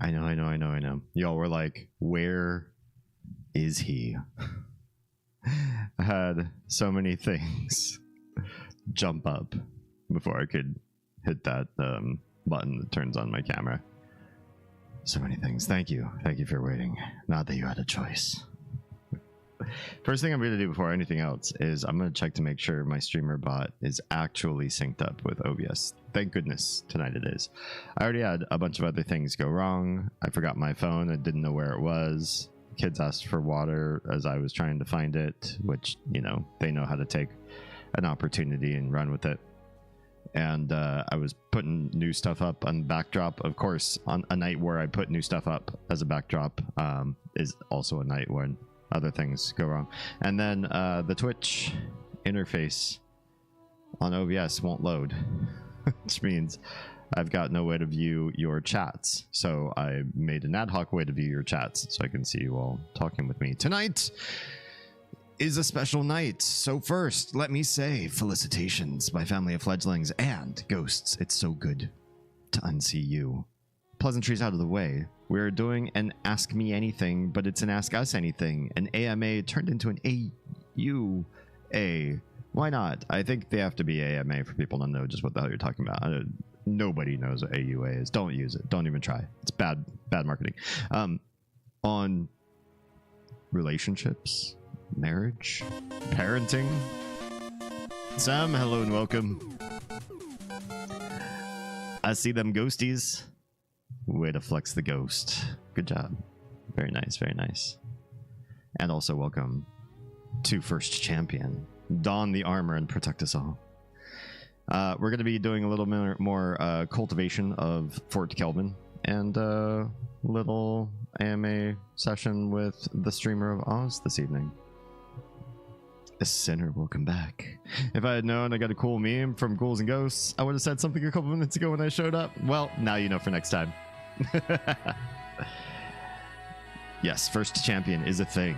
I know. Y'all were like, where is he? I had so many things jump up before I could hit that button that turns on my camera. So many things. Thank you for waiting. Not that you had a choice. First thing I'm going to do before anything else is I'm going to check to make sure my streamer bot is actually synced up with OBS. Thank goodness tonight it is. I already had a bunch of other things go wrong. I forgot my phone. I didn't know where it was. Kids asked for water as I was trying to find it, which, you know, they know how to take an opportunity and run with it. And I was putting new stuff up on backdrop. Of course, on a night where I put new stuff up as a backdrop is also a night when other things go wrong. And then the Twitch interface on OBS won't load, which means I've got no way to view your chats. So I made an ad hoc way to view your chats so I can see you all talking with me. Tonight is a special night. So first, let me say felicitations, my family of fledglings and ghosts. It's so good to unsee you. Pleasantries out of the way. We're doing an Ask Me Anything, but it's an Ask Us Anything. An AMA turned into an AUA. Why not? I think they have to be AMA for people to know just what the hell you're talking about. Nobody knows what AUA is. Don't use it. Don't even try. It's bad marketing. On relationships, marriage, parenting. Sam, hello and welcome. I see them ghosties. Way to flex the ghost. Good job. Very nice, very nice. And also welcome to First Champion. Don the armor and protect us all. We're going to be doing a little more cultivation of Fort Kelvin and a little AMA session with the Streamer of Oz this evening. A sinner, welcome back. If I had known I got a cool meme from Ghouls and Ghosts, I would have said something a couple minutes ago when I showed up. Well, now you know for next time. Yes, First Champion is a thing.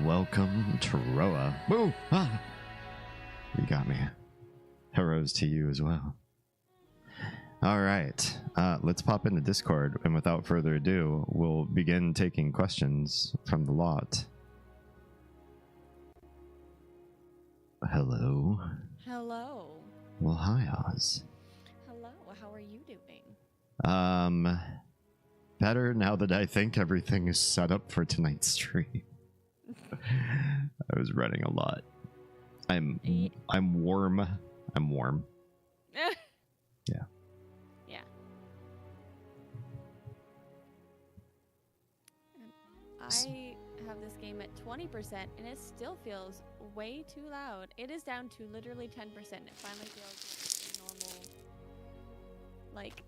Welcome to Roa. Woo! Ah! You got me. Heroes to you as well. All right, let's pop into Discord, and without further ado, we'll begin taking questions from the lot. Hello. Hello. Well, hi, Oz. Hello. How are you doing? Better now that I think everything is set up for tonight's stream. I was running a lot. I'm warm. I'm warm. Yeah. Yeah. I have this game at 20% and it still feels way too loud. It is down to literally 10%. It finally feels like a normal, like,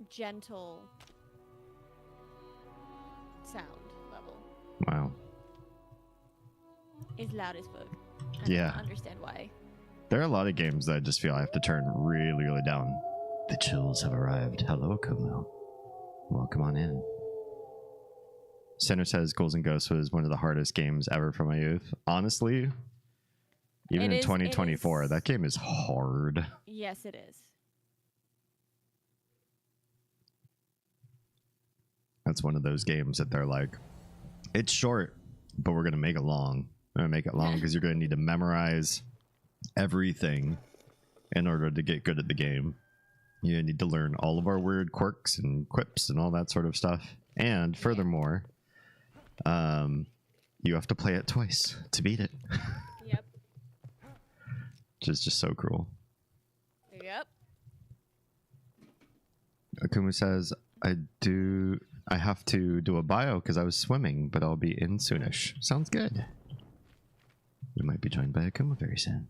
gentle sound level. Wow. It's loud as fuck. Yeah. I don't understand why. There are a lot of games that I just feel I have to turn really, really down. The chills have arrived. Hello, Kumo. Welcome on in. Center says Ghouls and Ghosts was one of the hardest games ever for my youth. Honestly, even in 2024, that game is hard. Yes, it is. That's one of those games that they're like, it's short, but we're going to make it long. We're going to make it long because you're going to need to memorize everything in order to get good at the game. You need to learn all of our weird quirks and quips and all that sort of stuff. And furthermore, you have to play it twice to beat it. Yep. Which is just so cruel. Yep. Akuma says, I have to do a bio because I was swimming, but I'll be in soonish. Sounds good. We might be joined by Akuma very soon.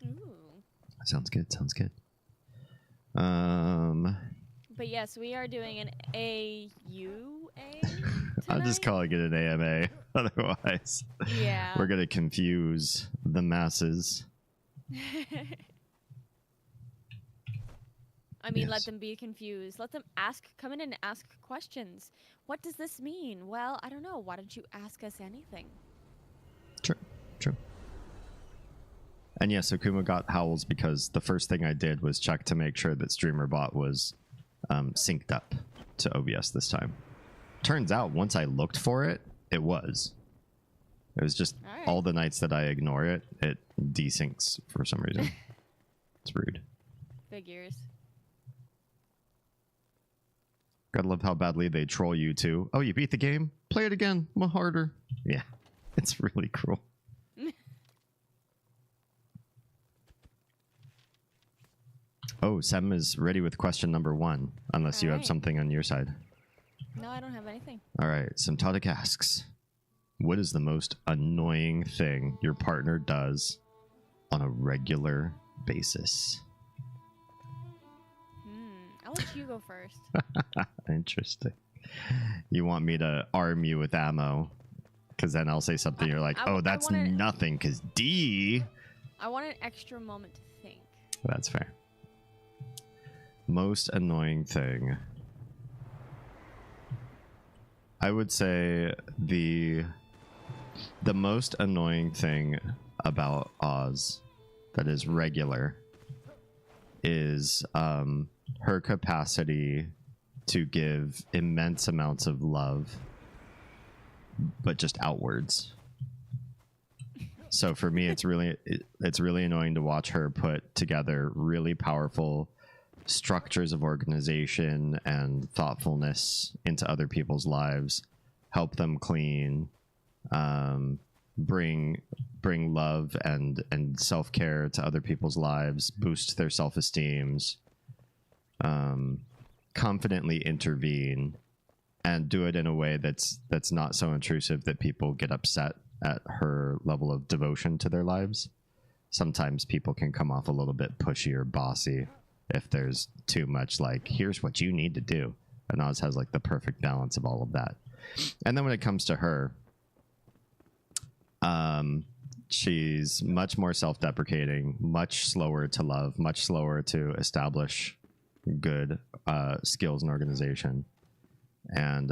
Ooh. Sounds good. Sounds good. But yes, we are doing an AUA. I'm just calling it an AMA. Otherwise, yeah, we're gonna confuse the masses. I mean, Yes. let them be confused. Let them come in and ask questions. What does this mean? Well, I don't know. Why don't you ask us anything? True. And yes, Akuma got howls because the first thing I did was check to make sure that StreamerBot was synced up to OBS this time. Turns out once I looked for it, it was. It was just all the nights that I ignore it, it desyncs for some reason. It's rude. Figures. Gotta love how badly they troll you too. Oh, you beat the game? Play it again. One harder. Yeah, it's really cruel. Oh, Sem is ready with question number 1, unless you have something on your side. No, I don't have anything. All right, Symptotic asks, what is the most annoying thing your partner does on a regular basis? I'll let you go first. Interesting. You want me to arm you with ammo? Because then I'll say something you're like, oh, that's nothing, because D... I want an extra moment to think. That's fair. Most annoying thing. I would say the most annoying thing about Oz that is regular is her capacity to give immense amounts of love, but just outwards. So for me, it's really annoying to watch her put together really powerful structures of organization and thoughtfulness into other people's lives, help them clean, bring love and self-care to other people's lives, boost their self-esteems, confidently intervene, and do it in a way that's not so intrusive that people get upset at her level of devotion to their lives. Sometimes people can come off a little bit pushy or bossy if there's too much like, here's what you need to do. And Oz has like the perfect balance of all of that. And then when it comes to her, she's much more self-deprecating, much slower to love, much slower to establish good skills and organization. And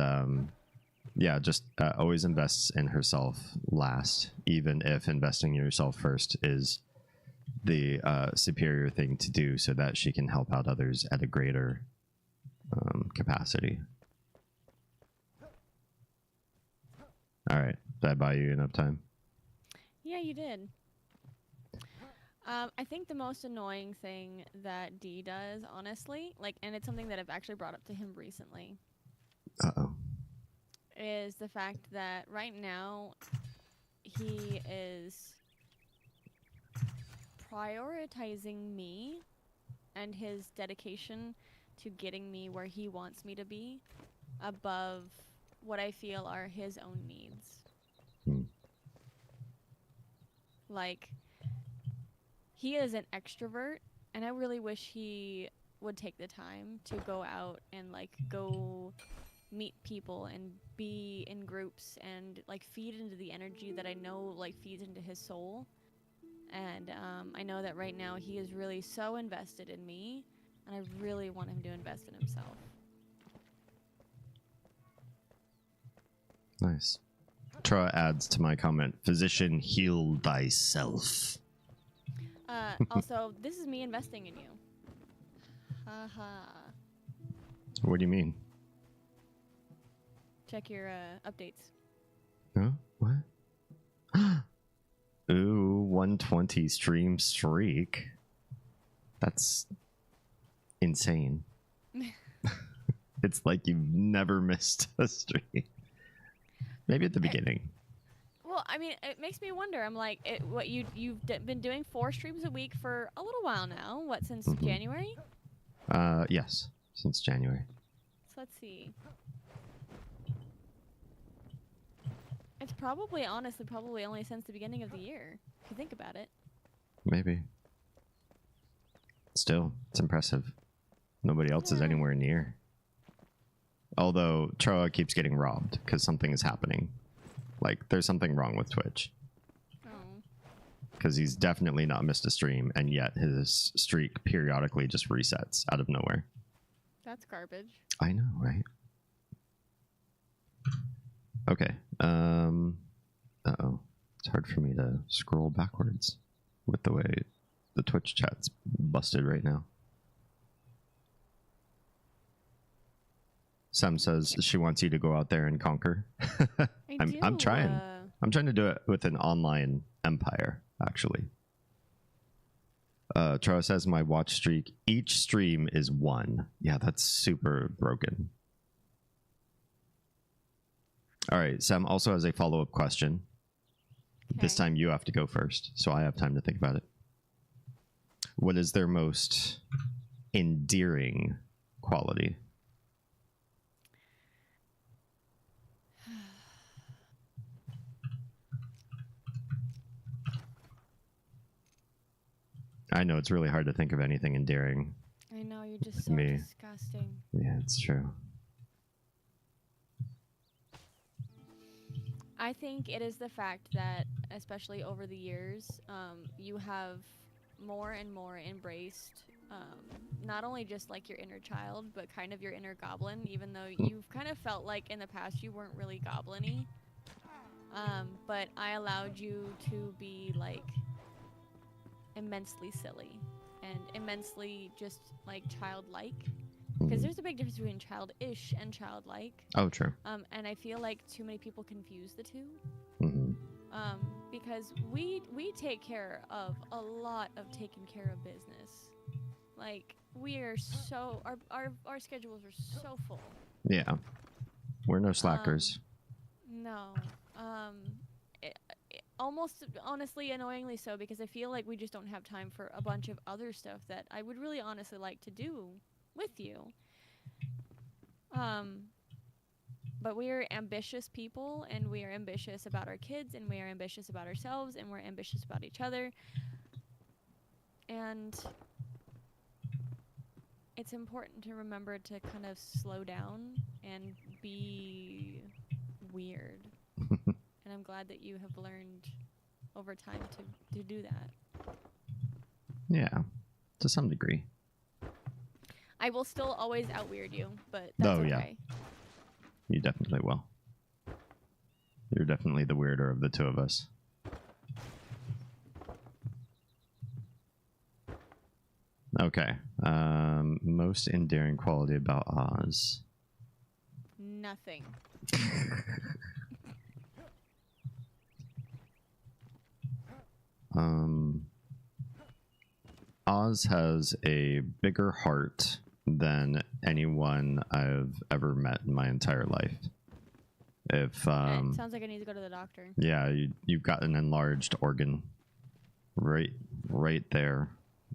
yeah, just always invests in herself last, even if investing in yourself first is the superior thing to do so that she can help out others at a greater capacity. All right. Did I buy you enough time? Yeah, you did. I think the most annoying thing that D does, honestly, like, and it's something that I've actually brought up to him recently, is the fact that right now he is prioritizing me and his dedication to getting me where he wants me to be above what I feel are his own needs. Like, he is an extrovert, and I really wish he would take the time to go out and, like, go meet people and be in groups and, like, feed into the energy that I know, like, feeds into his soul. And I know that right now he is really so invested in me, and I really want him to invest in himself. Nice. Troa adds to my comment, physician, heal thyself. Also, this is me investing in you. Haha. What do you mean? Check your updates. Huh? What? Ooh, 120 stream streak. That's insane. It's like you've never missed a stream. Maybe at the beginning. Well, I mean, it makes me wonder. I'm like, you've been doing 4 streams a week for a little while now. What, since January? Yes, since January. So let's see. It's probably, honestly, only since the beginning of the year, if you think about it. Maybe. Still, it's impressive. Nobody else is anywhere near. Although Troa keeps getting robbed because something is happening. Like, there's something wrong with Twitch. Oh. Because he's definitely not missed a stream, and yet his streak periodically just resets out of nowhere. That's garbage. I know, right? Okay. Uh-oh. It's hard for me to scroll backwards with the way the Twitch chat's busted right now. Sam says she wants you to go out there and conquer. I'm trying. I'm trying to do it with an online empire, actually. Charles says my watch streak, each stream is 1. Yeah, that's super broken. All right, Sam also has a follow-up question. Okay. This time you have to go first, so I have time to think about it. What is their most endearing quality? I know it's really hard to think of anything endearing. I know, you're just so disgusting. Yeah, it's true. I think it is the fact that, especially over the years, you have more and more embraced not only just like your inner child, but kind of your inner goblin, even though you've kind of felt like in the past you weren't really goblin-y. But I allowed you to be like immensely silly and immensely just like childlike. Because there's a big difference between childish and childlike. Oh, true. And I feel like too many people confuse the two. Mm-hmm. Because we take care of a lot of taking care of business. Like, we are so... Our schedules are so full. Yeah. We're no slackers. No. Almost, honestly, annoyingly so, because I feel like we just don't have time for a bunch of other stuff that I would really honestly like to do with you. But we are ambitious people, and we are ambitious about our kids, and we are ambitious about ourselves, and we're ambitious about each other. And it's important to remember to kind of slow down and be weird. And I'm glad that you have learned over time to do that. Yeah, to some degree. I will still always out-weird you, but that's okay. Yeah. You definitely will. You're definitely the weirder of the two of us. Okay. Most endearing quality about Oz. Nothing. Oz has a bigger heart than anyone I've ever met in my entire life. If it sounds like I need to go to the doctor. Yeah, you've got an enlarged organ right there.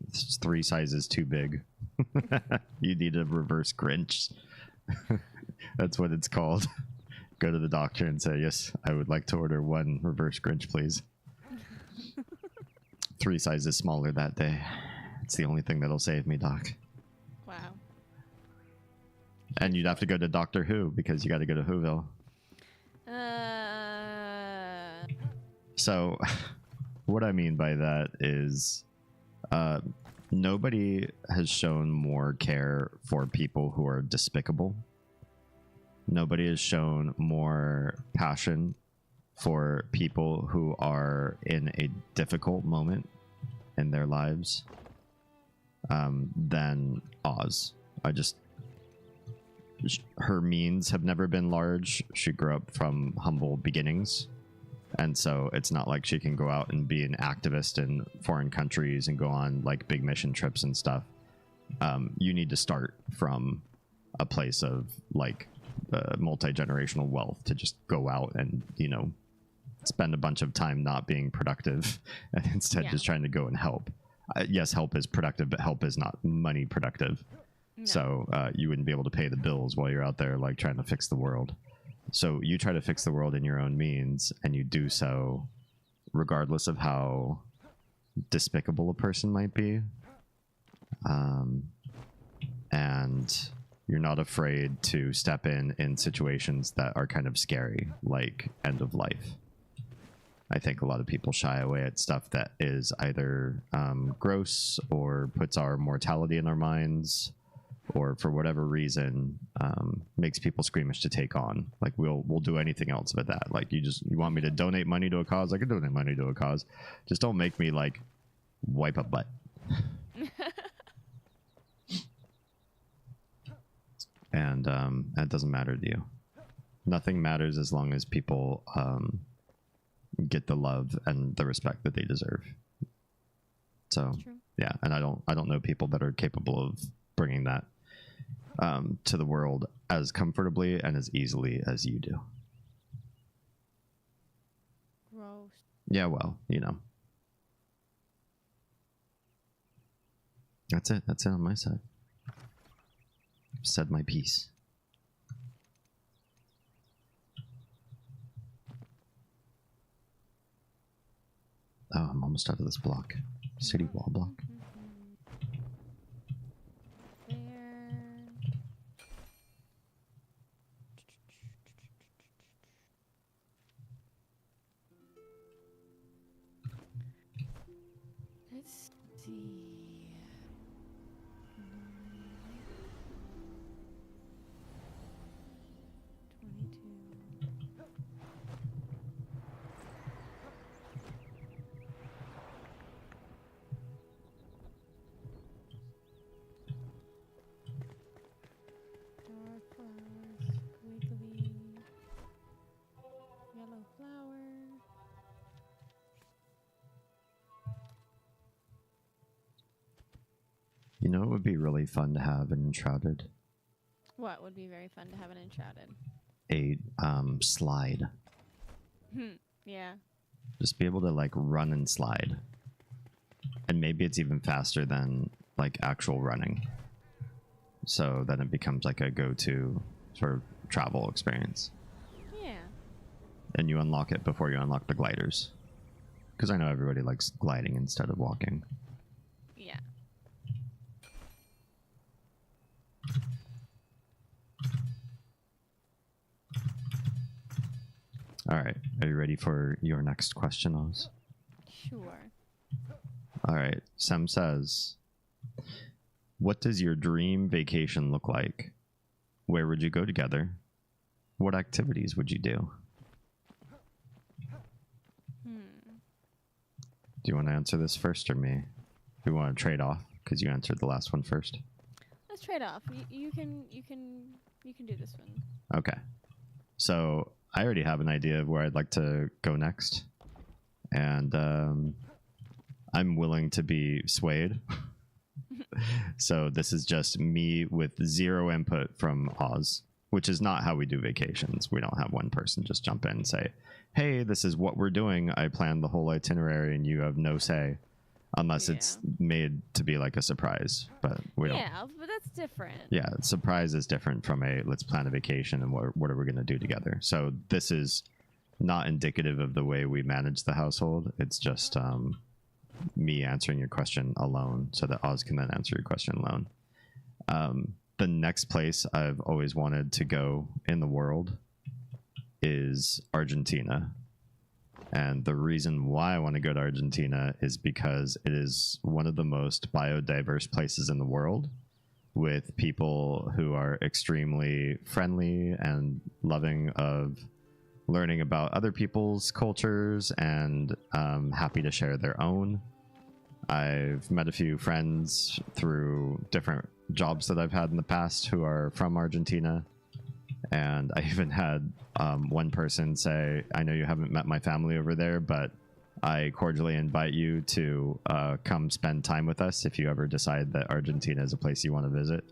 It's 3 sizes too big. You need a reverse Grinch. That's what it's called. Go to the doctor and say, yes, I would like to order 1 reverse Grinch, please. 3 sizes smaller that day. It's the only thing that'll save me, Doc. Wow. And you'd have to go to Doctor Who because you got to go to Whoville. So, what I mean by that is, nobody has shown more care for people who are despicable. Nobody has shown more passion for people who are in a difficult moment in their lives than Oz. Her means have never been large. She grew up from humble beginnings. And so it's not like she can go out and be an activist in foreign countries and go on like big mission trips and stuff. You need to start from a place of like multi-generational wealth to just go out and, you know, spend a bunch of time not being productive and instead just trying to go and help. Yes, help is productive, but help is not money productive. No. So you wouldn't be able to pay the bills while you're out there like trying to fix the world. So you try to fix the world in your own means, and you do so regardless of how despicable a person might be. And you're not afraid to step in situations that are kind of scary, like end of life. I think a lot of people shy away at stuff that is either gross or puts our mortality in our minds, or for whatever reason makes people squeamish to take on. Like we'll do anything else but that. Like you want me to donate money to a cause? I can donate money to a cause. Just don't make me like wipe a butt. and that doesn't matter to you. Nothing matters as long as people get the love and the respect that they deserve. So yeah, and I don't know people that are capable of bringing that to the world as comfortably and as easily as you do. Gross. Yeah, well, you know. That's it. That's it on my side. Said my piece. Oh, I'm almost out of this block. City wall block. There. Let's see. 22. Dark flowers, wiggly, yellow flower. You know, it would be really fun to have an enshrouded. What would be very fun to have an enshrouded? A slide. Yeah. Just be able to like run and slide. And maybe it's even faster than like actual running. So then it becomes like a go-to sort of travel experience. Yeah. And you unlock it before you unlock the gliders. Because I know everybody likes gliding instead of walking. Yeah. All right. Are you ready for your next question, Oz? Sure. All right. Sem says, what does your dream vacation look like? Where would you go together? What activities would you do? Do you want to answer this first or me? Do you want to trade off because you answered the last one first? Let's trade off. You can do this one. Okay. So I already have an idea of where I'd like to go next. And I'm willing to be swayed. So this is just me with zero input from Oz, which is not how we do vacations. We don't have one person just jump in and say, hey, this is what we're doing. I planned the whole itinerary and you have no say. Unless it's made to be like a surprise, but we don't. Yeah, but that's different. Yeah, surprise is different from a let's plan a vacation and what are we going to do together. So this is not indicative of the way we manage the household. It's just me answering your question alone so that Oz can then answer your question alone. The next place I've always wanted to go in the world is Argentina. And the reason why I want to go to Argentina is because it is one of the most biodiverse places in the world, with people who are extremely friendly and loving of learning about other people's cultures and happy to share their own. I've met a few friends through different jobs that I've had in the past who are from Argentina. And I even had one person say, I know you haven't met my family over there, but I cordially invite you to come spend time with us if you ever decide that Argentina is a place you want to visit.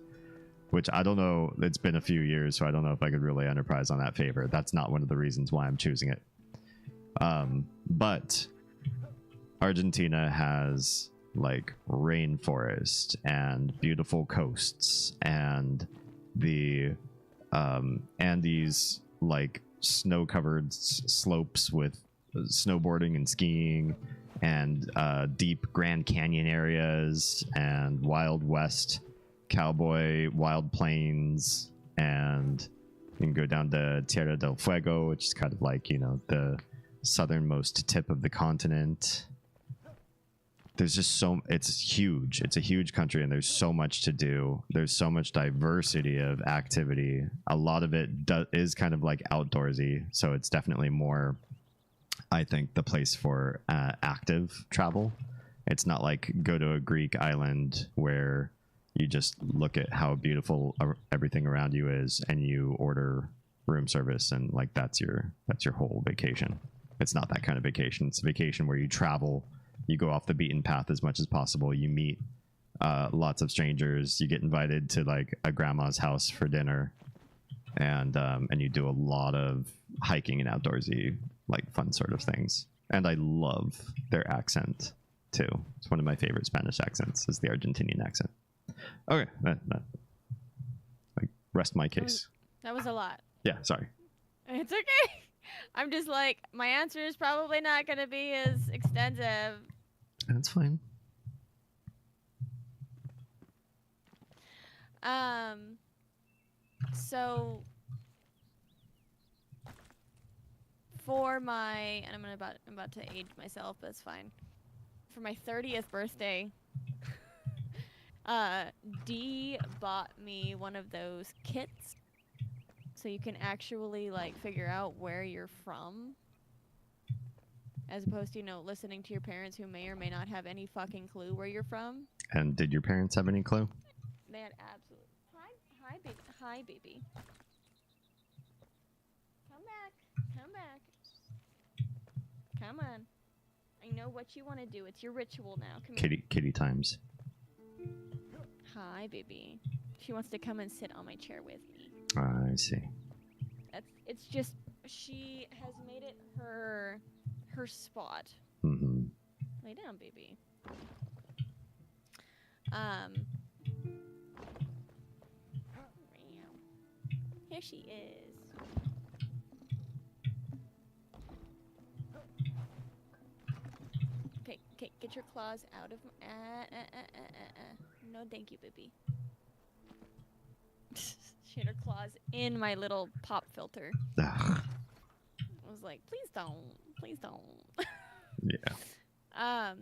Which I don't know, it's been a few years, so I don't know if I could really enterprise on that favor. That's not one of the reasons why I'm choosing it. But Argentina has like rainforest and beautiful coasts and the Andes like snow-covered slopes with snowboarding and skiing and deep Grand Canyon areas and Wild West cowboy wild plains, and you can go down to Tierra del Fuego, which is kind of like, you know, the southernmost tip of the continent. There's just it's huge. It's a huge country and there's so much to do. There's so much diversity of activity. A lot of it is kind of like outdoorsy. So it's definitely more, I think, the place for active travel. It's not like go to a Greek island where You just look at how beautiful everything around you is, and you order room service, and like that's your whole vacation. It's not that kind of vacation. It's a vacation where you travel, you go off the beaten path as much as possible. You meet lots of strangers. You get invited to like a grandma's house for dinner, and you do a lot of hiking and outdoorsy, like fun sort of things. And I love their accent too. It's one of my favorite Spanish accents, is the Argentinian accent. Okay, like rest my case. That was a lot. Yeah, sorry. It's okay. I'm just like, my answer is probably not going to be as extensive. That's fine. So for my, and I'm about to age myself, but it's fine. For my 30th birthday, D bought me one of those kits, so you can actually like figure out where you're from, as opposed to, you know, listening to your parents who may or may not have any fucking clue where you're from. And did your parents have any clue? They had absolutely. Hi, baby. Hi, baby. Come back. Come back. Come on. I know what you want to do. It's your ritual now. Come here. Kitty times. Hi, baby. She wants to come and sit on my chair with me. I see. It's just, she has made it her spot. Mm-hmm. Lay down, baby. Here she is. Okay, get your claws out of my... No, thank you, baby. She had her claws in my little pop filter. Ugh. I was like, please don't. Please don't. Yeah.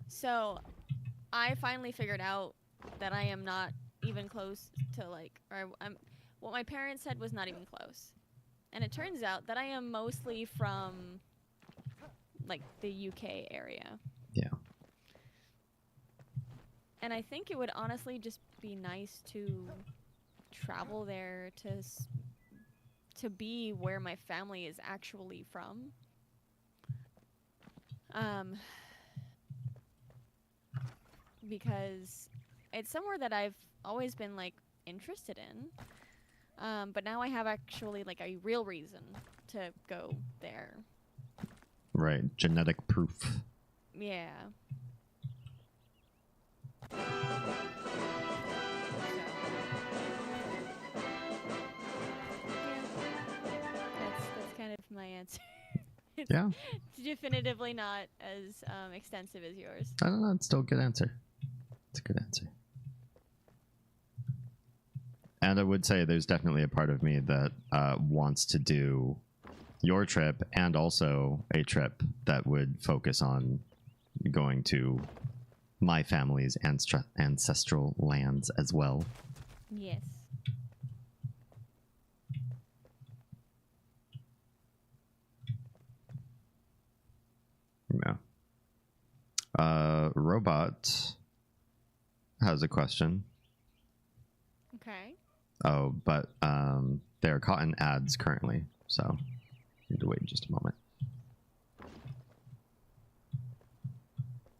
So I finally figured out that I am not even close to like, what my parents said was not even close. And it turns out that I am mostly from like the UK area. Yeah. And I think it would honestly just be nice to travel there to be where my family is actually from. Because it's somewhere that I've always been like interested in. But now I have actually like a real reason to go there. Right. Genetic proof. Yeah. That's kind of my answer. Yeah. It's definitively not as extensive as yours. I don't know. It's still a good answer. It's a good answer. And I would say there's definitely a part of me that wants to do your trip, and also a trip that would focus on going to my family's ancestral lands as well. Yes. Yeah. Robot has a question. Okay. Oh, but there are caught in ads currently, so need to wait just a moment.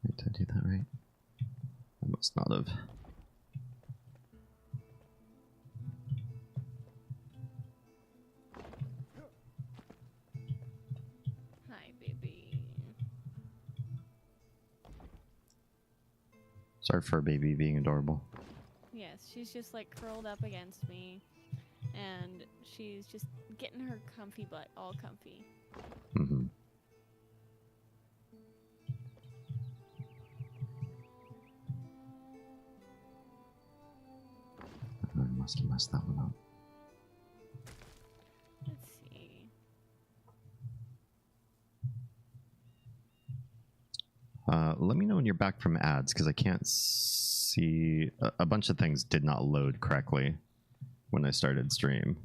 Wait, did I do that right? I must not have. Hi, baby. Sorry for baby being adorable. Yes, she's just like curled up against me, and she's just getting her comfy butt all comfy. Mm-hmm. I must have messed that one up. Let's see. Let me know when you're back from ads, because I can't see... A bunch of things did not load correctly when I started stream.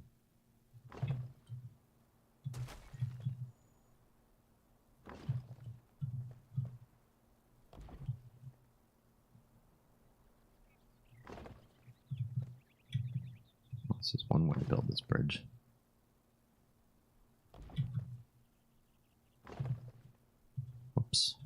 This is one way to build this bridge. Whoops.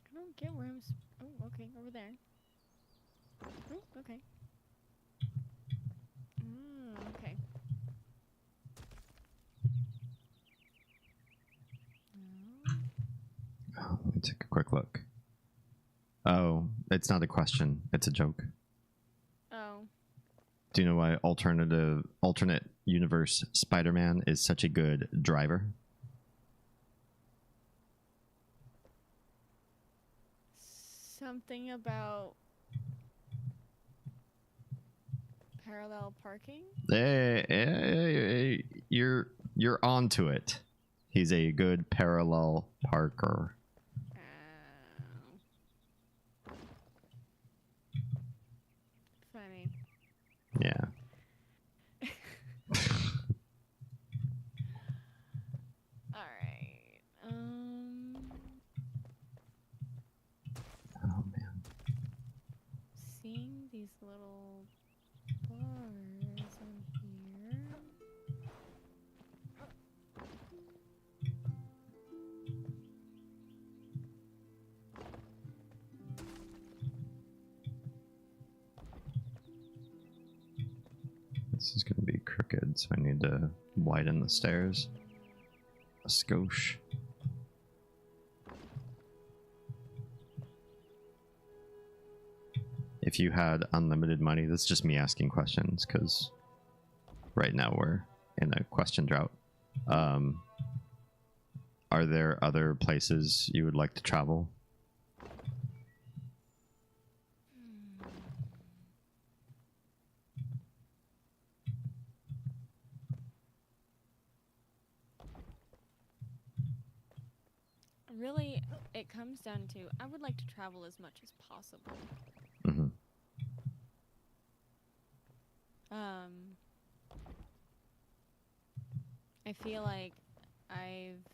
I don't get where I'm. Oh, okay, over there. Oh, okay. Okay. Oh, let me take a quick look. Oh, it's not a question. It's a joke. Oh. Do you know why alternate universe Spider-Man is such a good driver? Something about parallel parking? Hey, you're onto it. He's a good parallel parker. Funny. Yeah. All right. Oh man. Seeing these little bars on here. This is gonna be crooked, so I need to widen the stairs. A skosh. If you had unlimited money, that's just me asking questions, because right now we're in a question drought. Are there other places you would like to travel? Really, it comes down to I would like to travel as much as possible. Mm-hmm. I feel like I've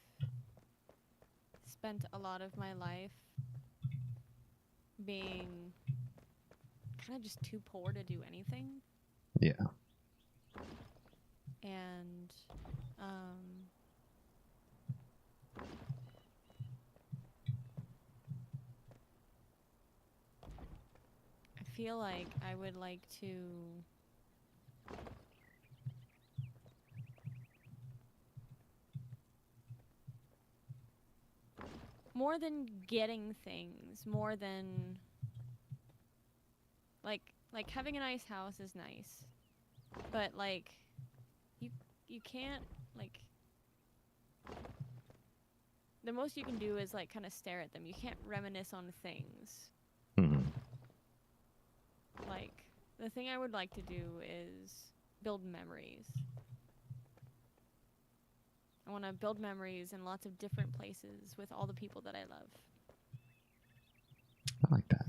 spent a lot of my life being kind of just too poor to do anything. Yeah. And I feel like I would like to more than getting things, more than like having a nice house is nice, but like you can't, like, the most you can do is like kind of stare at them. You can't reminisce on things. Mm-hmm. Like, the thing I would like to do is build memories. I want to build memories in lots of different places with all the people that I love. I like that.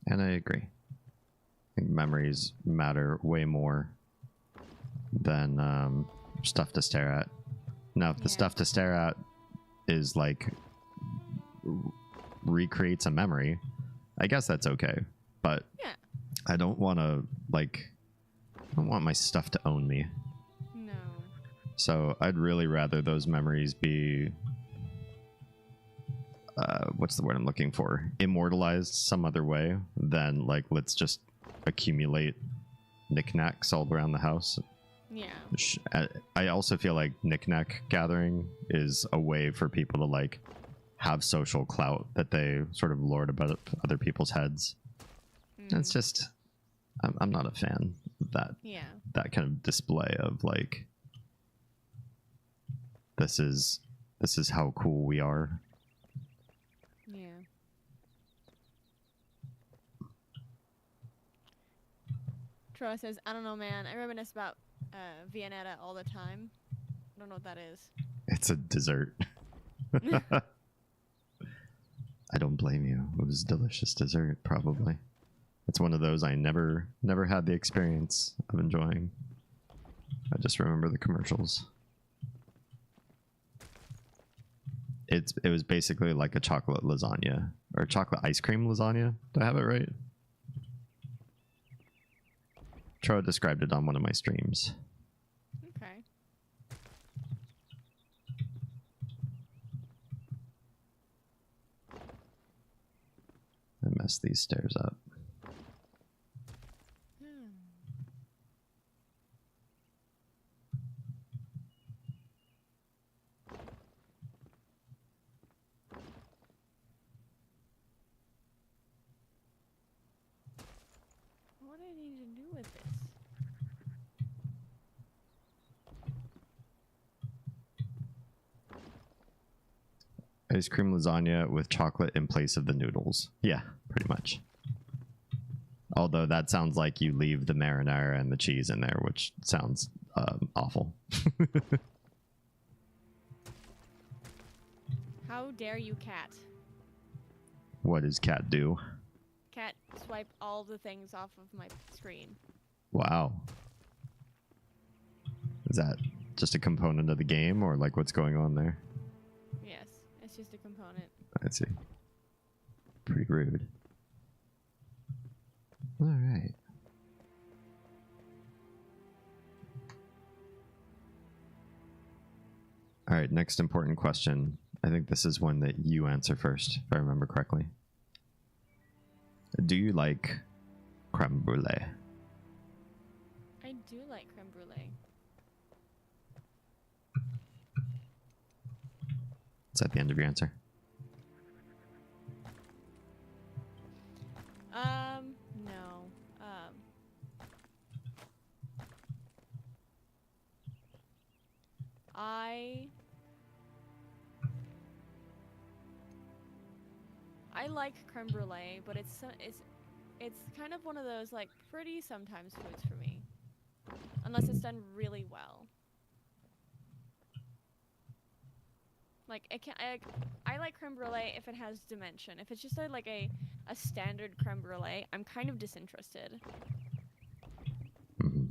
And I agree. I think memories matter way more than stuff to stare at. Now, if the stuff to stare at is like recreates a memory, I guess that's okay. But yeah, I don't want to, like, I don't want my stuff to own me. No. So I'd really rather those memories be, what's the word I'm looking for? Immortalized some other way than, like, let's just accumulate knickknacks all around the house. Yeah. I also feel like knickknack gathering is a way for people to, like, have social clout that they sort of lord about other people's heads. It's just, I'm not a fan of that. Yeah. That kind of display of, like, this is how cool we are. Yeah. Troy says, I don't know, man. I reminisce about Viennetta all the time. I don't know what that is. It's a dessert. I don't blame you. It was delicious dessert, probably. It's one of those I never had the experience of enjoying. I just remember the commercials. It was basically like a chocolate lasagna or chocolate ice cream lasagna. Do I have it right? Tro described it on one of my streams. Okay. I messed these stairs up. What do I need to do with this? Ice cream lasagna with chocolate in place of the noodles. Yeah, pretty much. Although that sounds like you leave the marinara and the cheese in there, which sounds awful. How dare you, cat? What does cat do? Cat swiped all the things off of my screen. Wow. Is that just a component of the game, or like what's going on there? Yes, it's just a component. I see. Pretty rude. All right. All right, next important question. I think this is one that you answer first, if I remember correctly. Do you like creme brulee? I do like creme brulee. Is that the end of your answer? No. I like creme brulee, but it's kind of one of those like pretty sometimes foods for me, unless it's done really well. Like I like creme brulee if it has dimension. If it's just a standard creme brulee, I'm kind of disinterested. Mm-hmm.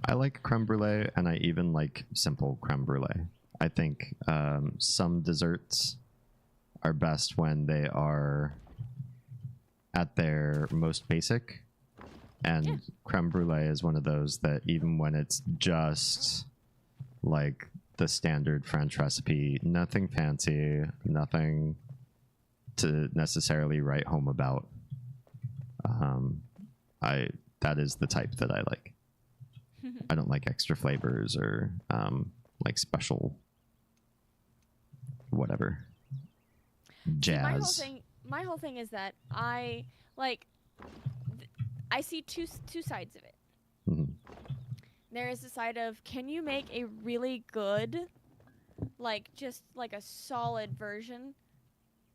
I like creme brulee, and I even like simple creme brulee. I think some desserts are best when they are at their most basic, and creme brulee is one of those that even when it's just like the standard French recipe, nothing fancy, nothing to necessarily write home about, that is the type that I like. I don't like extra flavors or like special whatever jazz. See, my whole thing is that I see two sides of it. Mm-hmm. There is the side of, can you make a really good, just like a solid version,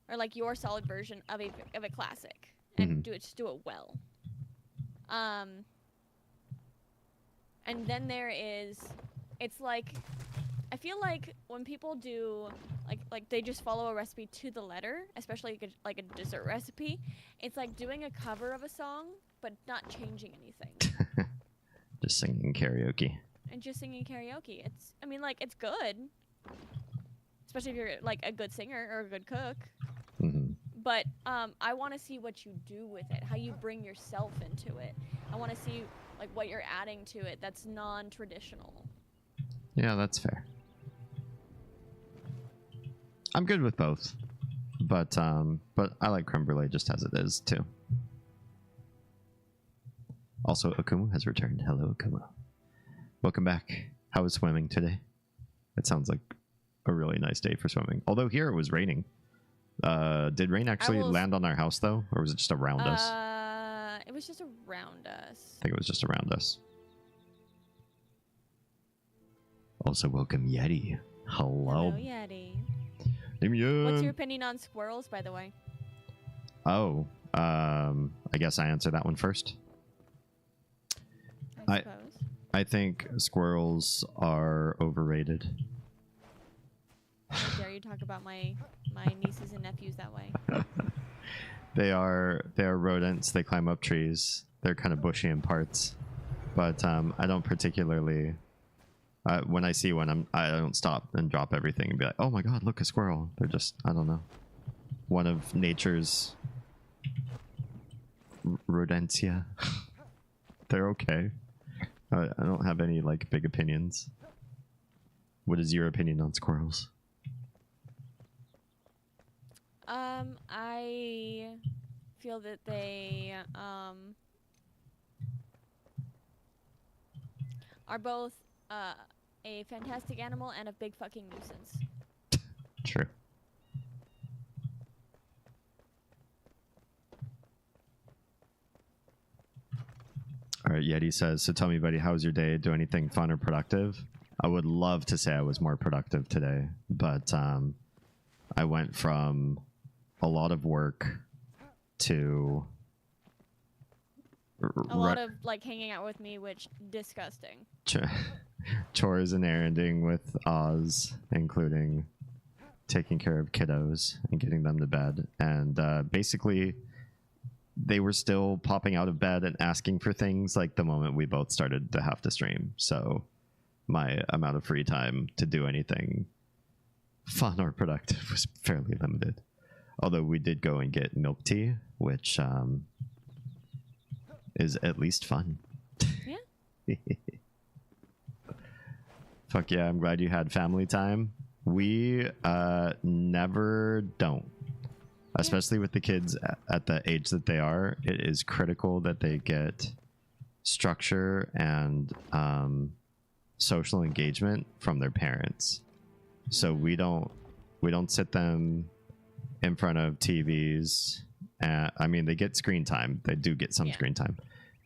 or like your solid version of a classic, and do it well. And then there is, it's like, I feel like when people do, like they just follow a recipe to the letter, especially like a dessert recipe, it's like doing a cover of a song, but not changing anything. Just singing karaoke. And just singing karaoke. It's good. Especially if you're like a good singer or a good cook. Mm-hmm. But I want to see what you do with it, how you bring yourself into it. I want to see like what you're adding to it that's non-traditional. Yeah, that's fair. I'm good with both, but I like creme brulee just as it is too. Also, Okumu has returned. Hello, Okumu. Welcome back. How was swimming today? It sounds like a really nice day for swimming. Although here it was raining. Did rain actually land on our house though, or was it just around us? It was just around us. I think it was just around us. Also, welcome Yeti. Hello. Hello, Yeti. Damien. What's your opinion on squirrels, by the way? Oh, I guess I answer that one first. I suppose. I think squirrels are overrated. How dare you talk about my nieces and nephews that way? They are rodents. They climb up trees. They're kind of bushy in parts, but I don't particularly. When I see one, I don't stop and drop everything and be like, "Oh my god, look, a squirrel!" They're just, I don't know, one of nature's rodentia. They're okay. I don't have any like big opinions. What is your opinion on squirrels? I feel that they are both a fantastic animal and a big fucking nuisance. True. All right, Yeti says, so tell me, buddy, how was your day? Do anything fun or productive? I would love to say I was more productive today, but I went from a lot of work to a lot of like hanging out with me, which disgusting. Chores and erranding with Oz, including taking care of kiddos and getting them to bed. And basically, they were still popping out of bed and asking for things like the moment we both started to have to stream. So my amount of free time to do anything fun or productive was fairly limited. Although we did go and get milk tea, which is at least fun. Yeah. Fuck yeah, I'm glad you had family time. We never don't. Especially with the kids at the age that they are, it is critical that they get structure and social engagement from their parents. So we don't sit them in front of TVs. I mean, they get screen time. They do get some screen time.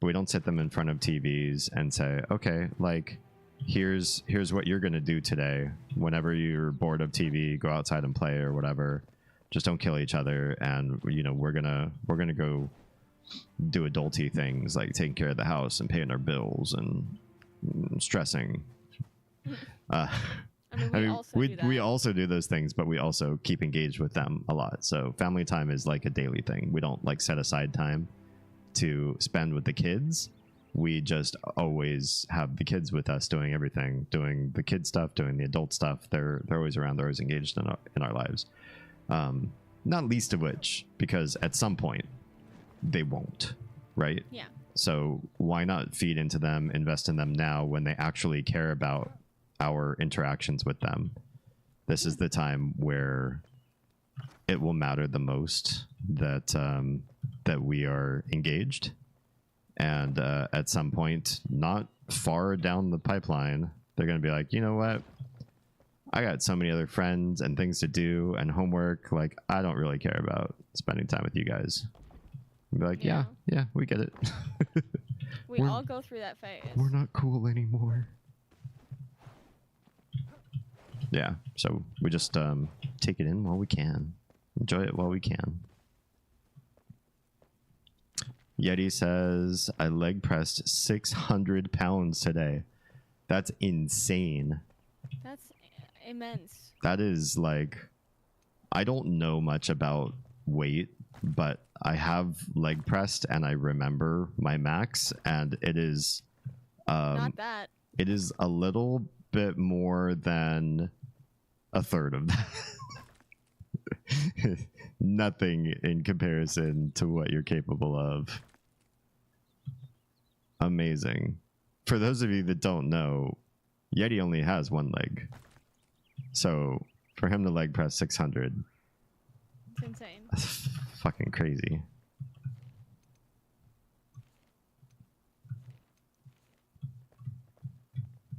But we don't sit them in front of TVs and say, okay, like, here's what you're going to do today. Whenever you're bored of TV, go outside and play or whatever. Just don't kill each other. And, you know, we're gonna go do adulty things like taking care of the house and paying our bills and stressing. I mean, we also do those things, but we also keep engaged with them a lot. So family time is like a daily thing. We don't like set aside time to spend with the kids. We just always have the kids with us doing everything, doing the kid stuff, doing the adult stuff. They're always around. They're always engaged in our lives. Not least of which, because at some point they won't, right? Yeah. So why not feed into them, invest in them now when they actually care about our interactions with them? This is the time where it will matter the most that that we are engaged. And at some point, not far down the pipeline, they're going to be like, you know what? I got so many other friends and things to do and homework. Like, I don't really care about spending time with you guys. And be like, yeah, we get it. We all go through that phase. We're not cool anymore. Yeah, so we just take it in while we can. Enjoy it while we can. Yeti says, I leg pressed 600 pounds today. That's insane. That's immense. That is like, I don't know much about weight, but I have leg pressed and I remember my max, and it is not that. It is a little bit more than a third of that. Nothing in comparison to what you're capable of. Amazing. For those of you that don't know, Yeti only has one leg. So for him to leg press 600, it's insane. That's fucking crazy.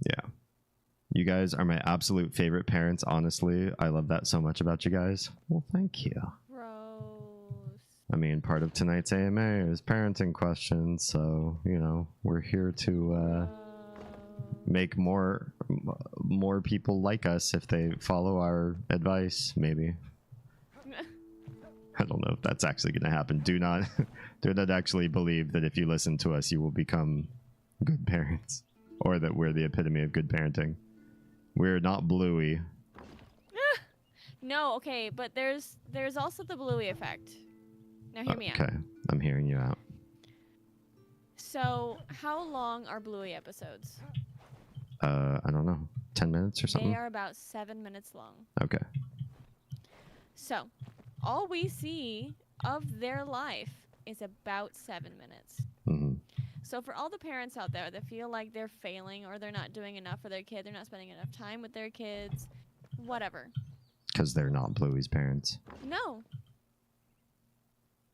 Yeah. You guys are my absolute favorite parents, honestly. I love that so much about you guys. Well, thank you. Gross. I mean, part of tonight's AMA is parenting questions, so, you know, we're here to make more people like us if they follow our advice, maybe. I don't know if that's actually going to happen. Do not actually believe that if you listen to us, you will become good parents, or that we're the epitome of good parenting. We're not Bluey. No, okay, but there's also the Bluey effect. Now hear me out. Okay, I'm hearing you out. So, how long are Bluey episodes? I don't know, 10 minutes or something? They are about 7 minutes long. Okay. So, all we see of their life is about 7 minutes. Mm-hmm. So for all the parents out there that feel like they're failing or they're not doing enough for their kid, they're not spending enough time with their kids, whatever. Because they're not Bluey's parents. No.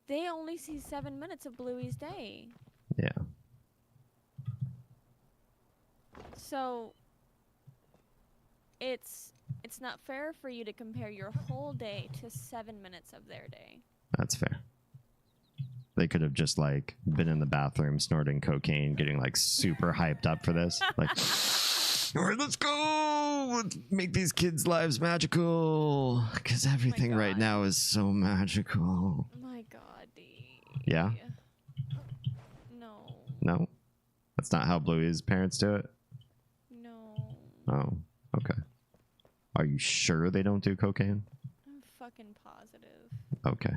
They only see 7 minutes of Bluey's day. Yeah. So it's not fair for you to compare your whole day to 7 minutes of their day. That's fair. They could have just like been in the bathroom snorting cocaine, getting like super hyped up for this. Like, all right, let's go. Let's make these kids' lives magical. Because everything right now is so magical. My God, D. Yeah? No. No? That's not how Bluey's parents do it? No. Oh, okay. Are you sure they don't do cocaine? I'm fucking positive. Okay.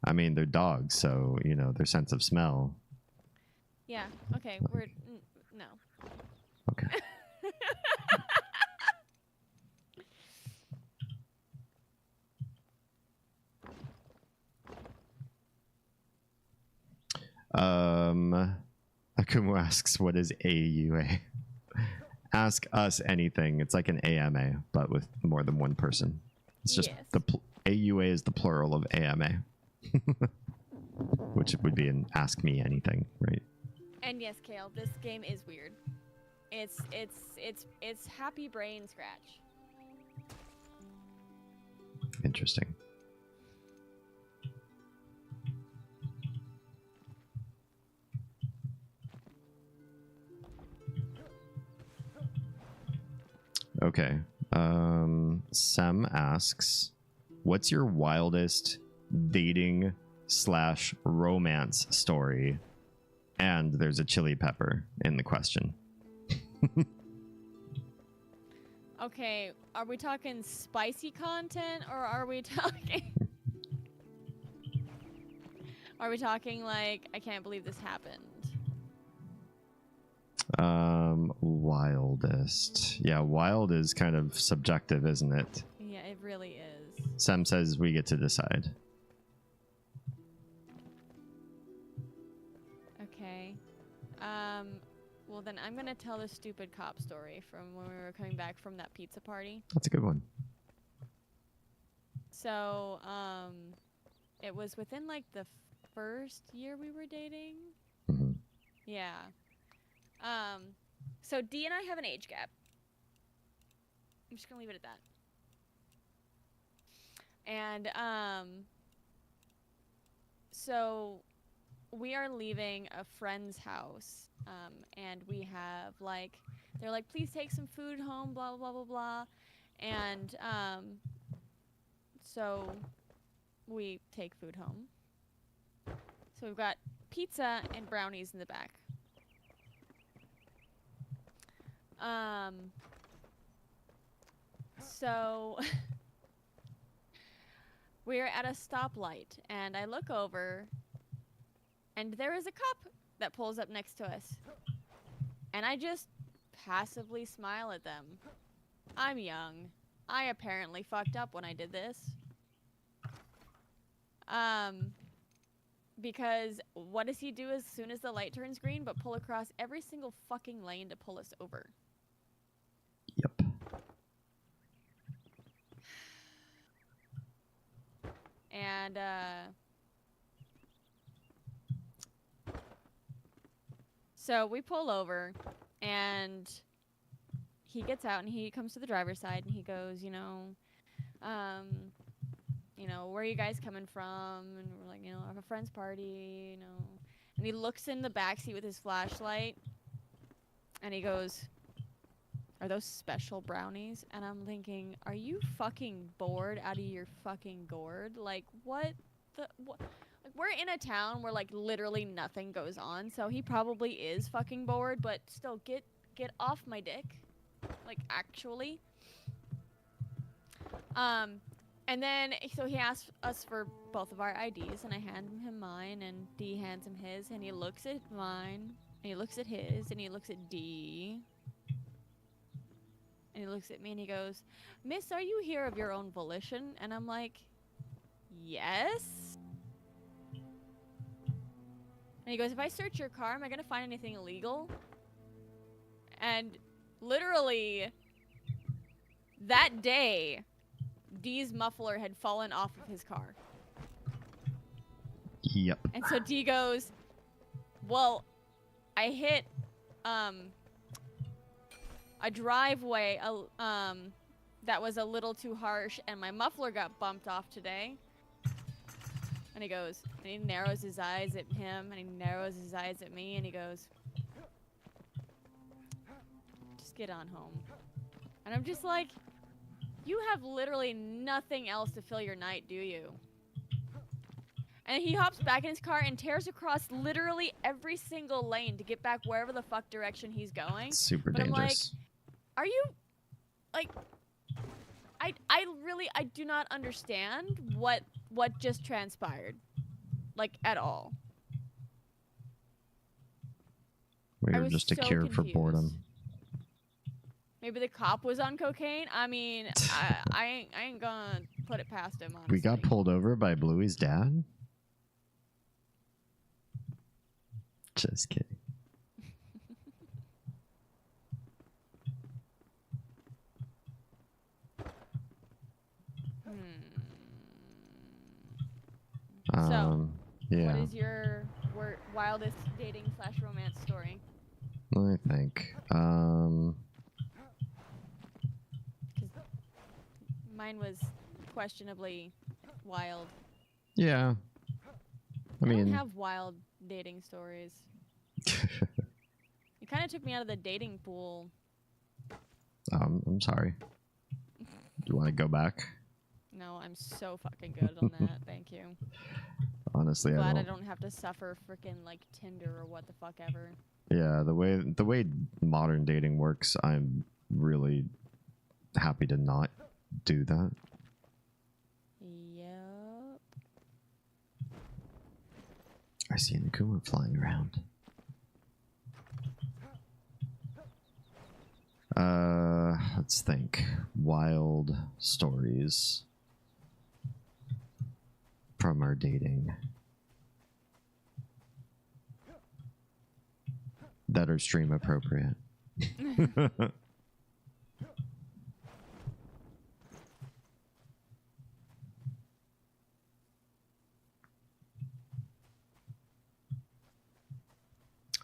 I mean, they're dogs, so, you know, their sense of smell. Yeah, okay, no. Okay. Akumu asks, what is AUA? Ask us anything. It's like an AMA, but with more than one person. It's just yes. the AUA is the plural of AMA. Which would be an ask me anything, right? And yes, Kale, this game is weird. It's happy brain scratch. Interesting. Okay. Sam asks, what's your wildest dating / romance story? And there's a chili pepper in the question. Okay, are we talking spicy content or are we talking are we talking like I can't believe this happened? Wildest. Yeah, wild is kind of subjective, isn't it? Yeah, it really is. Sam says we get to decide. Okay. Well then I'm gonna tell the stupid cop story from when we were coming back from that pizza party. That's a good one. So, it was within like the first year we were dating. Mm-hmm. Yeah. So D and I have an age gap. I'm just gonna leave it at that. And, so we are leaving a friend's house, and we have like, they're like, please take some food home, blah, blah, blah, blah, blah. And, so we take food home. So we've got pizza and brownies in the back. So we're at a stoplight and I look over and there is a cop that pulls up next to us. And I just passively smile at them. I'm young. I apparently fucked up when I did this. Because what does he do as soon as the light turns green but pull across every single fucking lane to pull us over? Yep. And, so we pull over and he gets out and he comes to the driver's side and he goes, you know, where are you guys coming from? And we're like, I have a friend's party, And he looks in the backseat with his flashlight and he goes, are those special brownies? And I'm thinking, are you fucking bored out of your fucking gourd? Like, what the... What? Like, we're in a town where, like, literally nothing goes on, so he probably is fucking bored, but still, get off my dick. Like, actually. And then, so he asks us for both of our IDs, and I hand him mine, and D hands him his, and he looks at mine, and he looks at his, and he looks at D. And he looks at me, and he goes, "Miss, are you here of your own volition?" And I'm like, "Yes." And he goes, "If I search your car, am I going to find anything illegal?" And literally, that day, D's muffler had fallen off of his car. Yep. And so D goes, "Well, I hit a driveway that was a little too harsh, and my muffler got bumped off today." And he goes, and he narrows his eyes at him, and he narrows his eyes at me, and he goes, "Just get on home." And I'm just like, you have literally nothing else to fill your night, do you? And he hops back in his car and tears across literally every single lane to get back wherever the fuck direction he's going. Super but dangerous. I'm like, are you, like, I do not understand what just transpired, like, at all. We I were was just a so cure for confused. boredom. Maybe the cop was on cocaine. I mean, I ain't gonna put it past him, honestly. We got pulled over by Bluey's dad? Just kidding. So, yeah. what is your wildest dating/romance story? Let me think. 'Cause mine was questionably wild. Yeah. I mean, don't have wild dating stories. You kind of took me out of the dating pool. I'm sorry. Do you want to go back? No, I'm so fucking good on that. Thank you. Honestly, Glad I don't have to suffer freaking like Tinder or what the fuck ever. Yeah, the way modern dating works, I'm really happy to not do that. Yep. I see an Akuma flying around. Let's think. Wild stories from our dating that are stream appropriate.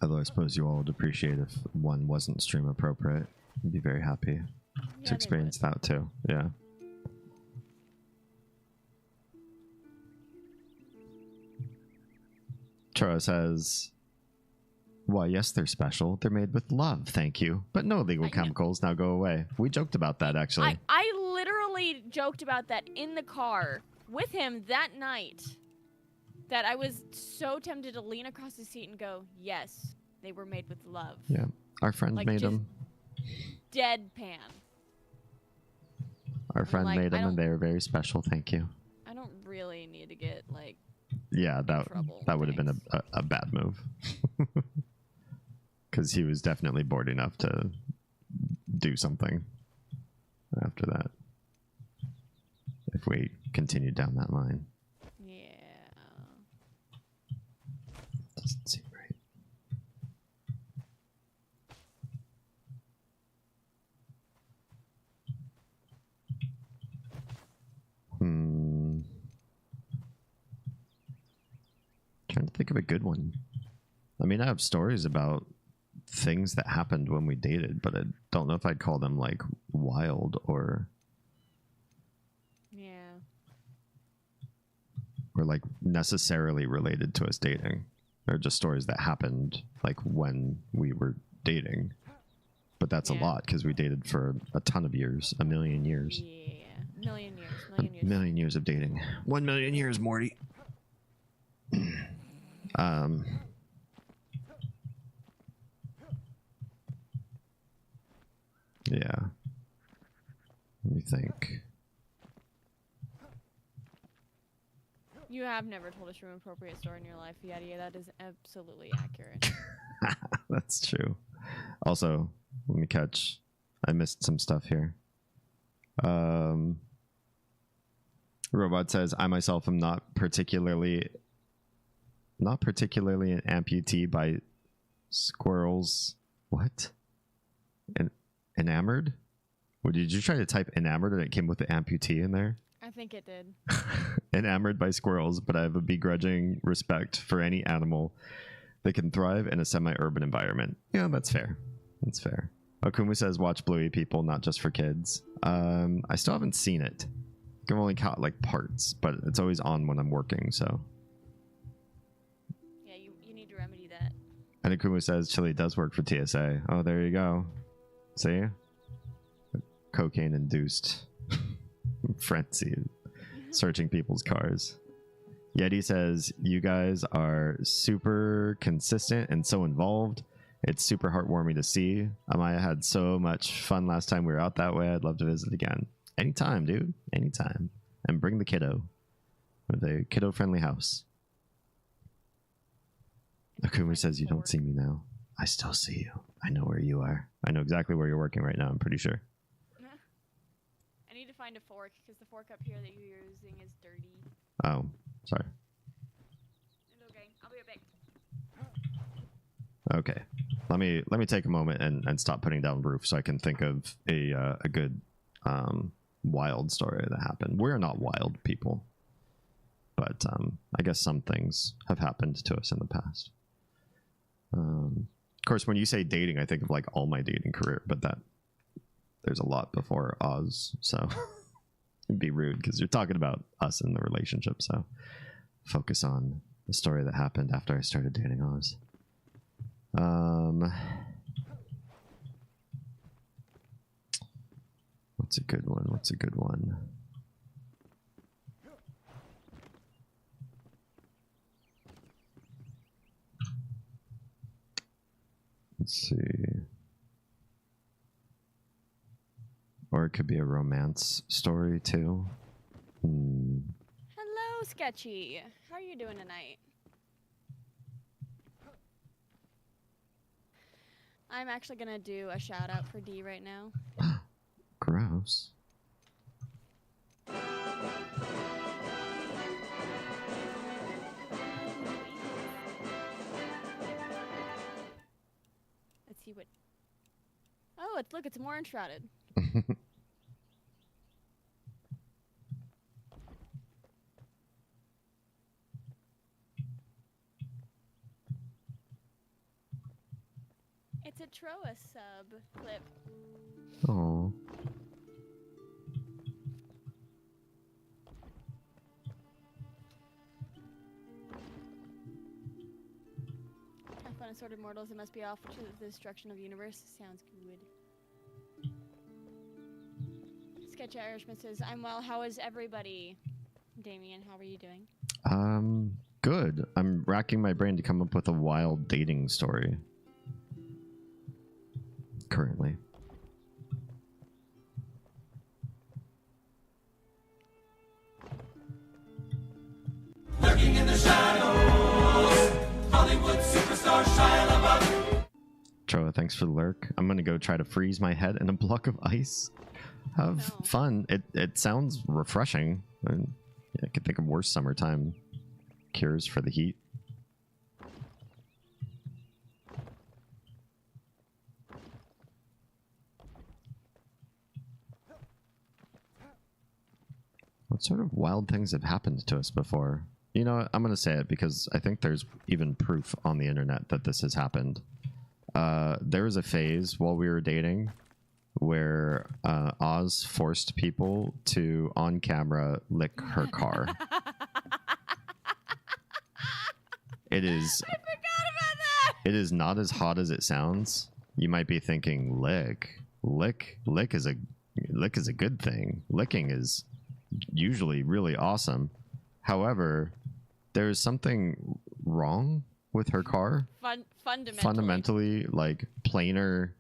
Although I suppose you all would appreciate if one wasn't stream appropriate. I'd be very happy to experience that too. Yeah. Charo says, "Why, yes, they're special. They're made with love, thank you. But no legal chemicals. Now go away." We joked about that, actually. I literally joked about that in the car with him that night. That I was so tempted to lean across the seat and go, "Yes, they were made with love." Yeah. Our friend like, made them. Deadpan. Our friend made them, and they were very special, thank you. I don't really need to get, like, yeah, that would have been a bad move. Because he was definitely bored enough to do something after that. If we continued down that line. Yeah. Doesn't seem right. Trying to think of a good one. I mean, I have stories about things that happened when we dated, but I don't know if I'd call them like wild or like necessarily related to us dating. They're just stories that happened like when we were dating. but that's a Yeah. lot because we dated for a ton of years, a million years. Yeah, million years, A million years of dating. 1 million years, Morty. Yeah. Let me think. You have never told a stream appropriate story in your life. Yeah, that is absolutely accurate. That's true. Also, let me catch. I missed some stuff here. Robot says, I myself am not particularly an amputee by squirrels. What? Enamored? What, did you try to type enamored and it came with the amputee in there? I think it did. Enamored by squirrels, but I have a begrudging respect for any animal that can thrive in a semi-urban environment. Yeah, that's fair. That's fair. Okumu says, watch Bluey People, not just for kids. I still haven't seen it. I've only caught like parts, but it's always on when I'm working, so. Yeah, you need to remedy that. And Akumu says Chili does work for TSA. Oh, there you go. See? Cocaine-induced frenzy searching people's cars. Yeti says, you guys are super consistent and so involved. It's super heartwarming to see. Amaya had so much fun last time we were out that way. I'd love to visit again. Anytime, dude. Anytime. And bring the kiddo. With a kiddo-friendly house. Akumi says, you don't see me now. I still see you. I know where you are. I know exactly where you're working right now, I'm pretty sure. I need to find a fork, because the fork up here that you're using is dirty. Oh, sorry. It's okay. I'll be right back. Okay. Let me take a moment and stop putting down roof so I can think of a good wild story that happened. We're not wild people, but I guess some things have happened to us in the past. Of course, when you say dating, I think of like all my dating career, but there's a lot before Oz, so it'd be rude because you're talking about us in the relationship. So focus on the story that happened after I started dating Oz. What's a good one? What's a good one? Let's see. Or it could be a romance story too. Hello, Sketchy. How are you doing tonight? I'm actually gonna do a shout out for D right now. Gross. Let's see what. Oh, look, it's more enshrouded. It's a Troa sub clip. Oh. Have fun, assorted mortals. It must be off to the destruction of the universe. Sounds good. Sketchy Irishman says, I'm well. How is everybody? Damien, how are you doing? Good. I'm racking my brain to come up with a wild dating story. Currently. Lurking in the shadows, Hollywood superstar Shia LaBeouf. Troa, thanks for the lurk. I'm gonna go try to freeze my head in a block of ice. Have fun. It sounds refreshing. I could think of worse summertime cures for the heat. What sort of wild things have happened to us before? You know, I'm going to say it because I think there's even proof on the internet that this has happened. There was a phase while we were dating where Oz forced people to, on camera, lick her car. It is... I forgot about that! It is not as hot as it sounds. you might be thinking lick is a good thing. Licking is usually really awesome. However, there's something wrong with her car. Fundamentally, like planar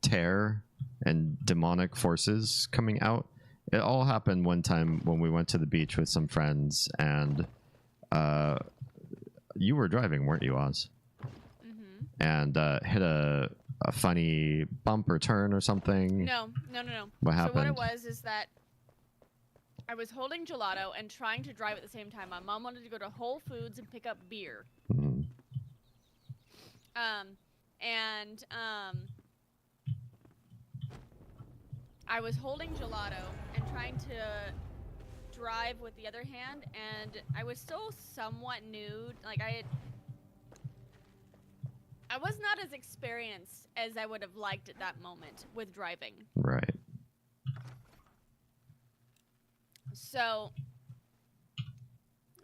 tear and demonic forces coming out. It all happened one time when we went to the beach with some friends, and you were driving, weren't you, Oz? Mm-hmm. And hit a funny bump or turn or something. No. What happened? So what it was is that I was holding gelato and trying to drive at the same time. My mom wanted to go to Whole Foods and pick up beer. Mm-hmm. I was holding gelato and trying to drive with the other hand, and I was still somewhat new. Like I was not as experienced as I would have liked at that moment with driving. Right. So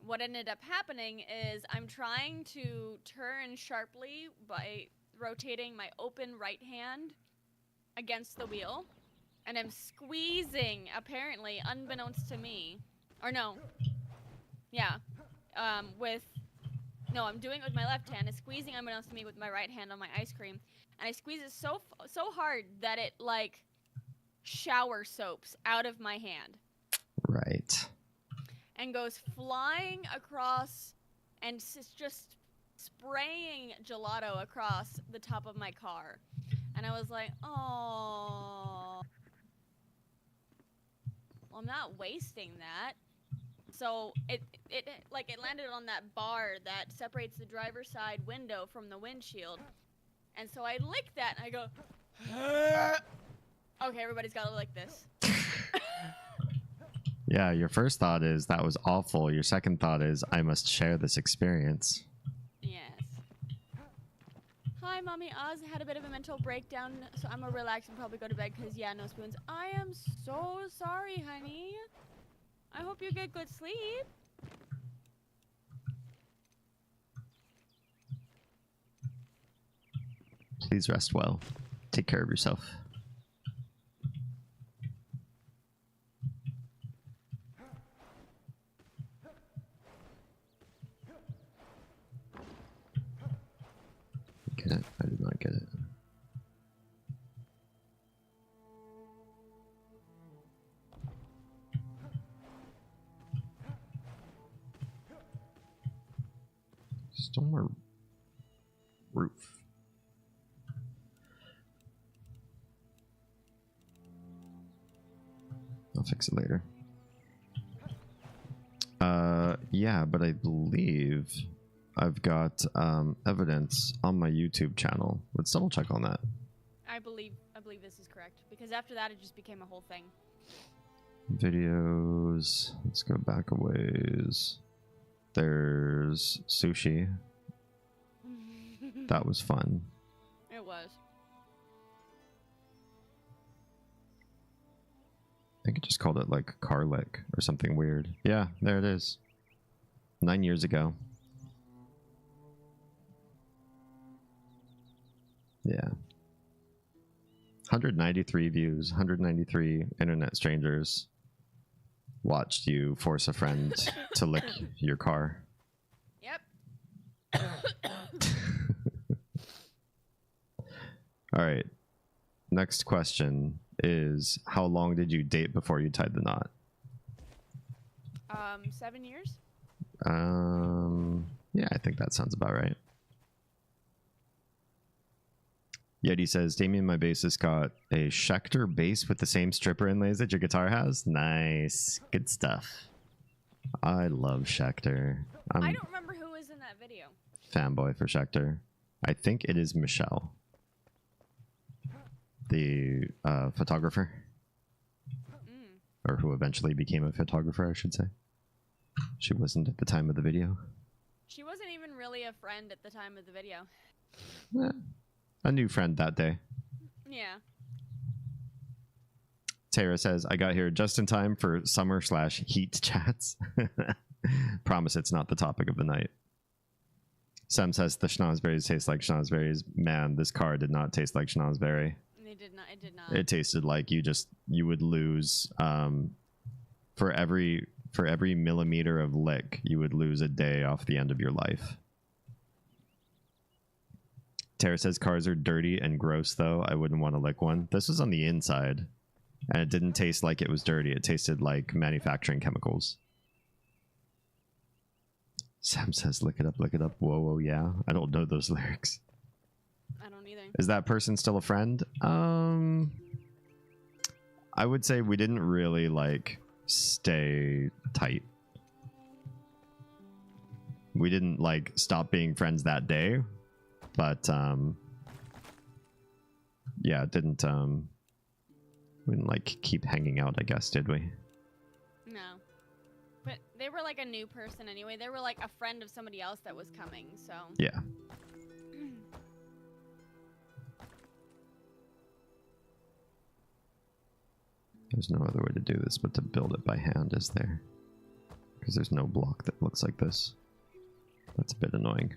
what ended up happening is I'm trying to turn sharply by rotating my open right hand against the wheel, and I'm squeezing, apparently unbeknownst to me, or no, yeah, I'm doing it with my left hand and squeezing unbeknownst to me with my right hand on my ice cream, and I squeeze it so hard that it like shower soaps out of my hand. Right. And goes flying across and just spraying gelato across the top of my car. And I was like, oh, well, I'm not wasting that. So it landed on that bar that separates the driver's side window from the windshield. And so I lick that and I go, okay, everybody's got to lick this. Yeah, your first thought is that was awful. Your second thought is I must share this experience. Yes. Hi, Mommy Oz. Had a bit of a mental breakdown, so I'm gonna relax and probably go to bed because, yeah, no spoons. I am so sorry, honey. I hope you get good sleep. Please rest well. Take care of yourself. Get it? I did not get it. Storm roof. I'll fix it later. Yeah, but I believe I've got evidence on my YouTube channel. Let's double check on that. I believe this is correct because after that it just became a whole thing. Videos. Let's go back a ways. There's sushi. That was fun. It was. I think it just called it like car lick or something weird. Yeah, there it is. 9 years ago. Yeah. 193 views, 193 internet strangers watched you force a friend to lick your car. Yep. All right. Next question is, how long did you date before you tied the knot? 7 years. Yeah, I think that sounds about right. Yeti says, Damien, my bassist, got a Schecter bass with the same stripper inlays that your guitar has. Nice. Good stuff. I love Schecter. I don't remember who was in that video. Fanboy for Schecter. I think it is Michelle, the photographer. Or who eventually became a photographer, I should say. She wasn't at the time of the video. She wasn't even really a friend at the time of the video. A new friend that day. Yeah. Tara says, I got here just in time for summer/heat chats. Promise it's not the topic of the night. Sam says the schnozberries taste like schnozberries. Man, this car did not taste like schnozberry. They did not. It did not. It tasted like you would lose for every millimeter of lick, you would lose a day off the end of your life. Tara says cars are dirty and gross though. I wouldn't want to lick one. This was on the inside and it didn't taste like it was dirty. It tasted like manufacturing chemicals. Sam says lick it up, lick it up. Whoa, whoa, yeah. I don't know those lyrics. I don't either. Is that person still a friend? I would say we didn't really like stay tight. We didn't like stop being friends that day, but yeah, it didn't we didn't like keep hanging out, I guess, did we? No. But they were like a new person anyway. They were like a friend of somebody else that was coming, so. Yeah. There's no other way to do this but to build it by hand, is there? Because there's no block that looks like this. That's a bit annoying.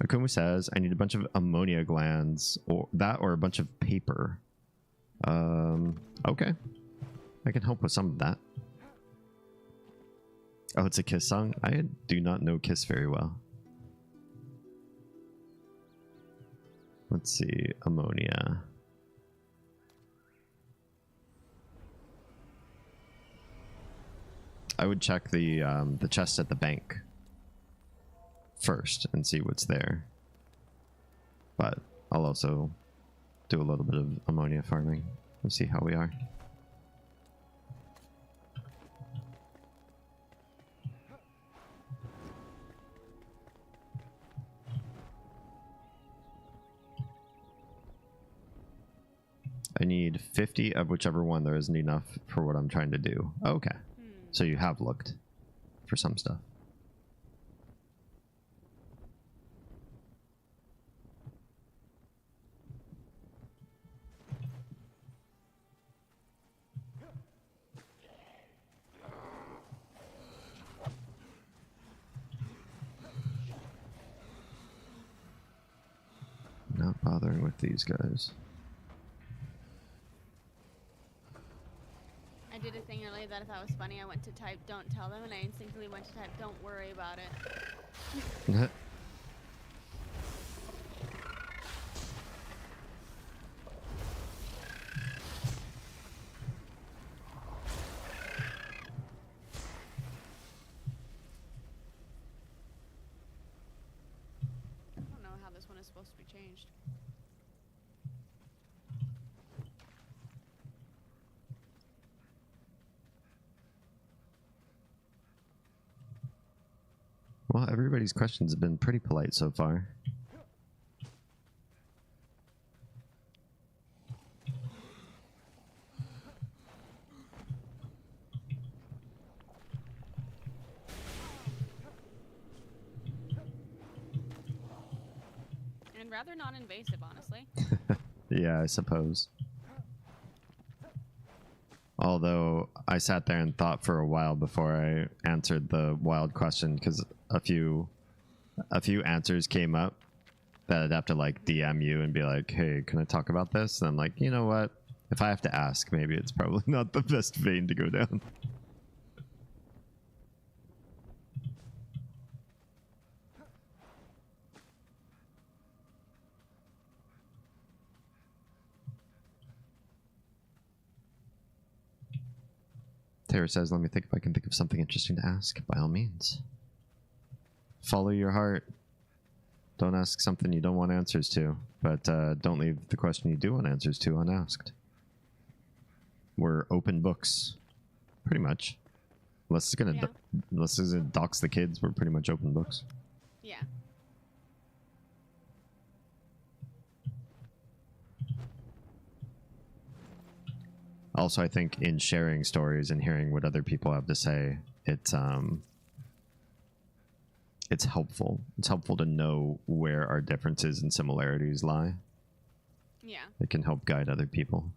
Akumu says, I need a bunch of ammonia glands, or a bunch of paper. Okay. I can help with some of that. Oh, it's a Kiss song? I do not know Kiss very well. Let's see, ammonia. I would check the chest at the bank first and see what's there. But I'll also do a little bit of ammonia farming and see how we are. I need 50 of whichever one. There isn't enough for what I'm trying to do. Okay. So you have looked for some stuff. Not bothering with these guys. I did a thing earlier that if I was funny, I went to type "don't tell them," and I instinctively went to type "don't worry about it." I don't know how this one is supposed to be changed. Well, everybody's questions have been pretty polite so far. And rather non-invasive, honestly. Yeah, I suppose. Although I sat there and thought for a while before I answered the wild question, because a few answers came up that I'd have to like DM you and be like, hey, can I talk about this? And I'm like, you know what? If I have to ask, maybe it's probably not the best vein to go down. Tara says, let me think if I can think of something interesting to ask. By all means. Follow your heart. Don't ask something you don't want answers to, but don't leave the question you do want answers to unasked. We're open books, pretty much. Unless it's gonna, unless it's gonna dox the kids, we're pretty much open books. Yeah. Also, I think in sharing stories and hearing what other people have to say, it's helpful. It's helpful to know where our differences and similarities lie. Yeah. It can help guide other people.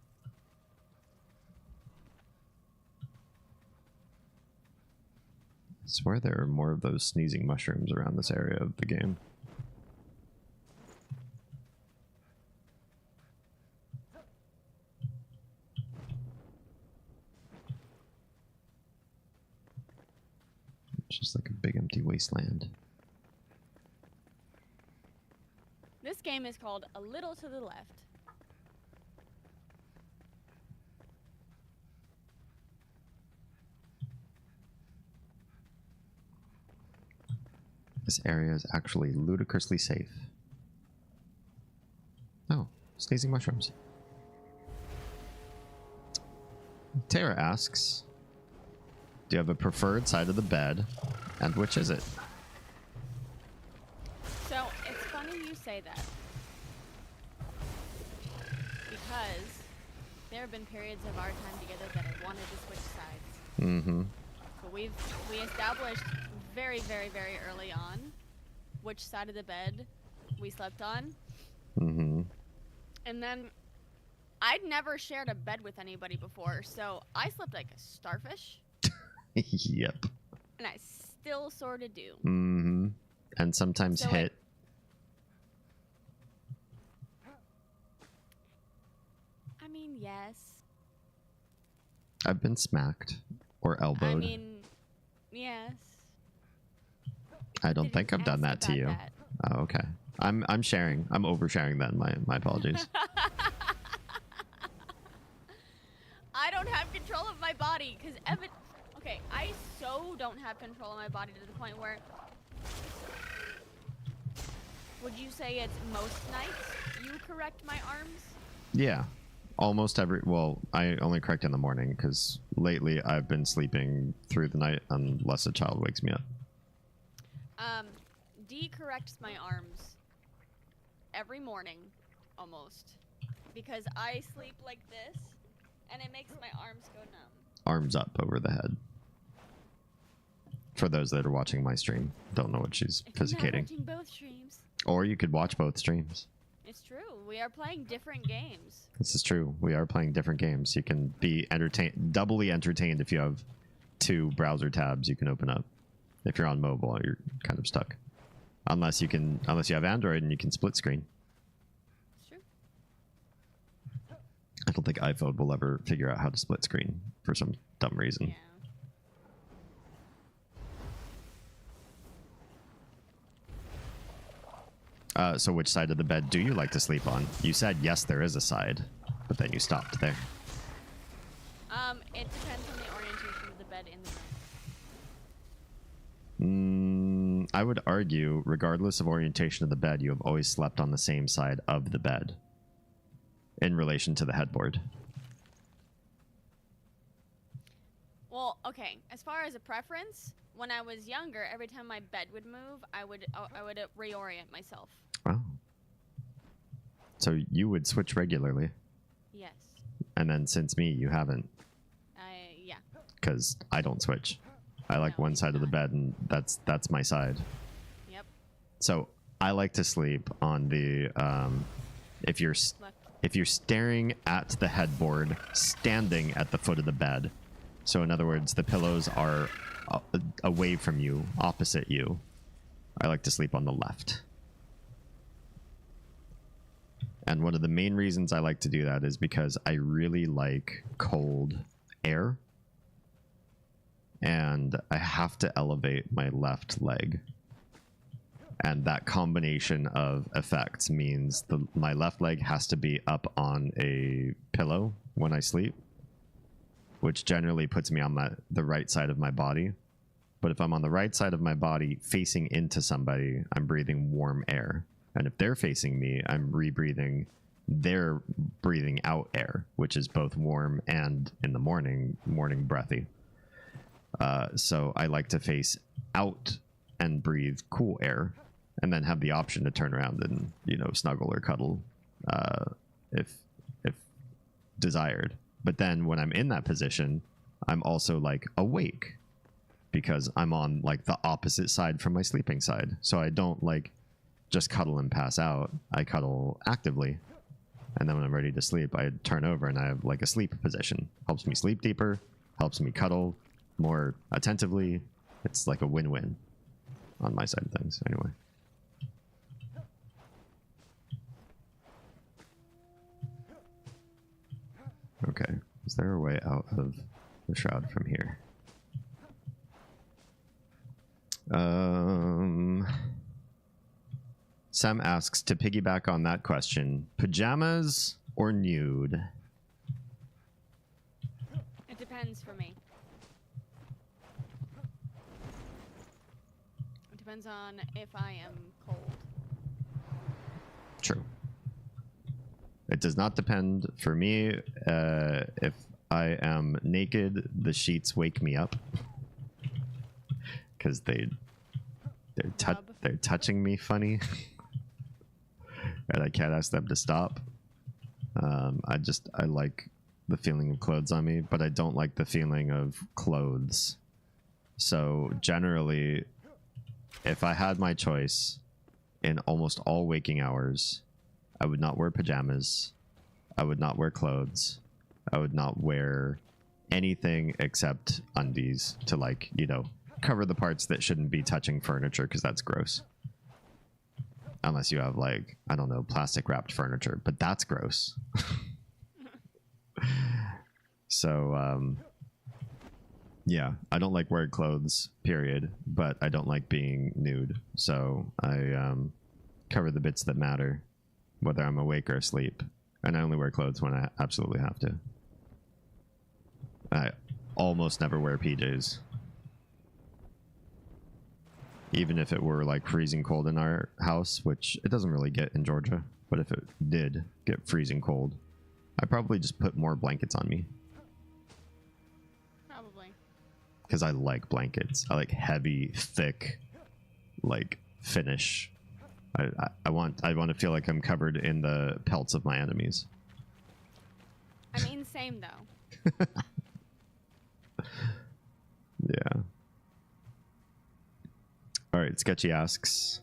swear there are more of those sneezing mushrooms around this area of the game. It's just like a big empty wasteland. This game is called A Little to the Left. This area is actually ludicrously safe. Oh, sneezing mushrooms. Tara asks, do you have a preferred side of the bed, and which is it? So, it's funny you say that. Because there have been periods of our time together that I wanted to switch sides. Mm-hmm. So we established very, very, very early on which side of the bed we slept on. Mm-hmm. And then I'd never shared a bed with anybody before, so I slept like a starfish. Yep. And I still sort of do. Mm-hmm. And sometimes So hit. I mean, yes. I've been smacked or elbowed. I mean, yes. I don't Didn't think I've done that ask to you. about that. Oh, okay. I'm sharing. I'm oversharing then. My apologies. I don't have control of my body because okay, I so don't have control of my body to the point where, would you say it's most nights you correct my arms? Yeah. Almost every, well, I only correct in the morning because lately I've been sleeping through the night unless a child wakes me up. D corrects my arms every morning, almost, because I sleep like this, and it makes my arms go numb. Arms up over the head. For those that are watching my stream, don't know what she's If you're not physicating. watching both streams, Or you could watch both streams. it's true. We are playing different games. This is true. We are playing different games. You can be doubly entertained if you have two browser tabs you can open up. If you're on mobile, you're kind of stuck. Unless you have Android and you can split screen. It's true. I don't think iPhone will ever figure out how to split screen for some dumb reason. Yeah. So which side of the bed do you like to sleep on? You said yes, there is a side, but then you stopped there. It depends on the orientation of the bed in the room. I would argue, regardless of orientation of the bed, you have always slept on the same side of the bed in relation to the headboard. Well, okay. As far as a preference, when I was younger, every time my bed would move, I would reorient myself. Wow. So you would switch regularly, Yes. and then since me, you haven't, Yeah. because I don't switch. I like No, one you side of the cannot. bed, and that's my side. Yep. So I like to sleep on the if you're Left. staring at the headboard, standing at the foot of the bed. So in other words, the pillows are away from you, opposite you. I like to sleep on the left. And one of the main reasons I like to do that is because I really like cold air. And I have to elevate my left leg. And that combination of effects means my left leg has to be up on a pillow when I sleep, which generally puts me on the right side of my body. But if I'm on the right side of my body facing into somebody, I'm breathing warm air. And if they're facing me, I'm rebreathing their breathing out air, which is both warm and in the morning breathy. So I like to face out and breathe cool air, and then have the option to turn around and, snuggle or cuddle if desired. But then when I'm in that position, I'm also like awake because I'm on like the opposite side from my sleeping side. So I don't like just cuddle and pass out. I cuddle actively. And then when I'm ready to sleep, I turn over and I have like a sleep position. Helps me sleep deeper, helps me cuddle more attentively, It's like a win-win on my side of things, anyway. Okay, is there a way out of the shroud from here? Sam asks, to piggyback on that question, pajamas or nude? It depends for me. It depends on if I am cold. True. It does not depend for me. If I am naked, the sheets wake me up because they're touching me funny, and I can't ask them to stop. I like the feeling of clothes on me, but I don't like the feeling of clothes. So generally, if I had my choice in almost all waking hours, I would not wear pajamas. I would not wear clothes. I would not wear anything except undies to, like, you know, cover the parts that shouldn't be touching furniture, because that's gross. Unless you have, like, I don't know, plastic wrapped furniture, but that's gross. So, yeah, I don't like wearing clothes, period, but I don't like being nude. So I cover the bits that matter, whether I'm awake or asleep. And I only wear clothes when I absolutely have to. I almost never wear PJs. Even if it were like freezing cold in our house, which it doesn't really get in Georgia. But if it did get freezing cold, I'd probably just put more blankets on me. Probably. Because I like blankets. I like heavy, thick, like finish. I want to feel like I'm covered in the pelts of my enemies. I mean, same though. Yeah. All right, Sketchy asks,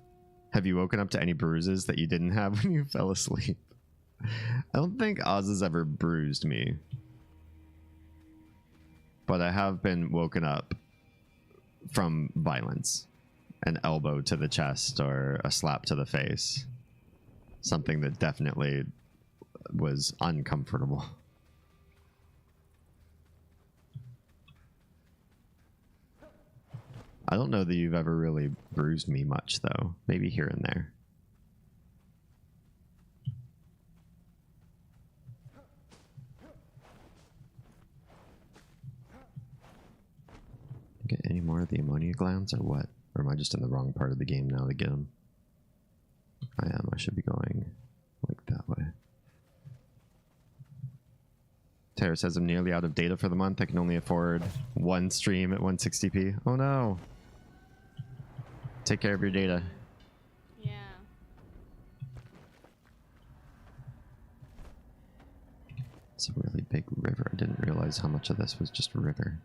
have you woken up to any bruises that you didn't have when you fell asleep? I don't think Oz has ever bruised me. But I have been woken up from violence. An elbow to the chest or a slap to the face. Something that definitely was uncomfortable. I don't know that you've ever really bruised me much, though. Maybe here and there. Get any more of the ammonia glands or what? Or am I just in the wrong part of the game now to get them? I am. I should be going like that way. Tara says I'm nearly out of data for the month. I can only afford one stream at 160p. Oh no. Take care of your data. Yeah. It's a really big river. I didn't realize how much of this was just a river.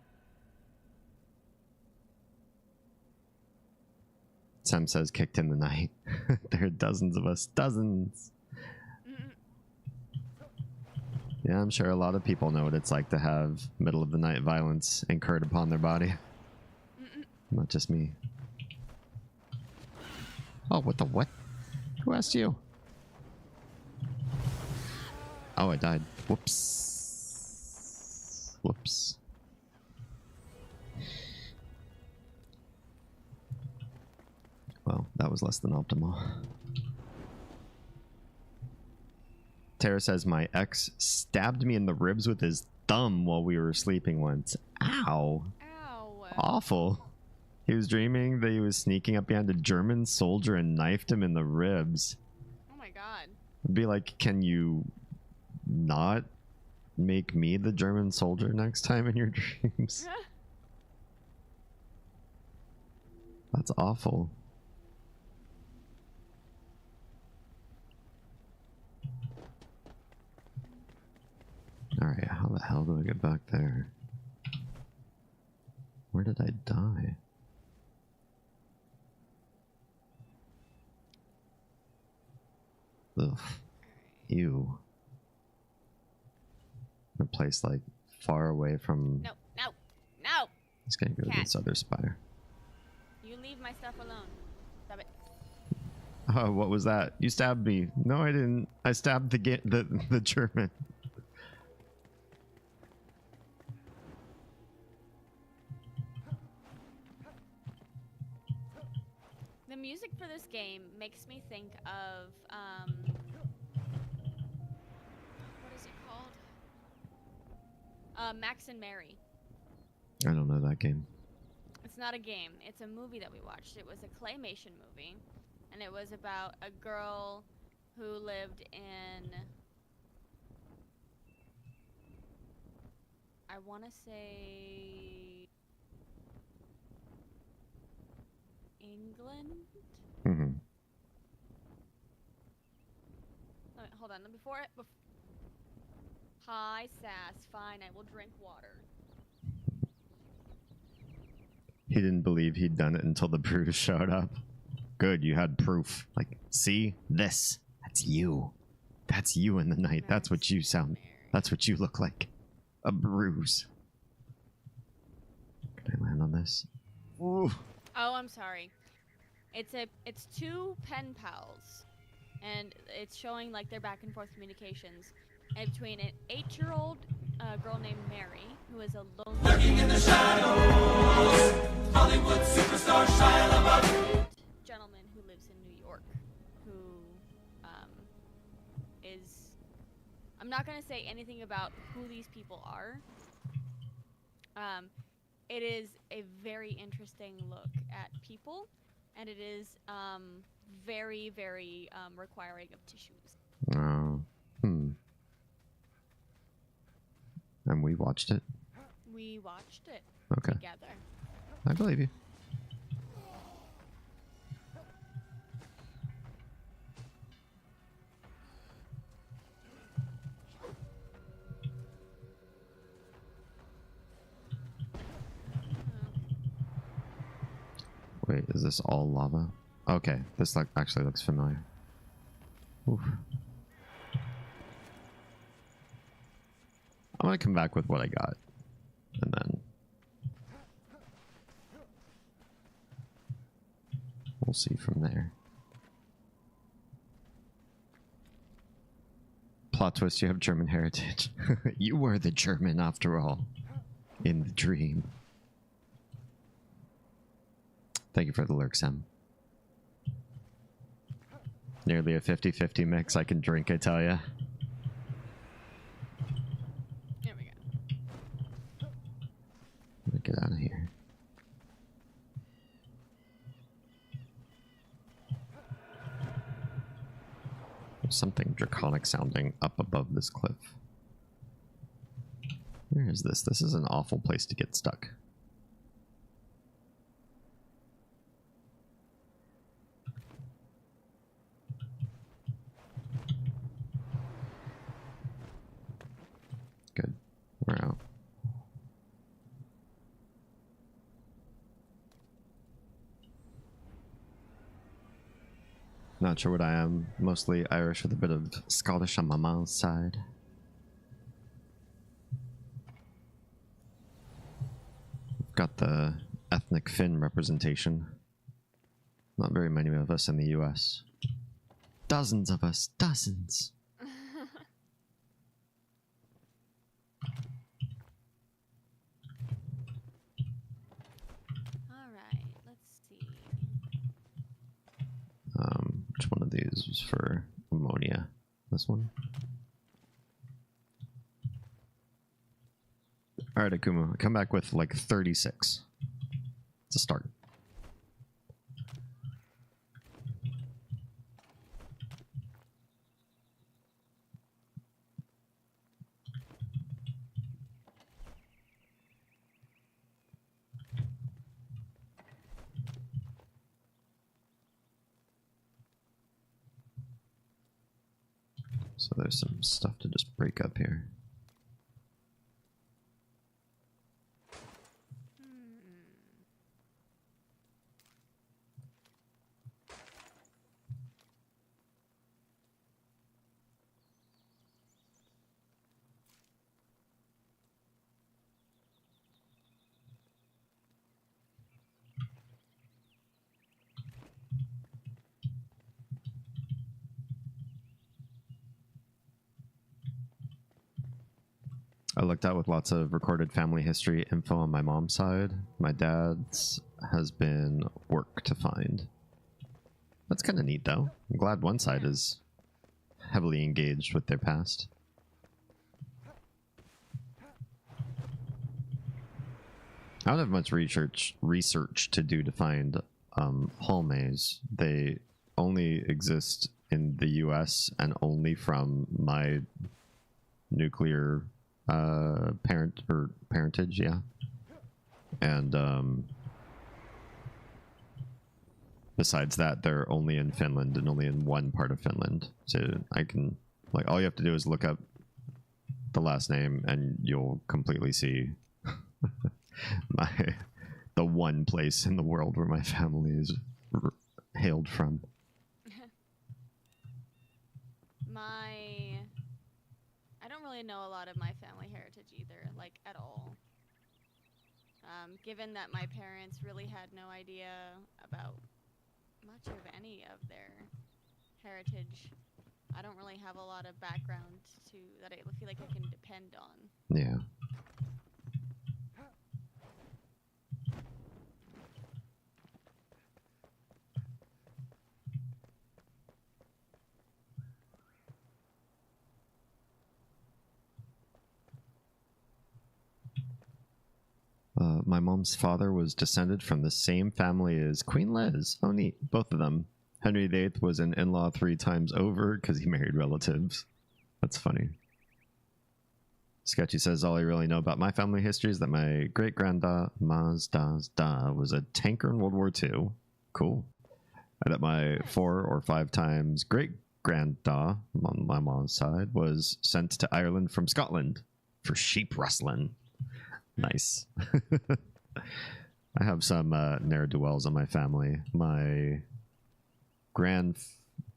Sam says kicked in the night. There are dozens of us. Dozens. Yeah, I'm sure a lot of people know what it's like to have middle of the night violence incurred upon their body. Not just me. Oh, what the what? Who asked you? Oh, I died. Whoops. Whoops. Well, that was less than optimal. Tara says, my ex stabbed me in the ribs with his thumb while we were sleeping once. Ow. Ow. Awful. He was dreaming that he was sneaking up behind a German soldier and knifed him in the ribs. Oh my god. I'd be like, can you not make me the German soldier next time in your dreams? That's awful. Alright, how the hell do I get back there? Where did I die? Ugh. Ew. A place like far away from... No, no, no! Let's get rid of this other spider. leave my stuff alone. Stop it. Oh, what was that? You stabbed me. No, I didn't. I stabbed the German. The music for this game makes me think of what is it called? Max and Mary. I don't know that game. It's not a game. It's a movie that we watched. It was a claymation movie, and it was about a girl who lived in, I want to say, England? Mm-hmm. Hold on. Hi, Sass. Fine, I will drink water. He didn't believe he'd done it until the bruise showed up. Good, you had proof. Like, see? This. That's you. That's you in the night. That's what you sound. That's what you look like. A bruise. Can I land on this? Ooh. Oh, I'm sorry. It's two pen pals, and it's showing like their back and forth communications, and between an 8-year-old girl named Mary, who is a lonely Lurking in the shadows, Hollywood superstar Shia LaBeouf. gentleman who lives in New York, who is, I'm not gonna say anything about who these people are. It is a very interesting look at people, and it is very, very requiring of tissues. Oh. And we watched it? We watched it Okay. together. I believe you. Wait, is this all lava? Okay, this actually looks familiar. Oof. I'm gonna come back with what I got, and then we'll see from there. Plot twist, you have German heritage. You were the German after all, in the dream. Thank you for the lurk, Sam. Nearly a 50-50 mix. I can drink, I tell ya. There we go. Let me get out of here. There's something draconic sounding up above this cliff. Where is this? This is an awful place to get stuck. Good. We're out. Not sure what I am. Mostly Irish with a bit of Scottish on my mom's side. Got the ethnic Finn representation. Not very many of us in the US. Dozens of us. Dozens. Alright, let's see. Which one of these was for ammonia? This one? Alright, Akumu, I come back with like 36. It's a start. So there's some stuff to just break up here. I looked out with lots of recorded family history info on my mom's side. My dad's has been work to find. That's kind of neat, though. I'm glad one side is heavily engaged with their past. I don't have much research to do to find Holmes. They only exist in the US and only from my nuclear parentage, yeah. And besides that, they're only in Finland and only in one part of Finland. So I can, like, all you have to do is look up the last name and you'll completely see the one place in the world where my family is hailed from. I don't really know a lot of my family heritage either, like at all. Given that my parents really had no idea about much of any of their heritage, I don't really have a lot of background that I feel like I can depend on. Yeah. My mom's father was descended from the same family as Queen Liz. Oh, neat. Both of them. Henry VIII was an in-law 3 times over because he married relatives. That's funny. Sketchy says, all I really know about my family history is that my great-grandda Mazda was a tanker in World War II. Cool. And that my 4 or 5 times great-grandda on my mom's side was sent to Ireland from Scotland for sheep rustling. Nice. I have some ne'er-do-wells on my family. My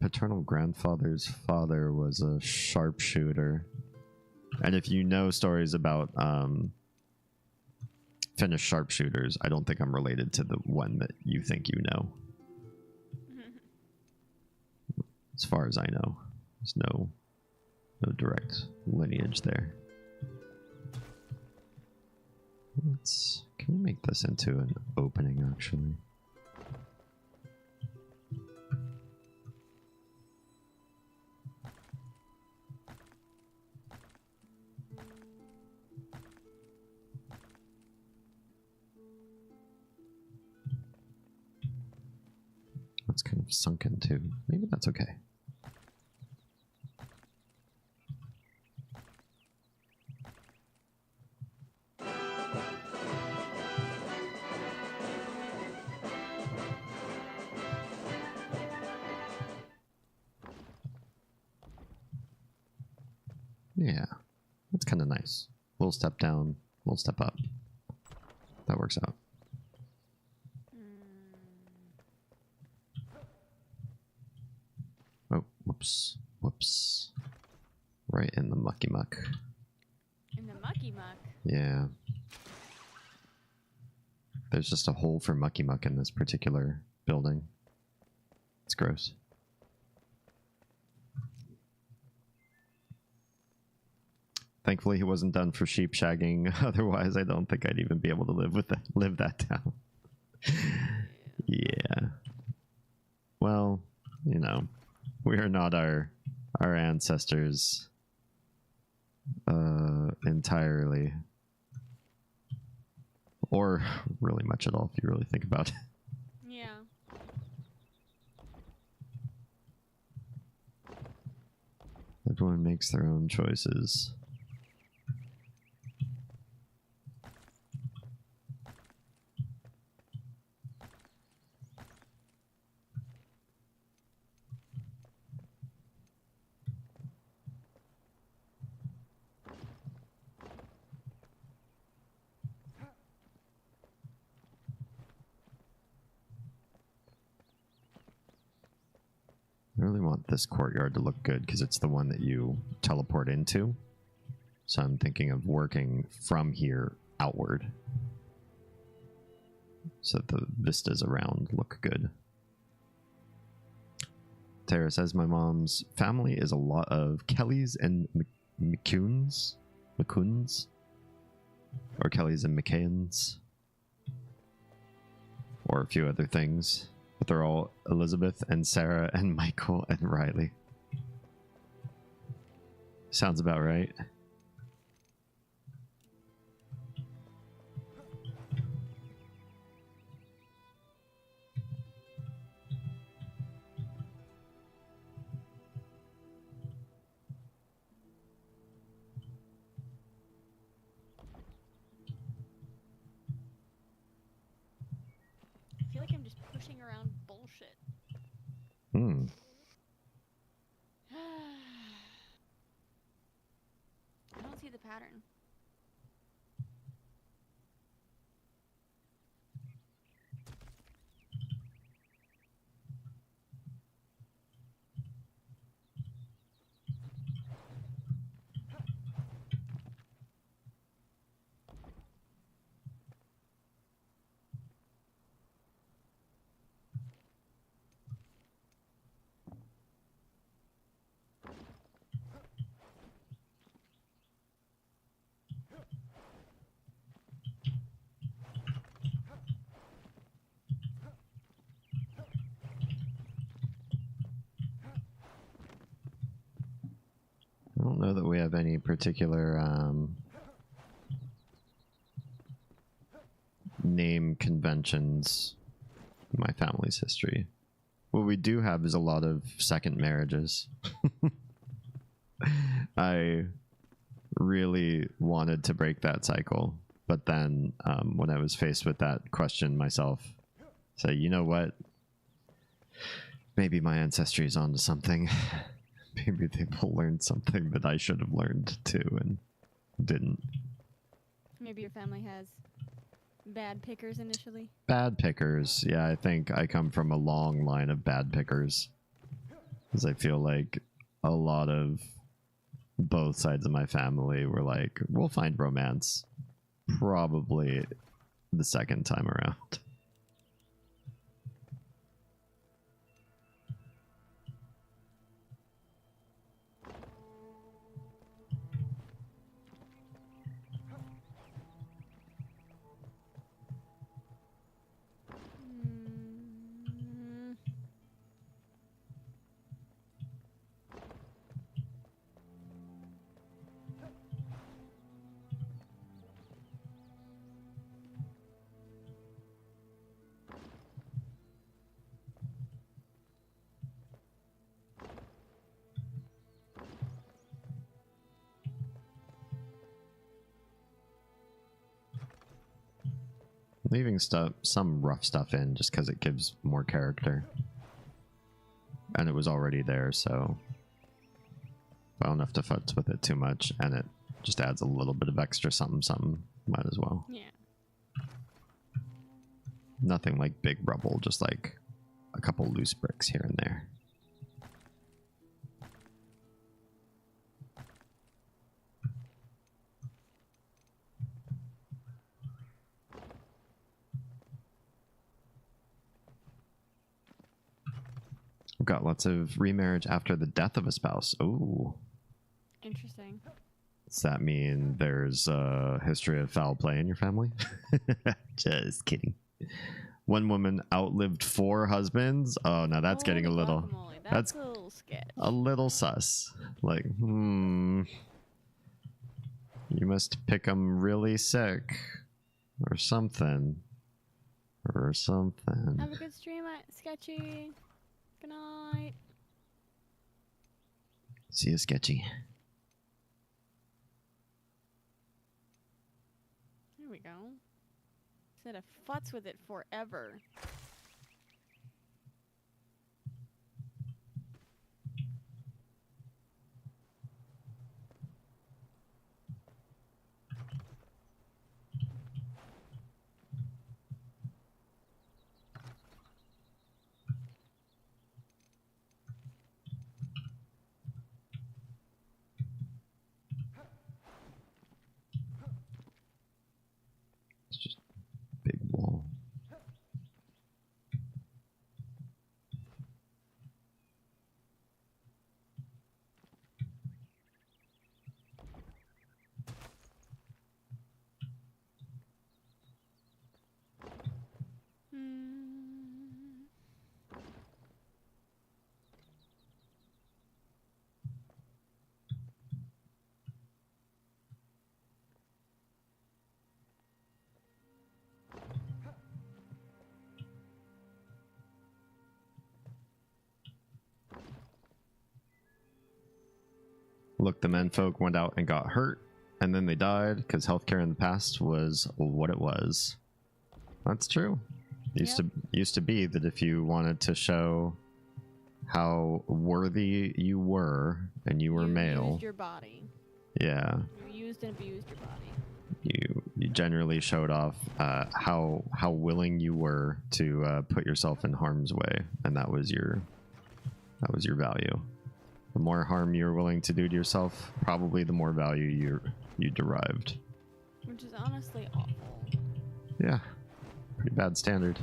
paternal grandfather's father was a sharpshooter. And if you know stories about Finnish sharpshooters, I don't think I'm related to the one that you think you know. As far as I know, there's no direct lineage there. Can we make this into an opening, actually? That's kind of sunken too. Maybe that's okay. Yeah, that's kind of nice. Little step down, little step up. That works out. Oh, whoops. Whoops. Right in the mucky muck. In the mucky muck? Yeah. There's just a hole for mucky muck in this particular building. It's gross. Thankfully, he wasn't done for sheep shagging. Otherwise, I don't think I'd even be able to live that down. Yeah. Well, you know, we are not our ancestors entirely, or really much at all, if you really think about it. Yeah. Everyone makes their own choices. I really want this courtyard to look good because it's the one that you teleport into. So I'm thinking of working from here outward so that the vistas around look good. Tara says my mom's family is a lot of Kellys and McCunes. McCoons, or Kellys and McCanns, or a few other things. But they're all Elizabeth and Sarah and Michael and Riley. Sounds about right. I feel like I'm just pushing around bullshit. Hmm. I don't see the pattern. I don't know that we have any particular name conventions in my family's history. What we do have is a lot of second marriages. I really wanted to break that cycle, but then when I was faced with that question myself, say, you know what? Maybe my ancestry is onto something. Maybe they will learn something that I should have learned too and didn't. Maybe your family has bad pickers initially. Bad pickers. Yeah, I think I come from a long line of bad pickers. Because I feel like a lot of both sides of my family were like, we'll find romance probably the second time around. Mm. Leaving some rough stuff in just because it gives more character. And it was already there, so I don't have to futz with it too much, and it just adds a little bit of extra something something. Might as well. Yeah. Nothing like big rubble, just like a couple loose bricks here and there. We've got lots of remarriage after the death of a spouse. Ooh. Interesting. Does that mean there's a history of foul play in your family? Just kidding. One woman outlived 4 husbands. Oh, now that's getting a Holy little... guacamole, that's a little sketch. A little sus. Like, you must pick them really sick. Or something. Or something. Have a good stream, Sketchy. Good night. See you, Sketchy. There we go. Instead of futz with it forever. It's just a big wall. Look, the menfolk went out and got hurt, and then they died because healthcare in the past was what it was. That's true. Used to be that if you wanted to show how worthy you were and you were male, used your body. Yeah. You used and abused your body. You generally showed off how willing you were to put yourself in harm's way, and that was your value. The more harm you're willing to do to yourself, probably the more value you derived. Which is honestly awful. Yeah, pretty bad standard.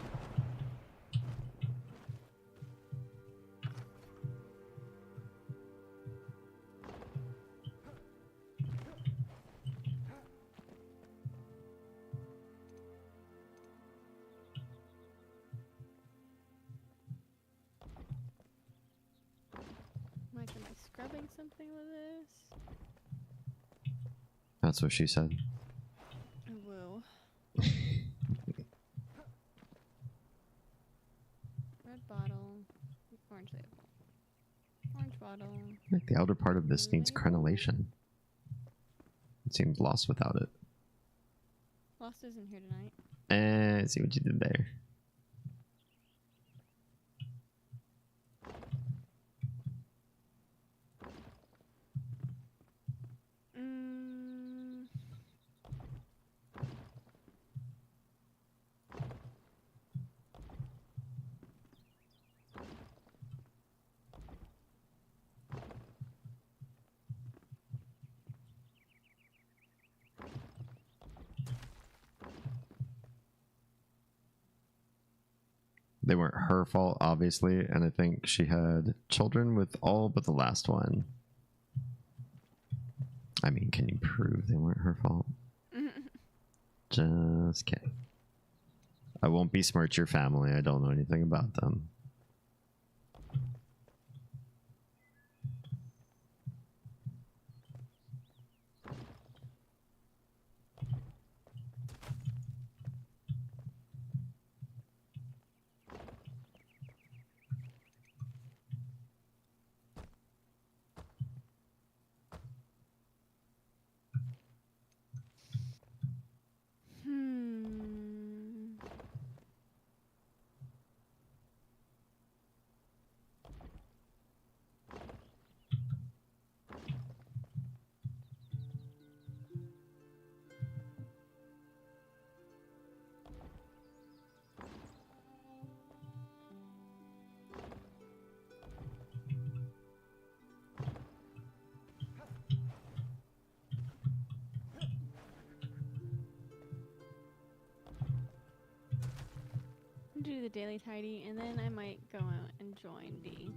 Mike, am I scrubbing something with this? That's what she said. Whoa. Red bottle. Orange label. Orange bottle. I think the outer part of this needs crenellation. It seems lost without it. Lost isn't here tonight. See what you did there. They weren't her fault, obviously, and I think she had children with all but the last one. I mean, can you prove they weren't her fault? Just kidding. I won't besmirch your family. I don't know anything about them. Do the daily tidy, and then I might go out and join D.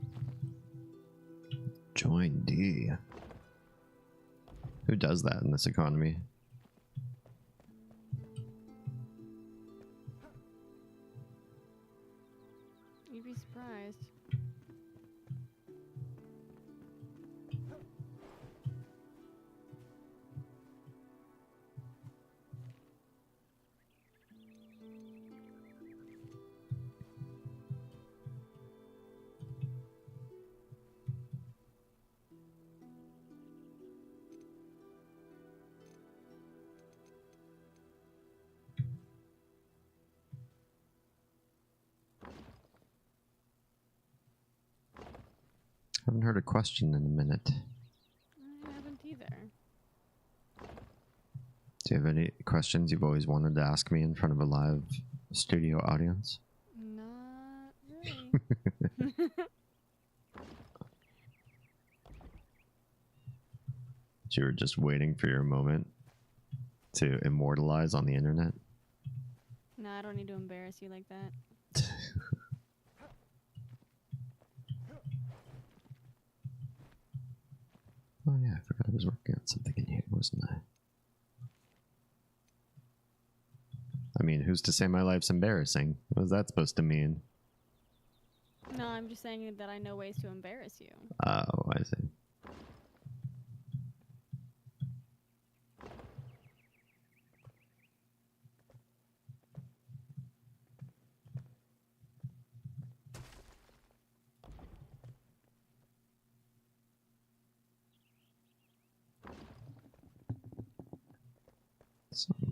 Join D. Who does that in this economy? You'd be surprised. Haven't heard a question in a minute. I haven't either. Do you have any questions you've always wanted to ask me in front of a live studio audience? Not really. You were just waiting for your moment to immortalize on the internet? No, I don't need to embarrass you like that. Oh yeah, I forgot I was working on something in here, wasn't I? I mean, who's to say my life's embarrassing? What was that supposed to mean? No, I'm just saying that I know ways to embarrass you. Oh, I see.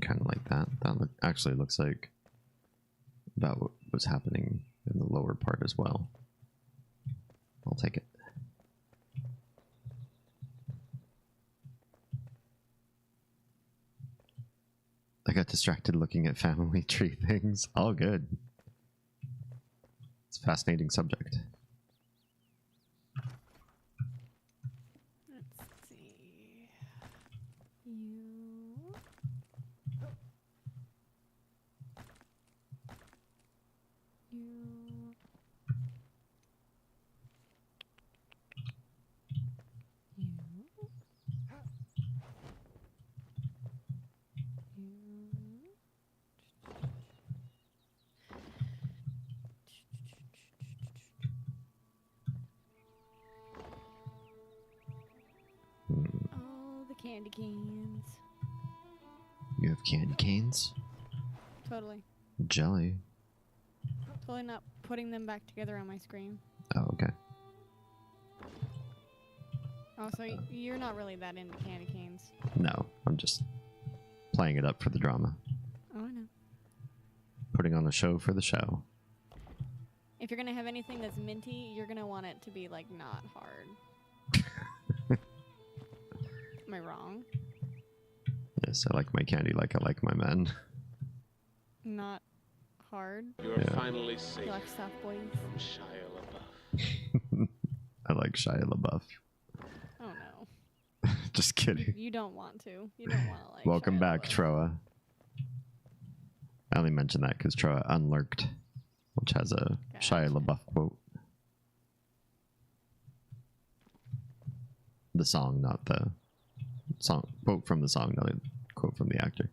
kind of like that. That actually looks like about what was happening in the lower part as well. I'll take it. I got distracted looking at family tree things. All good. It's a fascinating subject. Let's see. You. All the candy canes. You have candy canes? Totally. Jelly. Totally not putting them back together on my screen. Oh, okay. Also, you're not really that into candy canes. No, I'm just playing it up for the drama. Oh, I know. Putting on a show for the show. If you're gonna have anything that's minty, you're gonna want it to be like not hard. Am I wrong? Yes, I like my candy like I like my men. Not hard. You're finally safe You like soft boys? from Shia LaBeouf. I like Shia LaBeouf. Oh no. Just kidding. You don't want to. You don't want to like. Welcome Shia back, LaBeouf. Troa. I only mentioned that because Troa unlurked, which has a Shia Gotcha. LaBeouf quote. The song, not the song. Quote from the song, not a quote from the actor.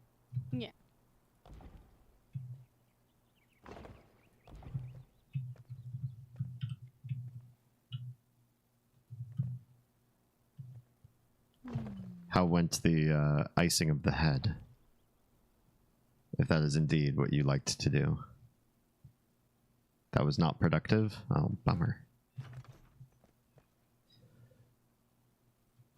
Yeah. How went the icing of the head? If that is indeed what you liked to do. That was not productive? Oh, bummer.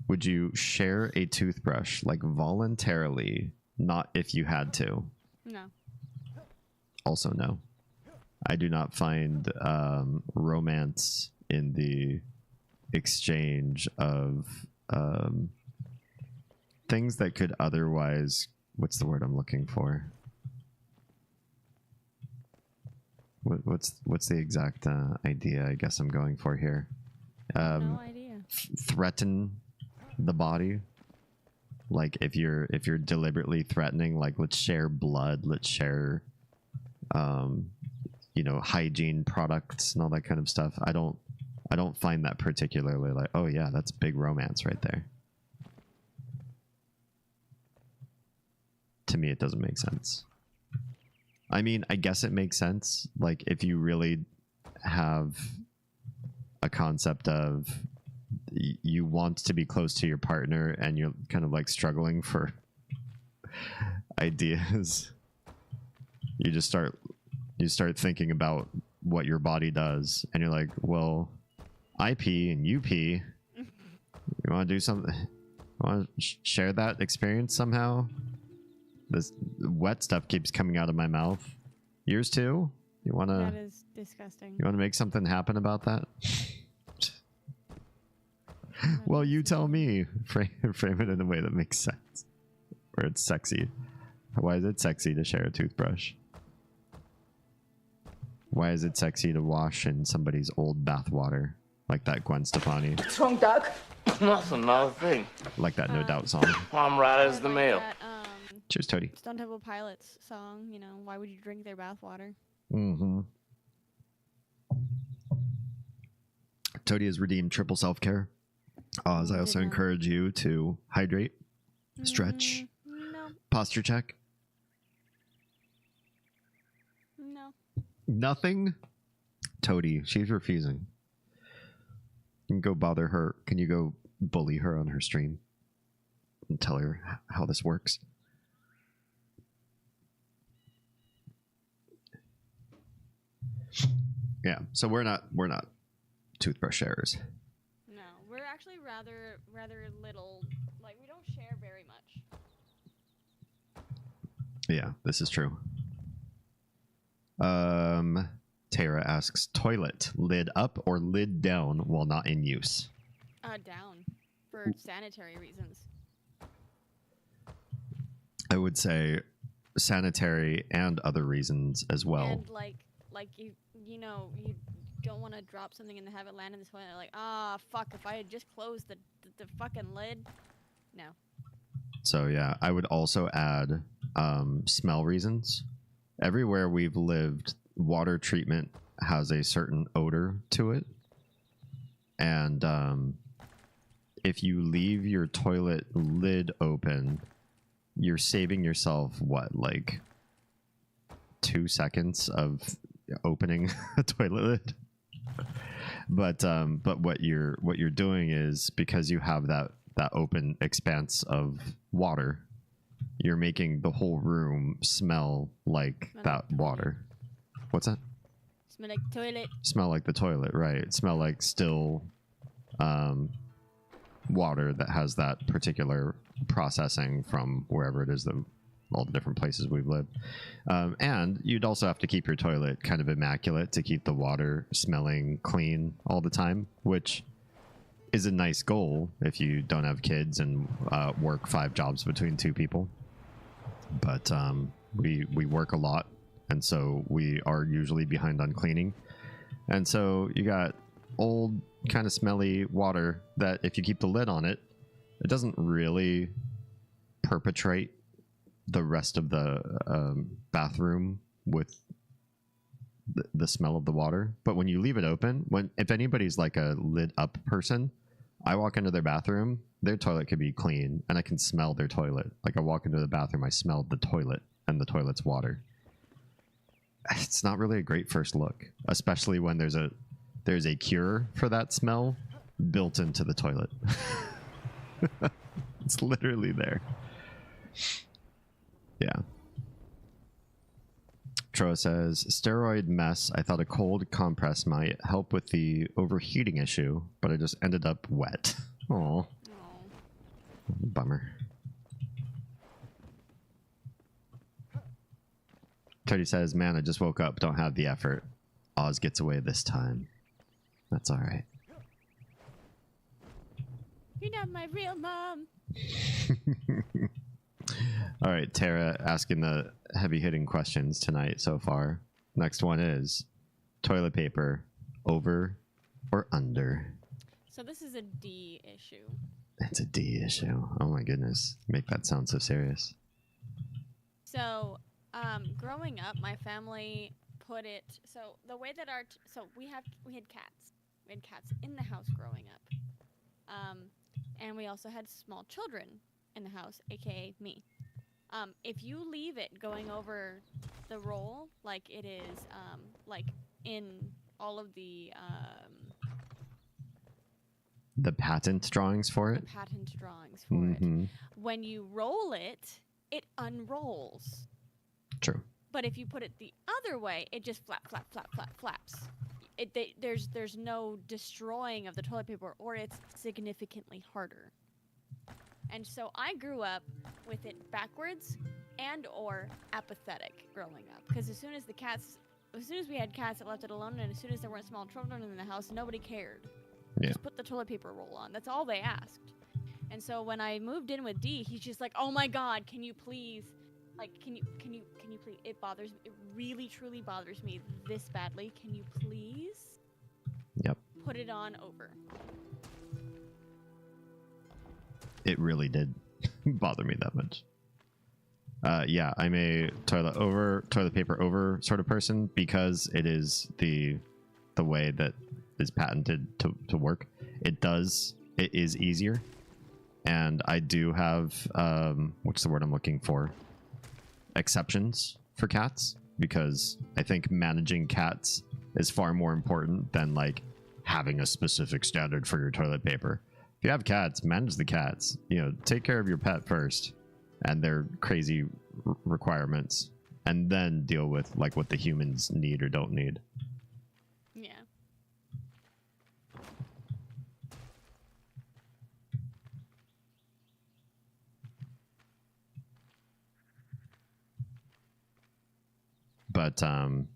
Would you share a toothbrush, like voluntarily, not if you had to? No. Also, no. I do not find romance in the exchange of things that could otherwise... What's the word I'm looking for? What's the exact idea I guess I'm going for here? No idea. Threaten the body. Like if you're deliberately threatening, like let's share blood, let's share you know, hygiene products and all that kind of stuff. I don't find that particularly like, oh yeah, that's big romance right there. To me, it doesn't make sense. I mean, I guess it makes sense. Like if you really have a concept of you want to be close to your partner and you're kind of like struggling for ideas, you start thinking about what your body does and you're like, well, I pee and you pee. You want to do something? Want to share that experience somehow? This wet stuff keeps coming out of my mouth. Yours too? You want That to is disgusting. you want to make something happen about that? Well, you tell me. Frame it in a way that makes sense. Where it's sexy. Why is it sexy to share a toothbrush? Why is it sexy to wash in somebody's old bathwater? Like that Gwen Stefani. What's wrong, Doug? That's another thing. Like that No Doubt song. I'm right as the Like mail. that, Cheers, Toady. Stone Temple Pilots song, you know, why would you drink their bathwater? Mm-hmm. Toady has redeemed triple self-care. As I also Did not. encourage you to hydrate, stretch, No, posture check. no. Nothing? Toady, she's refusing. You can go bother her. Can you go bully her on her stream and tell her how this works? Yeah, so we're not toothbrush sharers. No, we're actually rather little. Like we don't share very much. Yeah, this is true. Tara asks, toilet lid up or lid down while not in use? Down for sanitary reasons. I would say sanitary and other reasons as well. And like you know, you don't want to drop something and have it land in the toilet. Like, fuck, if I had just closed the fucking lid. No. So yeah, I would also add smell reasons. Everywhere we've lived, water treatment has a certain odor to it. And if you leave your toilet lid open, you're saving yourself what, like 2 seconds of opening a toilet lid. But what you're doing is, because you have that open expanse of water, you're making the whole room smell like that water. What's that? Smell like toilet. Smell like the toilet, right? Smell like still water that has that particular processing from wherever it is, all the different places we've lived. And you'd also have to keep your toilet kind of immaculate to keep the water smelling clean all the time, which is a nice goal if you don't have kids and work 5 jobs between 2 people. But we work a lot, and so we are usually behind on cleaning. And so you got old, kind of smelly water that if you keep the lid on it, it doesn't really perpetrate the rest of the bathroom with the smell of the water. But when you leave it open, if anybody's like a lid up person, I walk into their bathroom, their toilet could be clean, and I can smell their toilet. Like, I walk into the bathroom, I smell the toilet, and the toilet's water. It's not really a great first look, especially when there's a cure for that smell built into the toilet. It's literally there. Yeah. Troa says, steroid mess. I thought a cold compress might help with the overheating issue, but I just ended up wet. Oh, bummer. Cody says, man, I just woke up. Don't have the effort. Oz gets away this time. That's all right. You're not my real mom. All right, Tara asking the heavy-hitting questions tonight so far. Next one is toilet paper, over or under? So this is a D issue. It's a D issue. Oh my goodness. Make that sound so serious. So, growing up, my family put it, so the way that we had cats. We had cats in the house growing up. And we also had small children in the house, aka me. If you leave it going over the roll, like it is, like in all of the patent drawings for it? The patent drawings for it. When you roll it, it unrolls. True. But if you put it the other way, it just flaps. There's no destroying of the toilet paper, or it's significantly harder. And so I grew up with it backwards and or apathetic growing up. Because as soon as we had cats, it left it alone, and as soon as there weren't small children in the house, nobody cared. Yeah. Just put the toilet paper roll on. That's all they asked. And so when I moved in with D, he's just like, oh my God, can you please, like, can you please, it bothers me, it really truly bothers me this badly. Can you please put it on over? It really did bother me that much. Yeah, I'm a toilet paper over sort of person, because it is the way that is patented to work. It is easier. And I do have, what's the word I'm looking for? Exceptions for cats, because I think managing cats is far more important than like having a specific standard for your toilet paper. If you have cats, manage the cats. Take care of your pet first and their crazy requirements, and then deal with like what the humans need or don't need. Yeah. But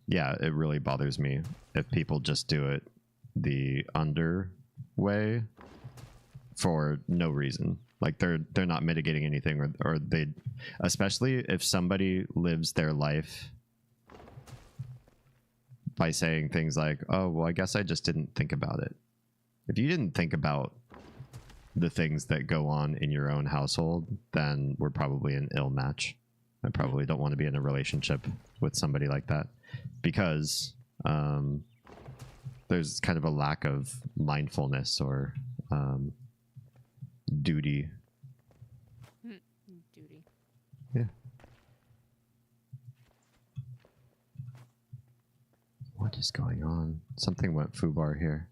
yeah, it really bothers me if people just do it the under way for no reason. Like they're not mitigating anything, or they, especially if somebody lives their life by saying things like, oh, well, I guess I just didn't think about it. If you didn't think about the things that go on in your own household, then we're probably an ill match. I probably don't want to be in a relationship with somebody like that, because there's kind of a lack of mindfulness or duty. Duty. Yeah. What is going on? Something went foobar here.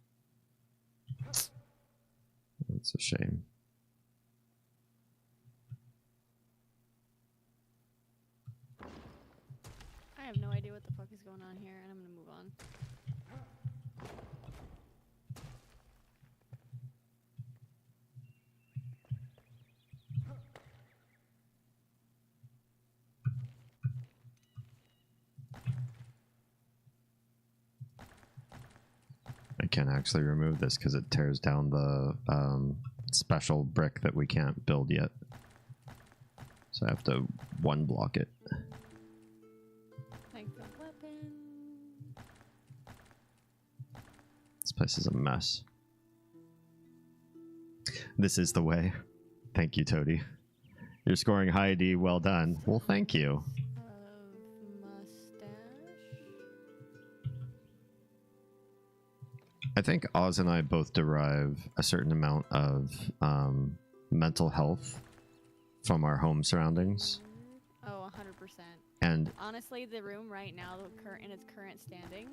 That's a shame. I have no idea what the fuck is going on here, and I'm gonna move on. I can't actually remove this because it tears down the special brick that we can't build yet. So I have to one block it. Like the weapon. This place is a mess. This is the way. Thank you, Toady. You're scoring high, D. Well done. Well, thank you. Of mustache. I think Oz and I both derive a certain amount of mental health from our home surroundings. Oh, 100%. And Honestly, the room right now, in its current standing,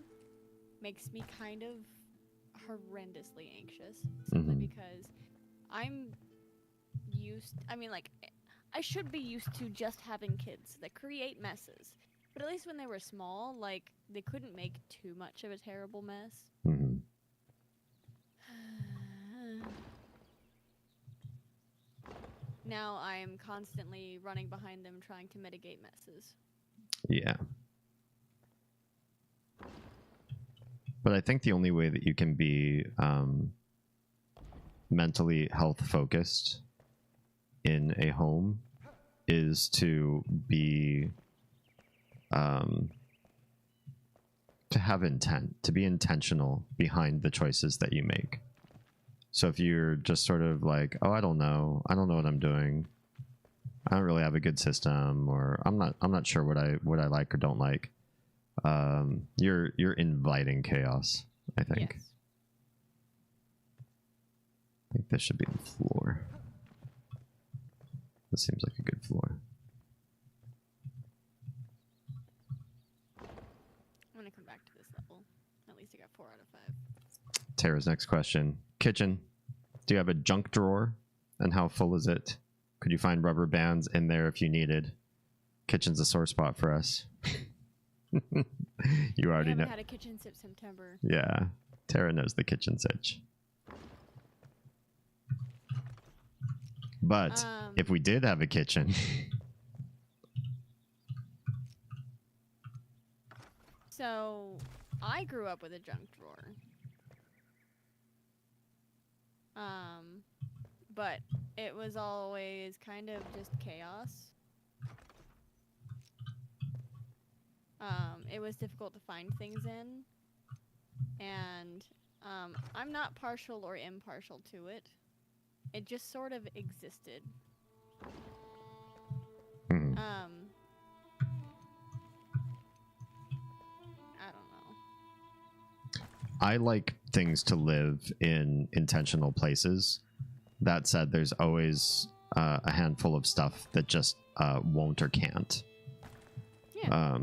makes me kind of horrendously anxious. Simply because I'm used... I mean, like, I should be used to just having kids that create messes. But at least when they were small, like, they couldn't make too much of a terrible mess. Now I'm constantly running behind them trying to mitigate messes. yeah. But I think the only way that you can be mentally health focused in a home is to be to have intent, to be intentional behind the choices that you make. So if you're just sort of like, oh, I don't know what I'm doing, I don't really have a good system, or I'm not sure what I like or don't like, you're inviting chaos, I think. Yes. I think this should be the floor. This seems like a good floor. I'm gonna come back to this level. At least I got 4 out of 5. Tara's next question. Kitchen, do you have a junk drawer? And how full is it? Could you find rubber bands in there if you needed? Kitchen's a sore spot for us. You already I know. haven't had a kitchen since September. Yeah, Tara knows the kitchen's itch. But if we did have a kitchen... So, I grew up with a junk drawer. But it was always kind of just chaos. It was difficult to find things in. And I'm not partial or impartial to it. It just sort of existed. Mhm. I don't know. I like things to live in intentional places. That said, there's always a handful of stuff that just won't or can't. Yeah.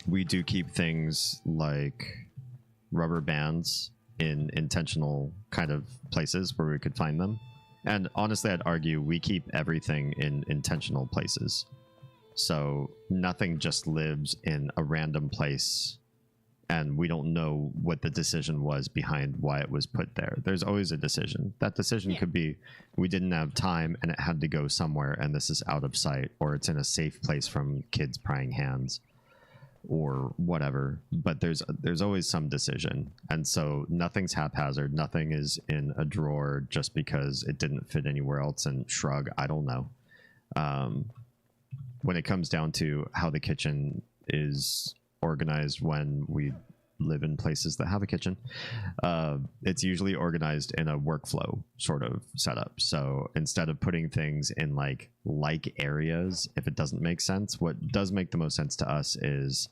We do keep things like rubber bands in intentional kind of places where we could find them. And honestly, I'd argue we keep everything in intentional places. So nothing just lives in a random place and we don't know what the decision was behind why it was put there. There's always a decision. That decision could be we didn't have time and it had to go somewhere and this is out of sight, or it's in a safe place from kids prying hands. or whatever, but there's always some decision, and so nothing's haphazard. Nothing is in a drawer just because it didn't fit anywhere else. And shrug, I don't know. When it comes down to how the kitchen is organized when we live in places that have a kitchen, it's usually organized in a workflow sort of setup. So instead of putting things in like areas, if it doesn't make sense, what does make the most sense to us is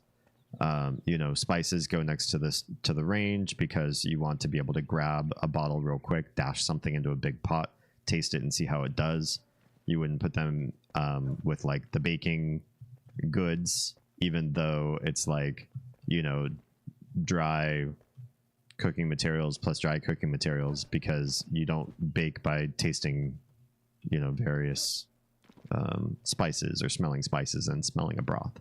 spices go next to the range, because you want to be able to grab a bottle real quick, dash something into a big pot, taste it, and see how it does. You wouldn't put them with like the baking goods, even though it's like, dry cooking materials plus dry cooking materials, because you don't bake by tasting, various spices or smelling spices and smelling a broth.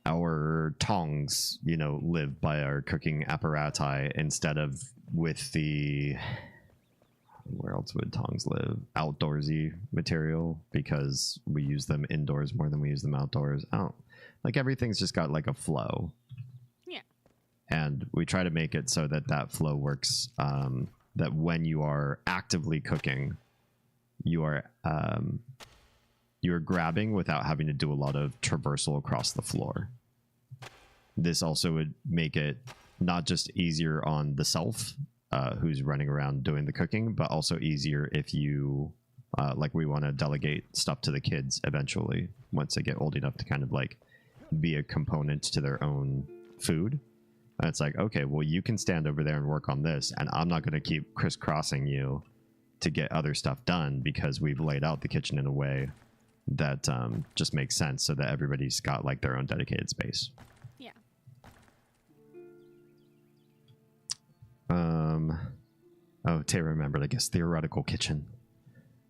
Our tongs, live by our cooking apparatus instead of with the, where else would tongs live? Outdoorsy material, because we use them indoors more than we use them outdoors. Like everything's just got like a flow. Yeah. And we try to make it so that flow works, that when you are actively cooking, you're grabbing without having to do a lot of traversal across the floor. This also would make it not just easier on the self, who's running around doing the cooking, but also easier if you we want to delegate stuff to the kids eventually, once they get old enough to kind of like be a component to their own food. And it's like, okay, well, you can stand over there and work on this, and I'm not going to keep crisscrossing you to get other stuff done, because we've laid out the kitchen in a way that just makes sense, so that everybody's got like their own dedicated space. Yeah. Oh, Tay remembered, I guess, theoretical kitchen.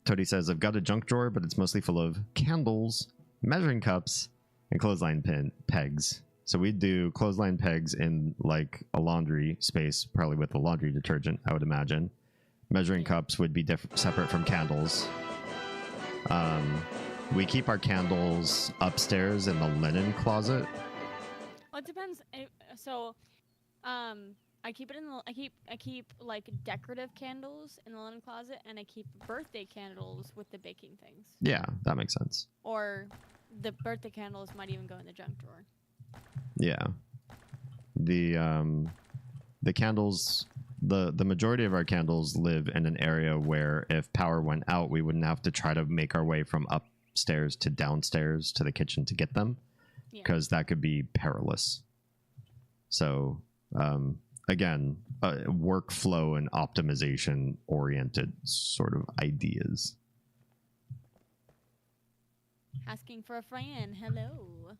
Tony says, I've got a junk drawer, but it's mostly full of candles, measuring cups, and clothesline pegs. So we do clothesline pegs in like a laundry space, probably with the laundry detergent, I would imagine. Measuring cups would be separate from candles. We keep our candles upstairs in the linen closet. Well, it depends. I keep it in the. I keep like decorative candles in the linen closet, and I keep birthday candles with the baking things. Yeah, that makes sense. Or the birthday candles might even go in the junk drawer. Yeah. The candles, the majority of our candles live in an area where if power went out, we wouldn't have to try to make our way from upstairs to downstairs to the kitchen to get them, because that could be perilous. So, again, workflow and optimization oriented sort of ideas. Asking for a friend. Hello.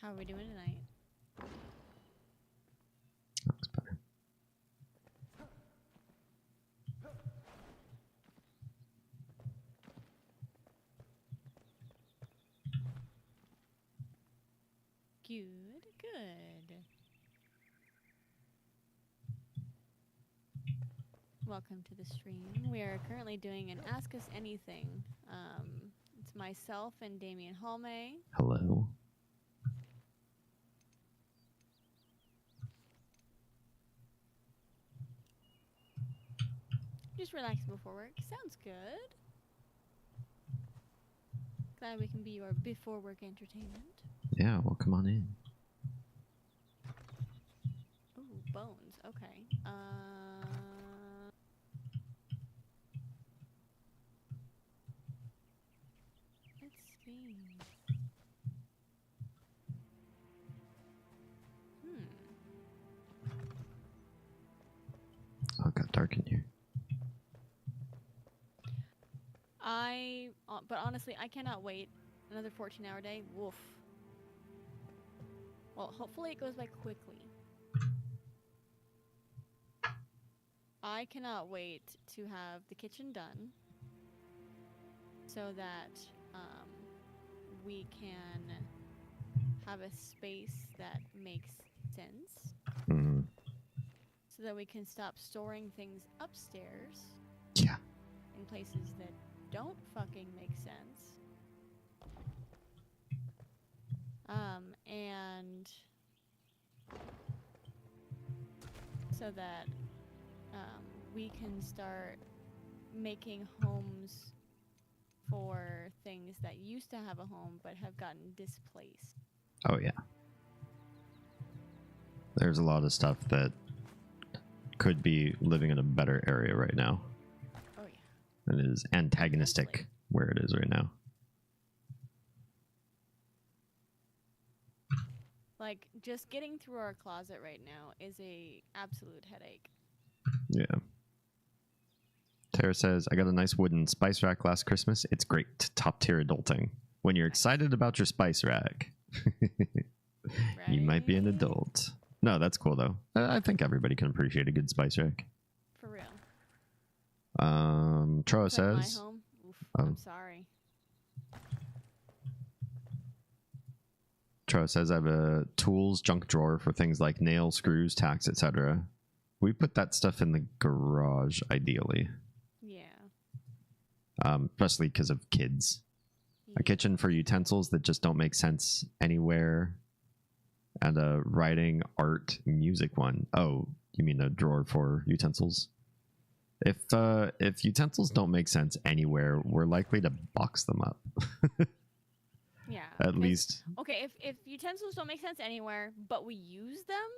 How are we doing tonight? Looks better. Good, good. Welcome to the stream. We are currently doing an Ask Us Anything. It's myself and Damien Halme. Hello. Just relaxing before work. Sounds good. Glad we can be your before work entertainment. Yeah, well, come on in. Ooh, bones. Okay. Let's see. Oh, it got dark in here. But honestly, I cannot wait another 14-hour day. Woof. Well, hopefully it goes by quickly. I cannot wait to have the kitchen done so that we can have a space that makes sense. Mm-hmm. So that we can stop storing things upstairs. Yeah. In places that don't fucking make sense. And so that we can start making homes for things that used to have a home but have gotten displaced. Oh yeah. There's a lot of stuff that could be living in a better area right now. Oh yeah. And it is antagonistic where it is right now. Like, just getting through our closet right now is a absolute headache. Yeah. Tara says, I got a nice wooden spice rack last Christmas. It's great. Top tier adulting. When you're excited about your spice rack, you might be an Right? adult. No, that's cool though. I think everybody can appreciate a good spice rack. For real. Troa It's like says, my home. Oof, Oh. I'm sorry. Troa says, I have a tools junk drawer for things like nails, screws, tacks, etc. We put that stuff in the garage, ideally. Yeah. Especially because of kids. A kitchen for utensils that just don't make sense anywhere. And a writing, art, music one. Oh, you mean a drawer for utensils? If utensils don't make sense anywhere, we're likely to box them up. Yeah. At 'cause- least. Okay, if utensils don't make sense anywhere, but we use them,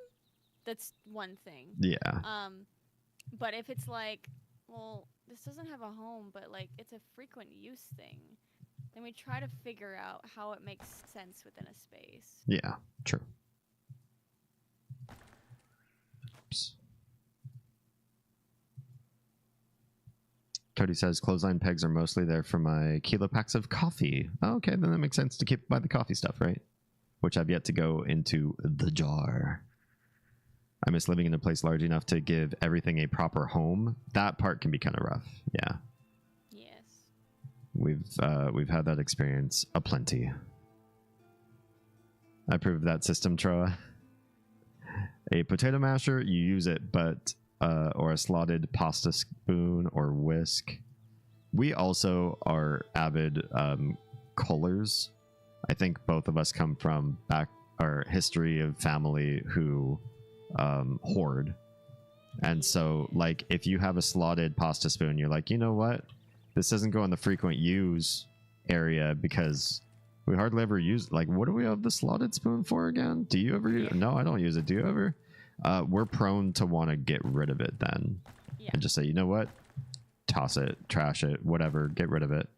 that's one thing. Yeah. But if it's like, well, this doesn't have a home, but like it's a frequent use thing, then we try to figure out how it makes sense within a space. Yeah. True. Oops. Cody says clothesline pegs are mostly there for my kilo packs of coffee. Oh, okay, then that makes sense to keep by the coffee stuff, right? Which I've yet to go into the jar. I miss living in a place large enough to give everything a proper home. That part can be kind of rough. Yeah, Yes. we've had that experience aplenty. I approve of that system, Troa. A potato masher, you use it, but or a slotted pasta spoon or whisk. We also are avid cullers. I think both of us come from our history of family who hoard. And so, like, if you have a slotted pasta spoon, you're like, you know what? This doesn't go in the frequent use area because we hardly ever use. Like, what do we have the slotted spoon for again? Do you ever use? Yeah. No, I don't use it. Do you ever? We're prone to want to get rid of it then, Yeah. and just say, you know what? Toss it, trash it, whatever. Get rid of it.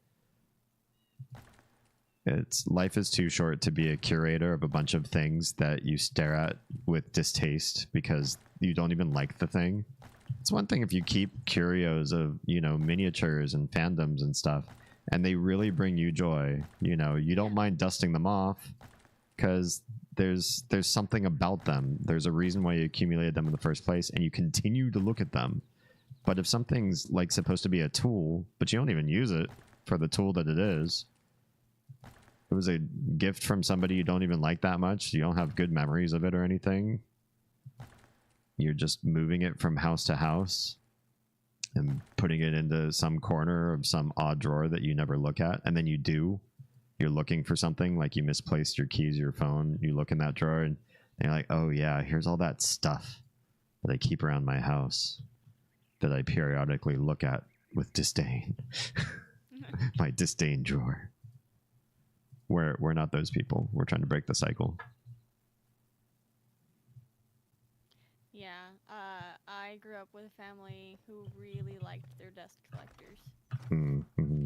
Life is too short to be a curator of a bunch of things that you stare at with distaste because you don't even like the thing. It's one thing if you keep curios of, miniatures and fandoms and stuff, and they really bring you joy. You don't mind dusting them off because there's something about them. There's a reason why you accumulated them in the first place, and you continue to look at them. But if something's like supposed to be a tool, but you don't even use it for the tool that it is, it was a gift from somebody you don't even like that much, you don't have good memories of it or anything, you're just moving it from house to house and putting it into some corner of some odd drawer that you never look at, and then you're looking for something, like you misplaced your keys, your phone, you look in that drawer and you're like, oh yeah, here's all that stuff that I keep around my house that I periodically look at with disdain. My disdain drawer. We're not those people. We're trying to break the cycle. Yeah. I grew up with a family who really liked their dust collectors. Mm-hmm.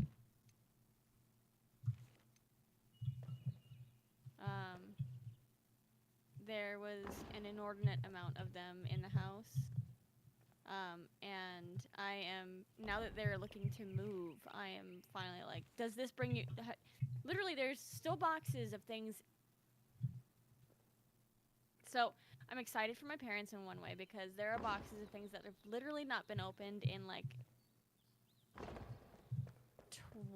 There was an inordinate amount of them in the house. And I am, now that they're looking to move, I am finally like, does this bring you, literally there's still boxes of things. So I'm excited for my parents in one way because there are boxes of things that have literally not been opened in like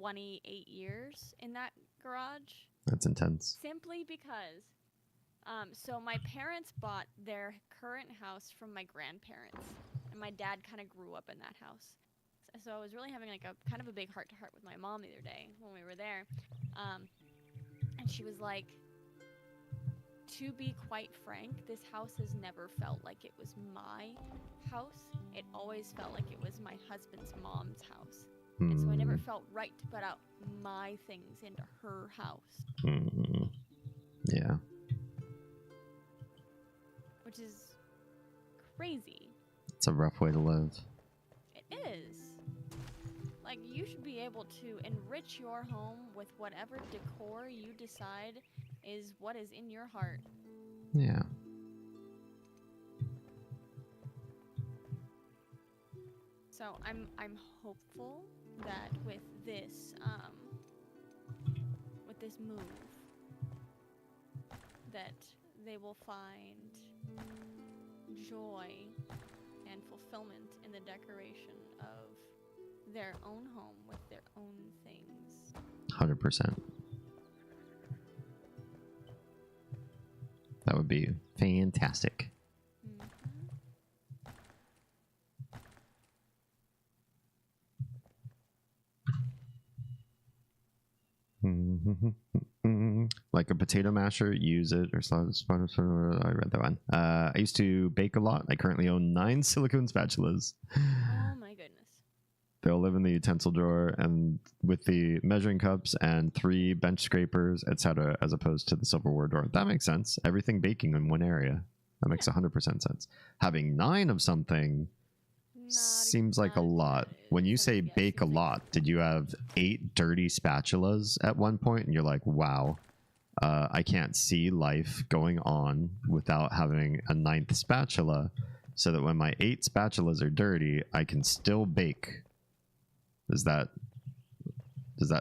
28 years in that garage. That's intense. Simply because, so my parents bought their current house from my grandparents, and my dad kind of grew up in that house. So I was really having like a kind of a big heart-to-heart with my mom the other day when we were there, and she was like, to be quite frank, this house has never felt like it was my house. It always felt like it was my husband's mom's house. And so I never felt right to put out my things into her house. Yeah. Which is crazy. It's a rough way to live. It is. Like, you should be able to enrich your home with whatever decor you decide is what is in your heart. Yeah. So I'm hopeful that with this move that they will find joy and fulfillment in the decoration of their own home with their own things. 100%. That would be fantastic. Like a potato masher, use it or I read that one. I used to bake a lot. I currently own 9 silicone spatulas. Oh my goodness. They'll live in the utensil drawer and with the measuring cups and 3 bench scrapers, etc., as opposed to the silverware drawer. That makes sense. Everything baking in one area. That makes 100% sense. Having 9 of something seems like a lot. When you say bake a lot, did you have 8 dirty spatulas at one point? And you're like, wow, I can't see life going on without having a 9th spatula, so that when my 8 spatulas are dirty, I can still bake. Does that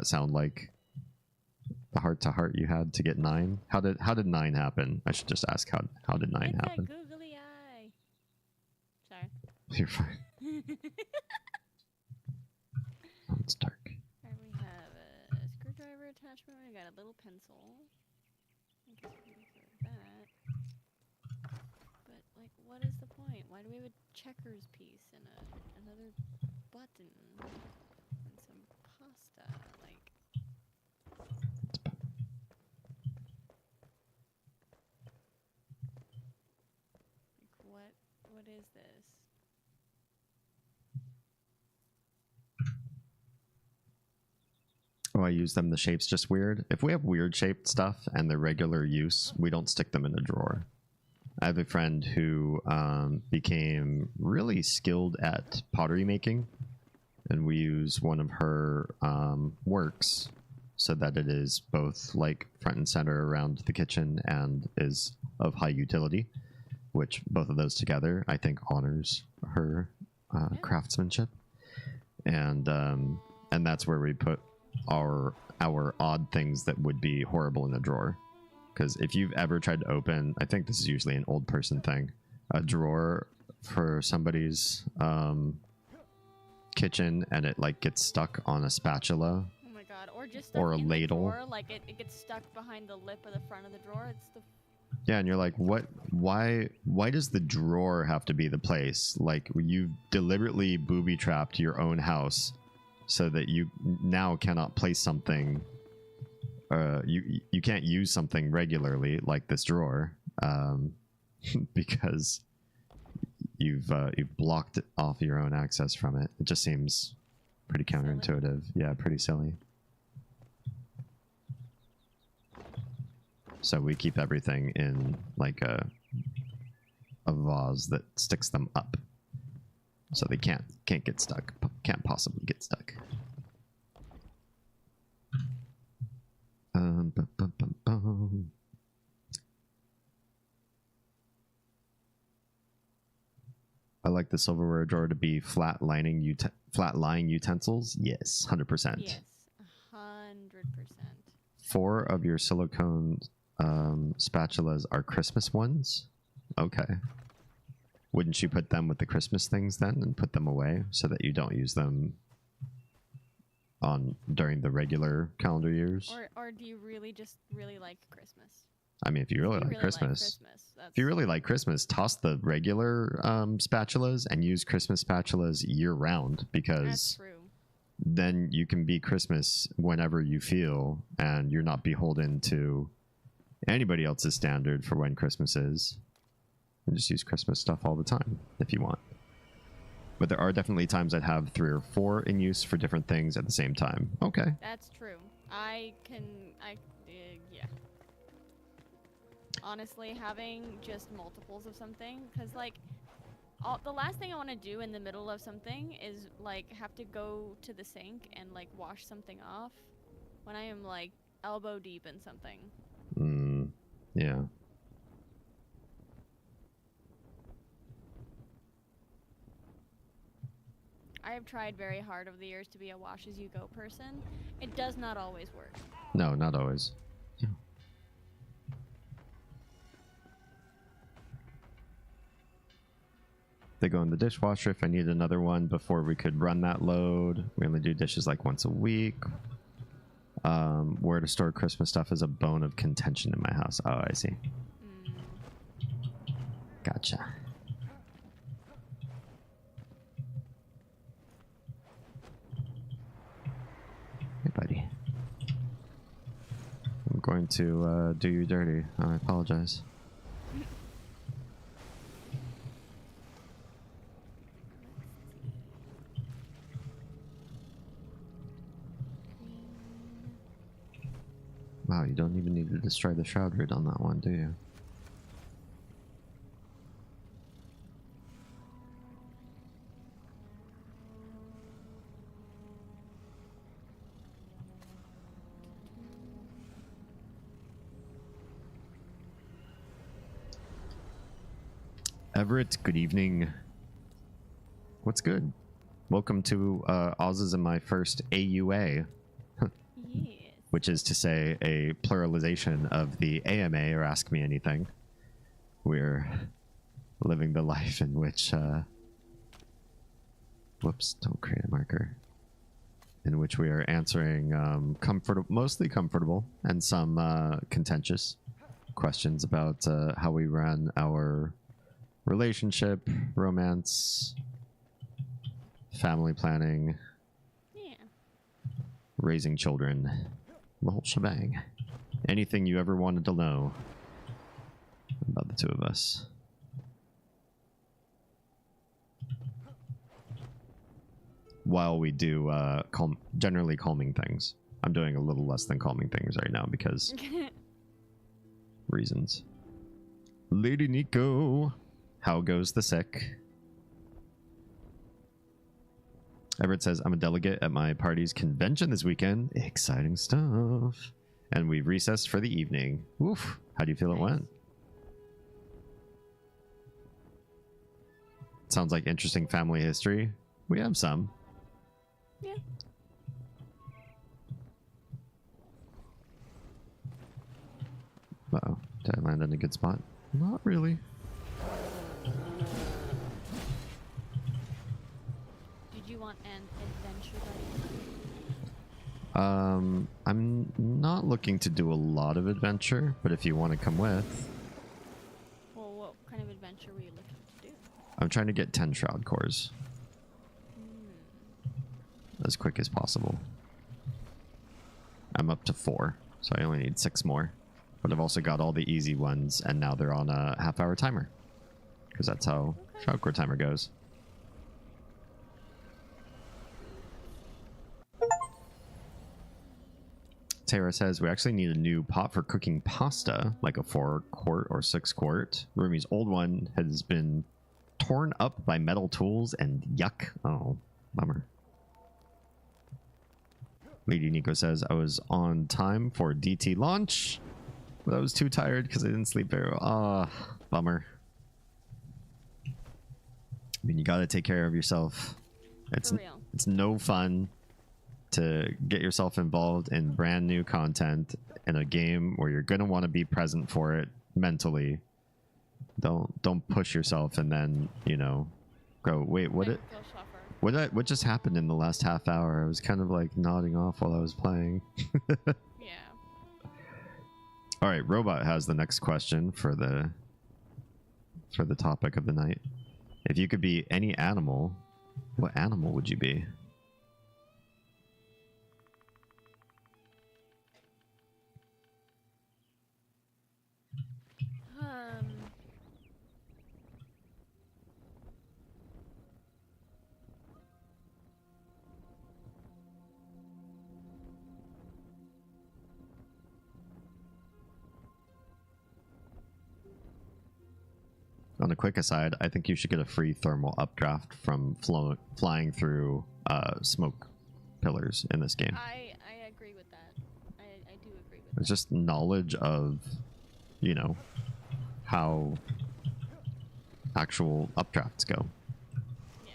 sound like the heart-to-heart you had to get 9? How did 9 happen? I should just ask how did 9 happen? That googly eye. Sorry. You're fine. Oh, it's dark. Alright, we have a screwdriver attachment. We got a little pencil. I guess we can throw that. But like, what is the point? Why do we have a checkers piece and another button and some pasta? Like, what is this? Oh, I use them. The shape's just weird. If we have weird shaped stuff and they're regular use, we don't stick them in a drawer. I have a friend who became really skilled at pottery making, and we use one of her works so that it is both like front and center around the kitchen and is of high utility, which both of those together I think honors her craftsmanship. And that's where we put our odd things that would be horrible in a drawer. Because if you've ever tried to open, I think this is usually an old person thing, a drawer for somebody's kitchen and it like gets stuck on a spatula. Oh my god, or just or a in ladle. The drawer, like it gets stuck behind the lip of the front of the drawer. It's the Yeah, and you're like, what? Why does the drawer have to be the place? Like, you've deliberately booby-trapped your own house so that you now cannot place something. You can't use something regularly like this drawer because you've blocked off your own access from it. It just seems pretty counterintuitive. Yeah, pretty silly. So we keep everything in like a vase that sticks them up, so they can't get stuck. Can't possibly get stuck. Bum, bum, bum, bum. I like the silverware drawer to be flat lying utensils. Yes, 100%. yes, 100%. 4 of your silicone spatulas are Christmas ones. Okay. Wouldn't you put them with the Christmas things then and put them away so that you don't use them during the regular calendar years? Or do you really just really like Christmas? I mean, if you really like Christmas, if you really like Christmas, toss the regular spatulas and use Christmas spatulas year round, because that's true. Then you can be Christmas whenever you feel and you're not beholden to anybody else's standard for when Christmas is. And just use Christmas stuff all the time if you want. But there are definitely times I'd have 3 or 4 in use for different things at the same time. Okay. That's true. Yeah. Honestly, having just multiples of something, because like, the last thing I want to do in the middle of something is like have to go to the sink and like wash something off when I am like elbow deep in something. Yeah. I have tried very hard over the years to be a wash as you go person. It does not always work. No, not always. Yeah. They go in the dishwasher if I need another one before we could run that load. We only do dishes like once a week. Where to store Christmas stuff is a bone of contention in my house. Oh, I see. Gotcha. Hey, buddy. I'm going to do you dirty. I apologize. Wow, you don't even need to destroy the shroud root on that one, do you? Everett, good evening. What's good? Welcome to Oz's and my first AUA. Yes. Which is to say a pluralization of the AMA, or Ask Me Anything. We're living the life in which, whoops, don't create a marker. In which we are answering mostly comfortable and some contentious questions about how we run our relationship, romance, family planning, raising children. The whole shebang. Anything you ever wanted to know about the two of us. While we do generally calming things. I'm doing a little less than calming things right now because reasons. Lady Nico, how goes the sick? Everett says, I'm a delegate at my party's convention this weekend. Exciting stuff. And we recessed for the evening. Oof. How do you feel it went? Sounds like interesting family history. We have some. Yeah. Uh-oh. Did I land in a good spot? Not really. An adventure buddy? I'm not looking to do a lot of adventure, but if you want to come with. Well, what kind of adventure were you looking to do? I'm trying to get 10 shroud cores. As quick as possible. I'm up to 4, so I only need 6 more. But I've also got all the easy ones, and now they're on a half-hour timer. Because that's how shroud core timer goes. Tara says, we actually need a new pot for cooking pasta, like a 4-quart or 6-quart. Rumi's old one has been torn up by metal tools and yuck. Oh, bummer. Lady Nico says, I was on time for DT launch, but I was too tired because I didn't sleep very well. Ah, bummer. I mean, you got to take care of yourself. For real. It's no fun to get yourself involved in brand new content in a game where you're gonna want to be present for it mentally. Don't push yourself and then, you know, go, wait, what just happened in the last half hour? I was kind of like nodding off while I was playing. Yeah. All right, Robot has the next question for the topic of the night. If you could be any animal, what animal would you be? on a quick aside, I think you should get a free thermal updraft from flying through smoke pillars in this game. I agree with that. I do agree with It's that. just knowledge of, you know, how actual updrafts go. Yeah.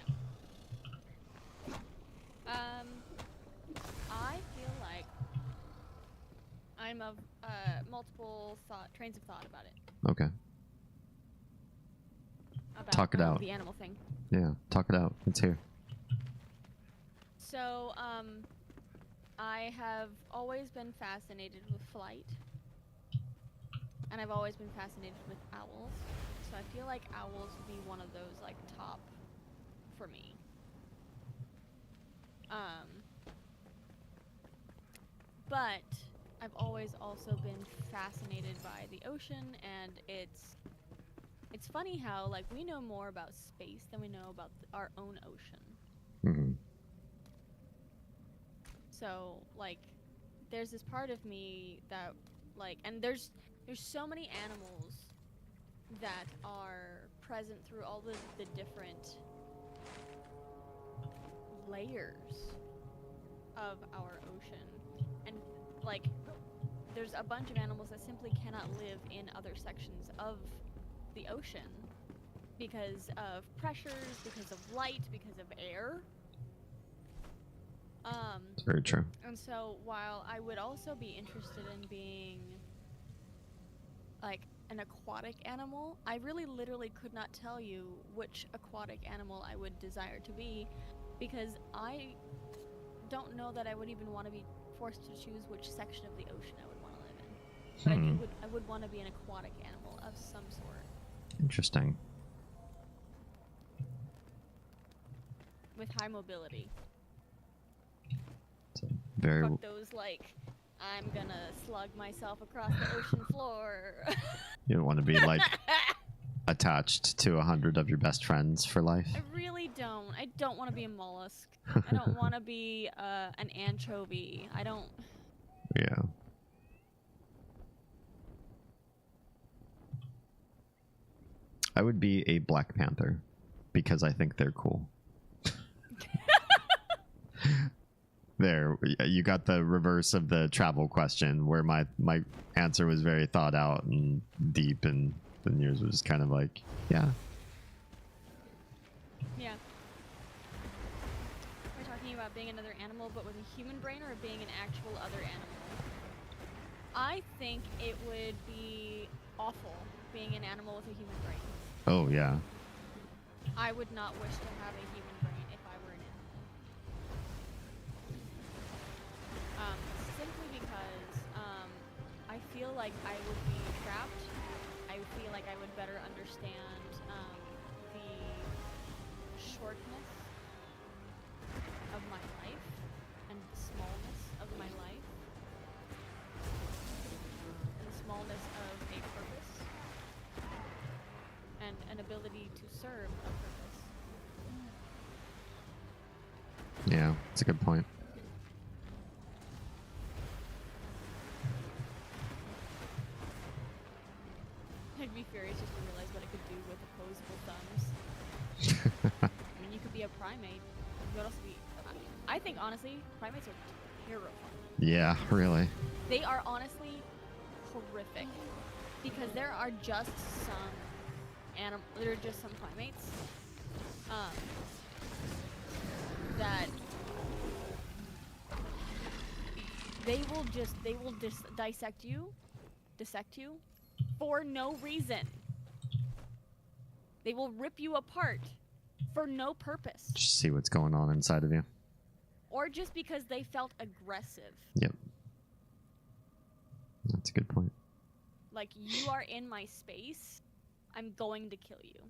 I feel like I'm of multiple trains of thought about it. Okay. About Talk it out. the animal thing. Yeah, talk it out. It's here. So, I have always been fascinated with flight. And I've always been fascinated with owls. So I feel like owls would be one of those, like, top for me. But I've always also been fascinated by the ocean, and it's funny how, like, we know more about space than we know about our own ocean. Mm-hmm. So, like, there's this part of me that, like, and there's so many animals that are present through all the different layers of our ocean. And, like, there's a bunch of animals that simply cannot live in other sections of the ocean because of pressures, because of light, because of air. It's very true. And so while I would also be interested in being like an aquatic animal, I really literally could not tell you which aquatic animal I would desire to be, because I don't know that I would even want to be forced to choose which section of the ocean I would want to live in. But I would want to be an aquatic animal of some sort. Interesting. With high mobility. So very. Fuck those, like, I'm gonna slug myself across the ocean floor. You don't want to be like attached to 100 of your best friends for life. I really don't. I don't want to be a mollusk. I don't want to be an anchovy. I don't. Yeah. I would be a Black Panther because I think they're cool. There, you got the reverse of the travel question, where my answer was very thought out and deep, and then yours was kind of like, yeah. Yeah. We're talking about being another animal, but with a human brain, or being an actual other animal. I think it would be awful being an animal with a human brain. Oh yeah. I would not wish to have a human brain if I were an animal. Simply because I feel like I would be trapped. I feel like I would better understand the shortness of my life and the smallness of my life. And the smallness of a purpose. And an ability to serve a purpose. Yeah, that's a good point. I'd be furious just to realize what I could do with opposable thumbs. I mean, you could be a primate. You could also be. I think, honestly, primates are terrifying. Yeah, really. They are honestly horrific. Because there are just some there are just some primates that they will just dissect you for no reason. They will rip you apart for no purpose. Just see what's going on inside of you. Or just because they felt aggressive. Yep. That's a good point. Like, you are in my space, I'm going to kill you.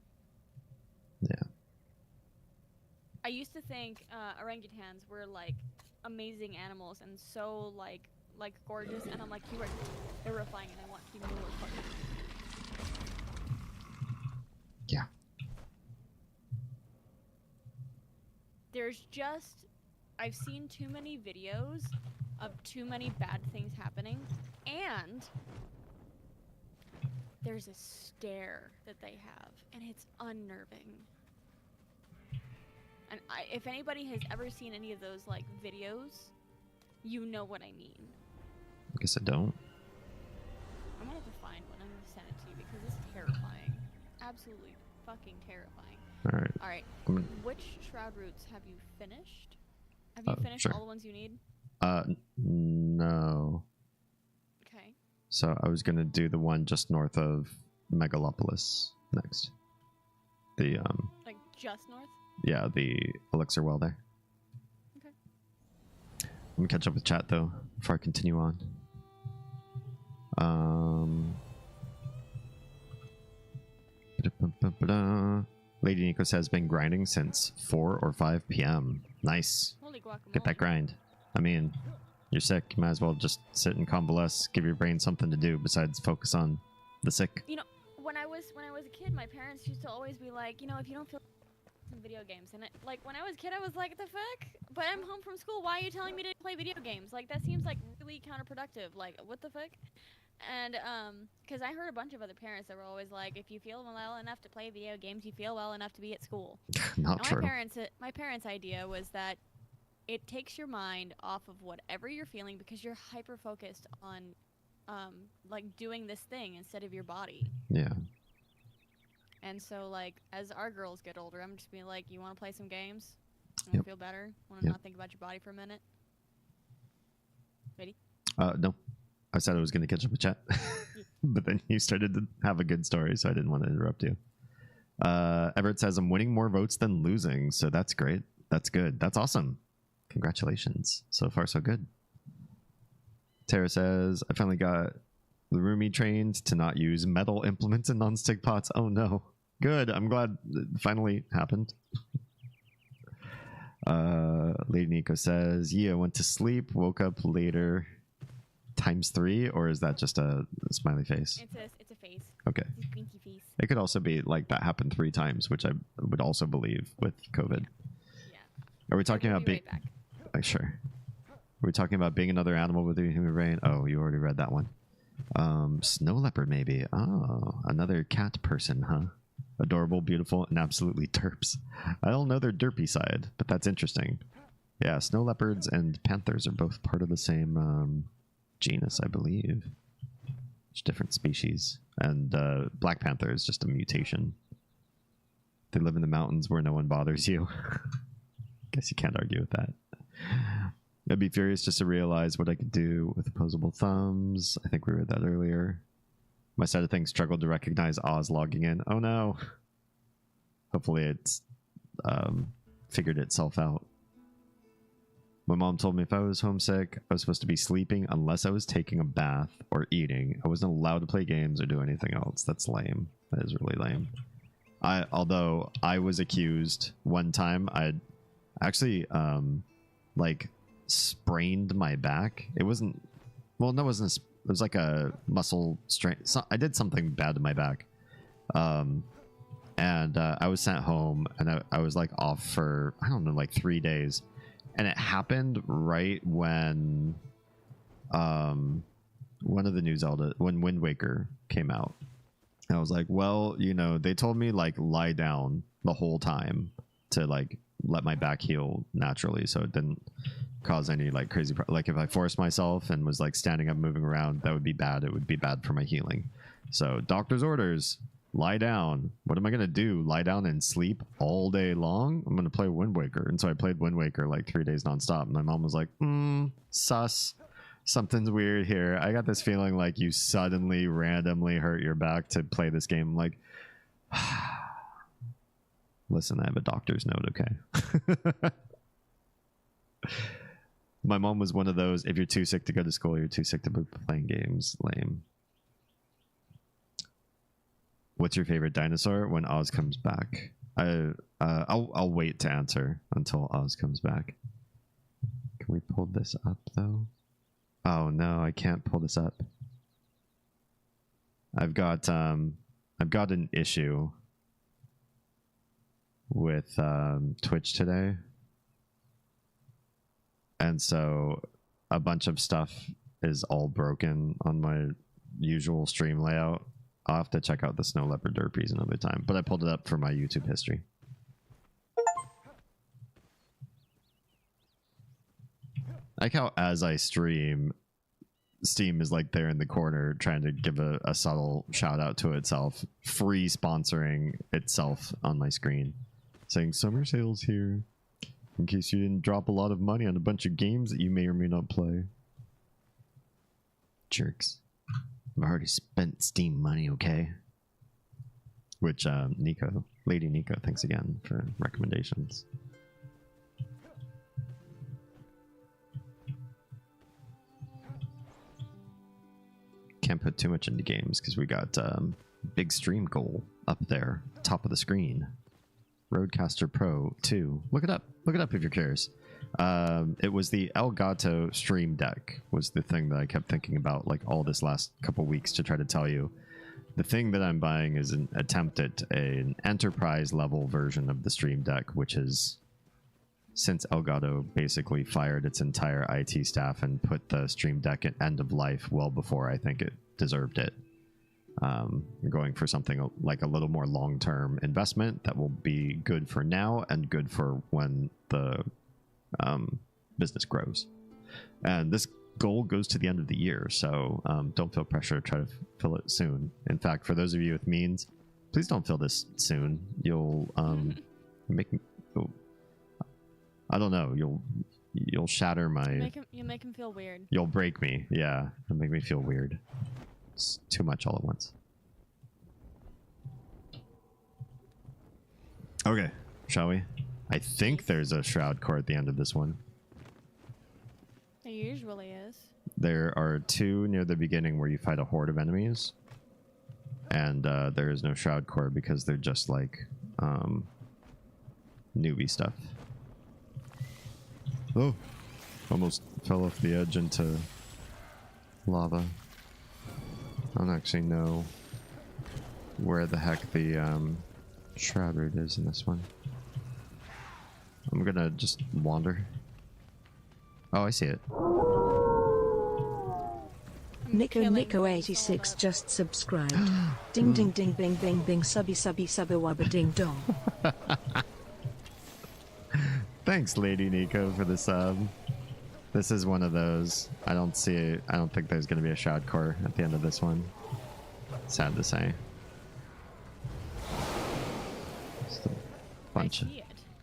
Yeah. I used to think orangutans were like amazing animals and so like gorgeous, and I'm like, you are terrifying and I want to more fucking. Yeah. There's just, I've seen too many videos of too many bad things happening, and there's a stare that they have, and it's unnerving. And if anybody has ever seen any of those like videos, you know what I mean. I guess I don't. I'm gonna have to find one. I'm gonna send it to you because it's terrifying. Absolutely fucking terrifying. All right. All right. I'm Which shroud routes have you finished? Have you finished sure. all the ones you need? No. Okay. So I was gonna do the one just north of Megalopolis next. The Like just north? yeah, the elixir well there. Okay. I'm gonna catch up with chat though before I continue on. Lady Nico says been grinding since 4 or 5 p.m. Nice. Holy guacamole. Get that grind. I mean, you're sick. You might as well just sit and convalesce. Give your brain something to do besides focus on the sick. You know, when I was a kid, my parents used to always be like, you know, if you don't feel some video games, and like when I was a kid, I was like, the fuck? But I'm home from school. Why are you telling me to play video games? Like that seems like really counterproductive. Like what the fuck? And because I heard a bunch of other parents that were always like, if you feel well enough to play video games, you feel well enough to be at school. Not true. My parents' idea was that it takes your mind off of whatever you're feeling because you're hyper focused on like doing this thing instead of your body. Yeah. And so like as our girls get older, I'm just being like, you want to play some games? Want Yep. to feel better? Want to Yep. not think about your body for a minute? Ready? No. I said I was going to catch up with chat, but then you started to have a good story, so I didn't want to interrupt you. Everett says I'm winning more votes than losing, so that's great. That's good. That's awesome. Congratulations. So far, so good. Tara says I finally got the roomie trained to not use metal implements and non-stick pots. Oh no. Good. I'm glad it finally happened. Lady Nico says, yeah, went to sleep, woke up later. ×3, or is that just a smiley face? It's a face. Okay. It's a winky face. It could also be like that happened 3 times, which I would also believe with COVID. Yeah. Are we talking about being? Right back. Sure. Are we talking about being another animal with a human brain? Oh, you already read that one. Snow leopard, maybe. Oh, another cat person, huh? Adorable, beautiful, and absolutely derps. I don't know their derpy side, but that's interesting. Yeah, snow leopards and panthers are both part of the same genus, I believe. It's different species. And black panther is just a mutation. They live in the mountains where no one bothers you. Guess you can't argue with that. I'd be furious just to realize what I could do with opposable thumbs. I think we read that earlier. My side of things struggled to recognize Oz logging in. Oh no. Hopefully it's figured itself out. My mom told me if I was homesick, I was supposed to be sleeping unless I was taking a bath or eating. I wasn't allowed to play games or do anything else. That's lame. That is really lame. Although I was accused one time, I'd actually like sprained my back. It wasn't, well, no, it wasn't. It was like a muscle strain. So I did something bad to my back. And I was sent home, and I was like off for, I don't know, like 3 days. And it happened right when one of the new Zelda, when Wind Waker came out. And I was like, well, you know, they told me like lie down the whole time to like let my back heal naturally, so it didn't cause any like crazy like if I forced myself and was like standing up, moving around, that would be bad. It would be bad for my healing. So doctor's orders, lie down. What am I gonna do? Lie down and sleep all day long? I'm gonna play Wind Waker. And so I played Wind Waker like 3 days nonstop. And my mom was like, sus, something's weird here. I got this feeling like you suddenly randomly hurt your back to play this game. I'm like, listen, I have a doctor's note, okay? My mom was one of those, if you're too sick to go to school, you're too sick to be playing games. Lame. What's your favorite dinosaur when Oz comes back? I'll wait to answer until Oz comes back. Can we pull this up though? Oh no, I can't pull this up. I've got an issue with Twitch today. And so a bunch of stuff is all broken on my usual stream layout. I'll have to check out the Snow Leopard Derpies another time. But I pulled it up for my YouTube history. I like how as I stream, Steam is like there in the corner trying to give a subtle shout out to itself, free sponsoring itself on my screen, saying summer sales here in case you didn't drop a lot of money on a bunch of games that you may or may not play. Jerks. I've already spent Steam money, okay? Which Nico, Lady Nico, thanks again for recommendations. Can't put too much into games because we got big stream goal up there, top of the screen. Rodecaster Pro 2. Look it up if you're curious. It was the Elgato Stream Deck was the thing that I kept thinking about like all this last couple weeks to try to tell you. The thing that I'm buying is an attempt at an enterprise level version of the Stream Deck, which is since Elgato basically fired its entire IT staff and put the Stream Deck at end of life well before I think it deserved it. Going for something like a little more long-term investment that will be good for now and good for when the business grows. And this goal goes to the end of the year, so don't feel pressure to try to fill it soon. In fact, for those of you with means, please don't fill this soon. You'll make me... I don't know. You'll shatter my... You make him feel weird. You'll break me. Yeah, it'll make me feel weird. It's too much all at once. Okay, shall we? I think there's a shroud core at the end of this one. There usually is. There are two near the beginning where you fight a horde of enemies. And there is no shroud core because they're just like newbie stuff. Oh, almost fell off the edge into lava. I don't actually know where the heck the shroud root is in this one. I'm gonna just wander. Oh, I see it. Nico 86 just subscribed. Ding ding ding bing bing bing subby wabba ding dong. Thanks, Lady Nico, for the sub. This is one of those. I don't think there's going to be a shroud core at the end of this one. Sad to say.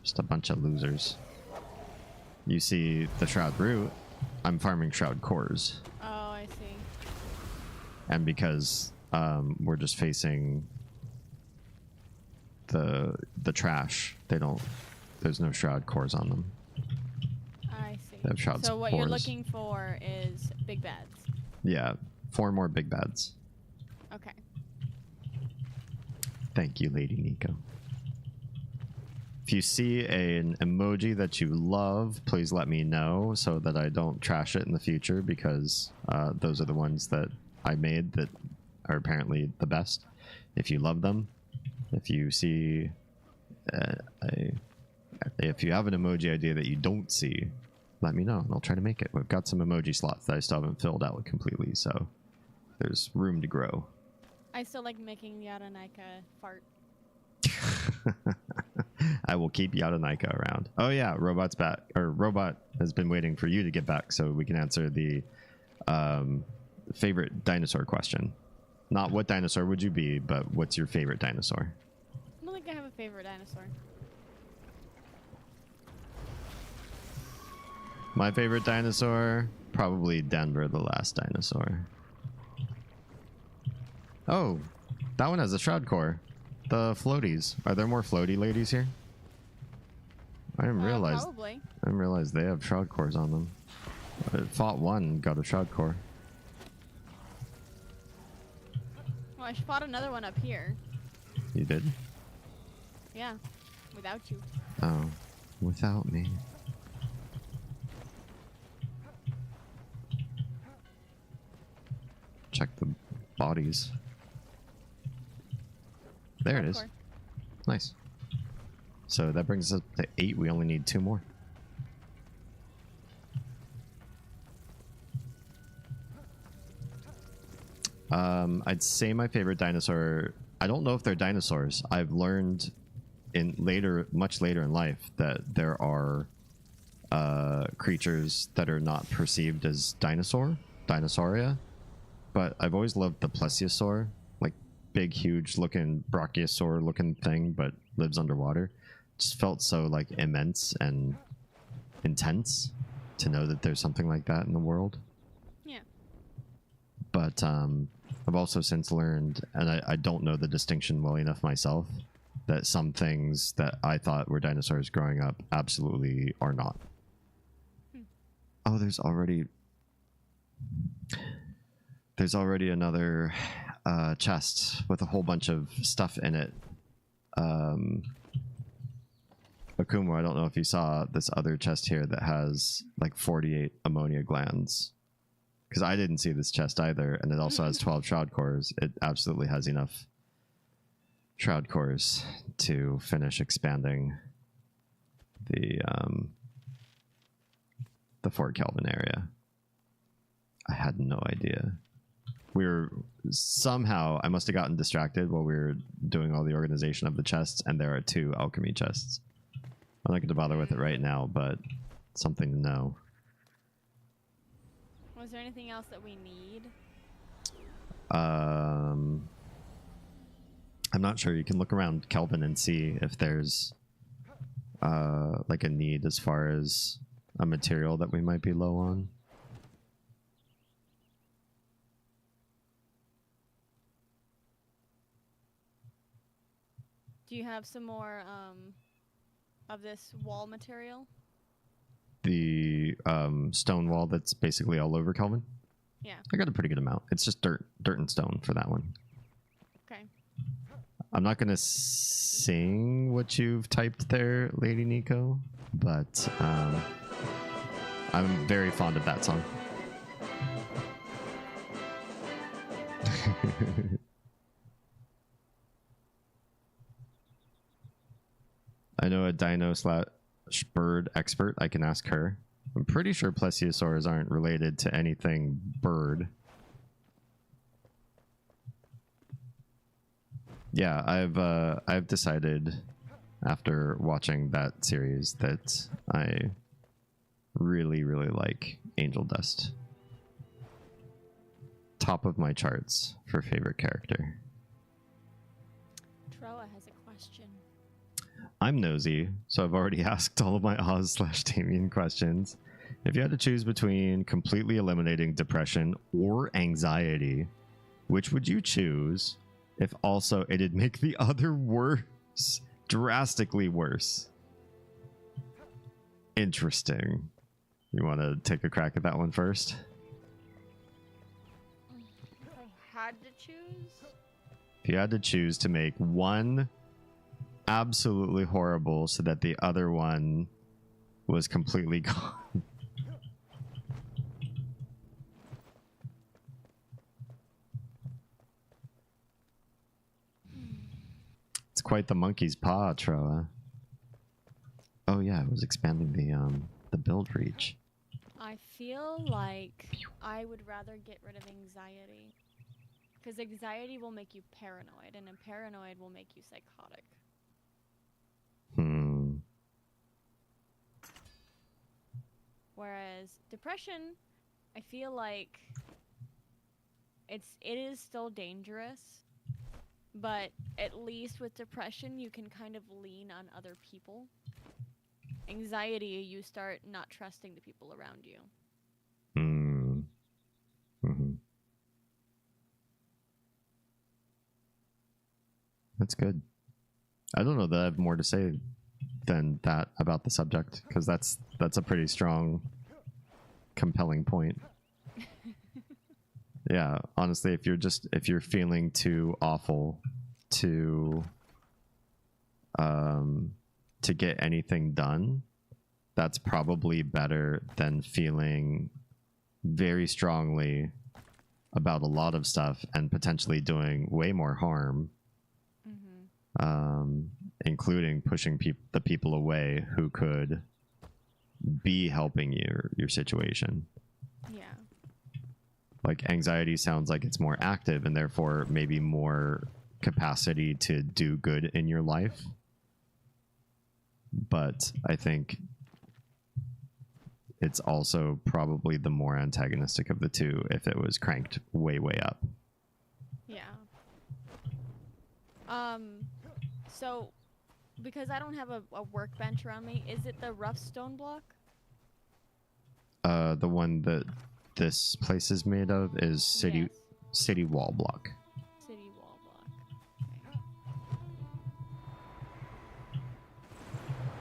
Just a bunch of losers. You see the shroud root. I'm farming shroud cores. Oh, I see. And because we're just facing the trash, there's no shroud cores on them. I see. They have shroud So what cores. you're looking for is big beds. Yeah, 4 more big beds. Okay. Thank you, Lady Nico. If you see an emoji that you love, please let me know so that I don't trash it in the future, because those are the ones that I made that are apparently the best. If you love them, if you see if you have an emoji idea that you don't see, let me know and I'll try to make it. We've got some emoji slots that I still haven't filled out completely, so there's room to grow. I still like making Yaranaika fart. I will keep Yadanaika around. Oh yeah, Robot's back. Or Robot has been waiting for you to get back so we can answer the favorite dinosaur question. Not what dinosaur would you be, but what's your favorite dinosaur? I don't think I have a favorite dinosaur. My favorite dinosaur? Probably Denver the Last Dinosaur. Oh, that one has a shroud core. The floaties. Are there more floaty ladies here? I didn't realize. Probably. I didn't realize they have shroud cores on them. I fought one, got a shroud core. Well, I fought another one up here. You did? Yeah. Without you. Oh, without me. Check the bodies. There it is. Hardcore. Nice. So that brings us up to 8. We only need 2 more. I'd say my favorite dinosaur. I don't know if they're dinosaurs. I've learned much later in life, that there are creatures that are not perceived as dinosauria. But I've always loved the plesiosaur, like big, huge looking brachiosaur looking thing, but lives underwater. Just felt so like immense and intense to know that there's something like that in the world. Yeah. But I've also since learned, and I don't know the distinction well enough myself, that some things that I thought were dinosaurs growing up absolutely are not. Oh, there's already another chest with a whole bunch of stuff in it. Akumo, I don't know if you saw this other chest here that has like 48 ammonia glands. Because I didn't see this chest either, and it also has 12 shroud cores. It absolutely has enough shroud cores to finish expanding the Fort Kelvin area. I had no idea. We were somehow, I must have gotten distracted while we were doing all the organization of the chests, and there are 2 alchemy chests. I'm not going to bother with it right now, but something to know. Was there anything else that we need? I'm not sure. You can look around Kelvin and see if there's like a need as far as a material that we might be low on. Do you have some more of this wall material? The stone wall that's basically all over Kelvin? Yeah. I got a pretty good amount. It's just dirt and stone for that one. Okay. I'm not going to sing what you've typed there, Lady Nico, but I'm very fond of that song. I know a dino/bird expert. I can ask her. I'm pretty sure plesiosaurs aren't related to anything bird. Yeah, I've decided after watching that series that I really like Angel Dust. Top of my charts for favorite character. Troa has a question. I'm nosy, so I've already asked all of my Oz/Damien questions. If you had to choose between completely eliminating depression or anxiety, which would you choose? If also it'd make the other worse, drastically worse. Interesting. You want to take a crack at that one first? If I had to choose? If you had to choose to make one absolutely horrible so that the other one was completely gone. It's quite the monkey's paw, Troa. Oh yeah, it was expanding the build reach. I feel like I would rather get rid of anxiety. Because anxiety will make you paranoid, and a paranoid will make you psychotic. Whereas depression, I feel like it is still dangerous, but at least with depression you can kind of lean on other people. Anxiety, you start not trusting the people around you. That's good. I don't know that I have more to say than that about the subject, because that's a pretty strong, compelling point. Yeah, honestly, if you're feeling too awful to get anything done, that's probably better than feeling very strongly about a lot of stuff and potentially doing way more harm. Including pushing the people away who could be helping your situation. Yeah. Like anxiety sounds like it's more active and therefore maybe more capacity to do good in your life. But I think it's also probably the more antagonistic of the two if it was cranked way, way up. Yeah. So, because I don't have a workbench around me, is it the rough stone block? The one that this place is made of is Yes. city wall block. City wall block.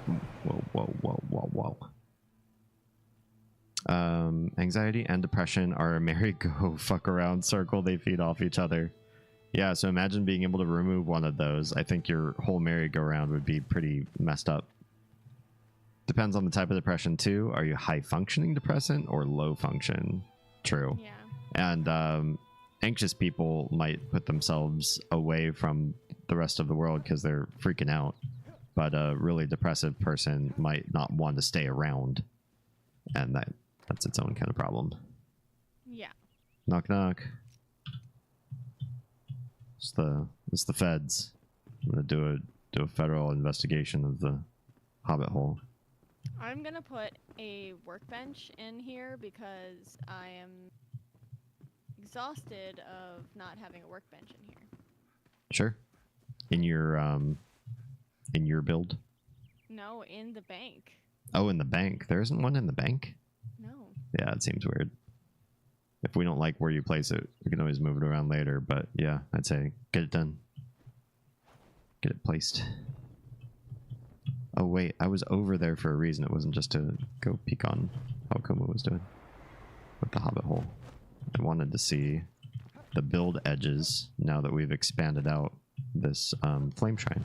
Okay. Whoa. Anxiety and depression are a merry-go fuck around circle. They feed off each other. Yeah, so imagine being able to remove one of those. I think your whole merry-go-round would be pretty messed up. Depends on the type of depression too. Are you high functioning depressant or low function? True. Yeah. And anxious people might put themselves away from the rest of the world because they're freaking out. But a really depressive person might not want to stay around. And that's its own kind of problem. Yeah. Knock knock. It's the feds. I'm gonna do a federal investigation of the Hobbit hole. I'm gonna put a workbench in here because I am exhausted of not having a workbench in here. Sure. In your build. No, in the bank. Oh, in the bank. There isn't one in the bank? No. Yeah, it seems weird. If we don't like where you place it, we can always move it around later. But yeah, I'd say get it done. Get it placed. Oh wait, I was over there for a reason. It wasn't just to go peek on how Kuma was doing with the Hobbit hole. I wanted to see the build edges now that we've expanded out this flame shrine.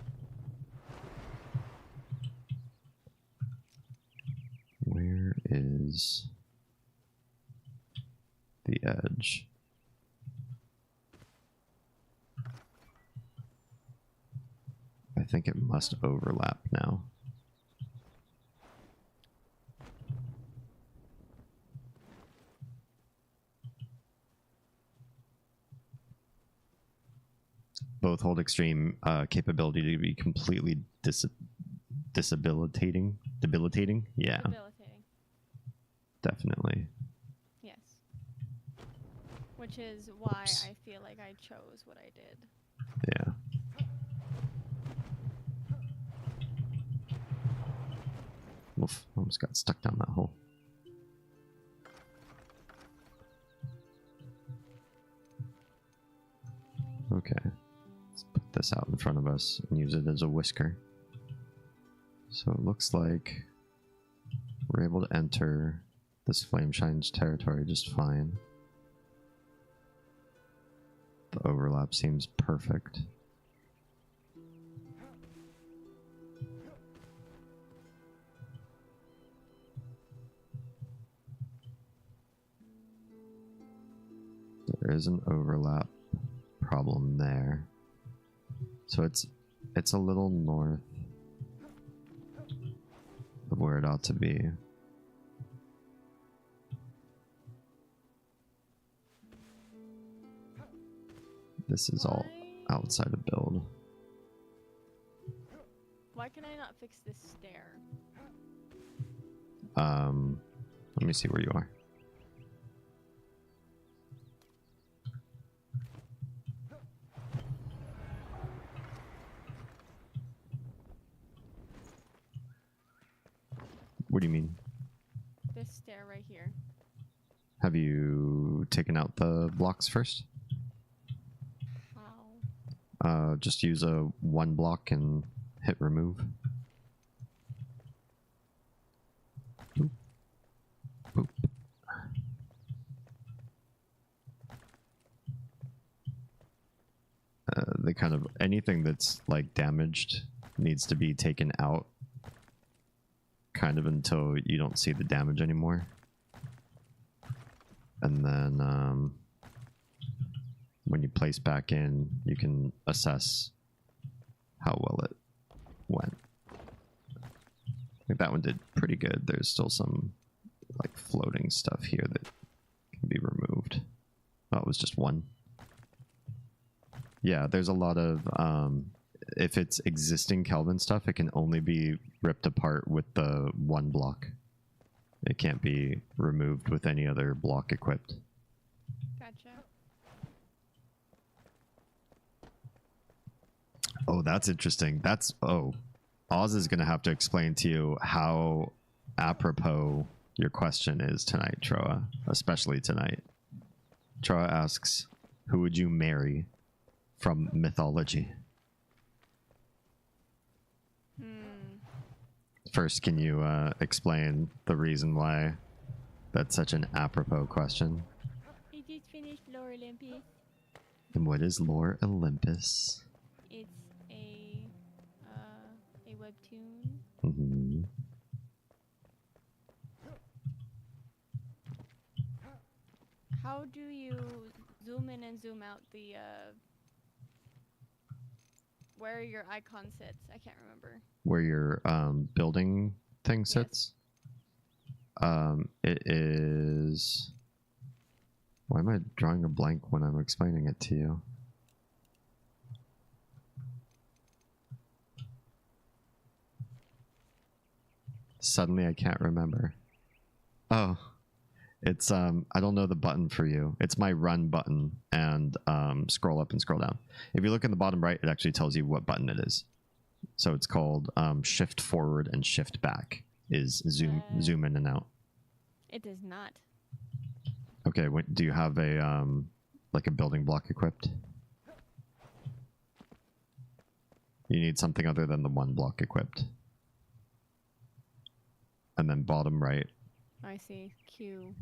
Where is the edge? I think it must overlap now. Both hold extreme capability to be completely debilitating. Yeah, Debilitating. definitely. Yes. Which is why Oops. I feel like I chose what I did. Yeah. Oof, almost got stuck down that hole. Okay. Let's put this out in front of us and use it as a whisker. So it looks like we're able to enter this flame shine's territory just fine. The overlap seems perfect. There is an overlap problem there. So it's a little north of where it ought to be. This is all outside of build. Why can I not fix this stair? Let me see where you are. What do you mean? This stair right here. Have you taken out the blocks first? How? Just use a one block and hit remove. Boop. Boop. They kind of, anything that's like damaged needs to be taken out kind of until you don't see the damage anymore. And then when you place back in, you can assess how well it went. I think that one did pretty good. There's still some like floating stuff here that can be removed. was just one. Yeah, there's a lot of if it's existing Kelvin stuff, it can only be ripped apart with the one block. It can't be removed with any other block equipped. Gotcha. Oh, that's interesting. That's Oz is gonna have to explain to you how apropos your question is tonight, Troa, especially tonight. Troa asks, who would you marry from mythology? First, can you explain the reason why that's such an apropos question? I just finished Lore Olympus. And what is Lore Olympus? It's a webtoon. Mm-hmm. How do you zoom in and zoom out the where your icon sits? I can't remember. Where your building thing sits? It is... Why am I drawing a blank when I'm explaining it to you? Suddenly I can't remember. Oh, it's I don't know the button for you. It's my run button, and scroll up and scroll down. If you look in the bottom right, it actually tells you what button it is. So it's called shift forward and shift back is zoom in and out. It does not. Okay, do you have a like a building block equipped? You need something other than the one block equipped. And then bottom right. I see. Q.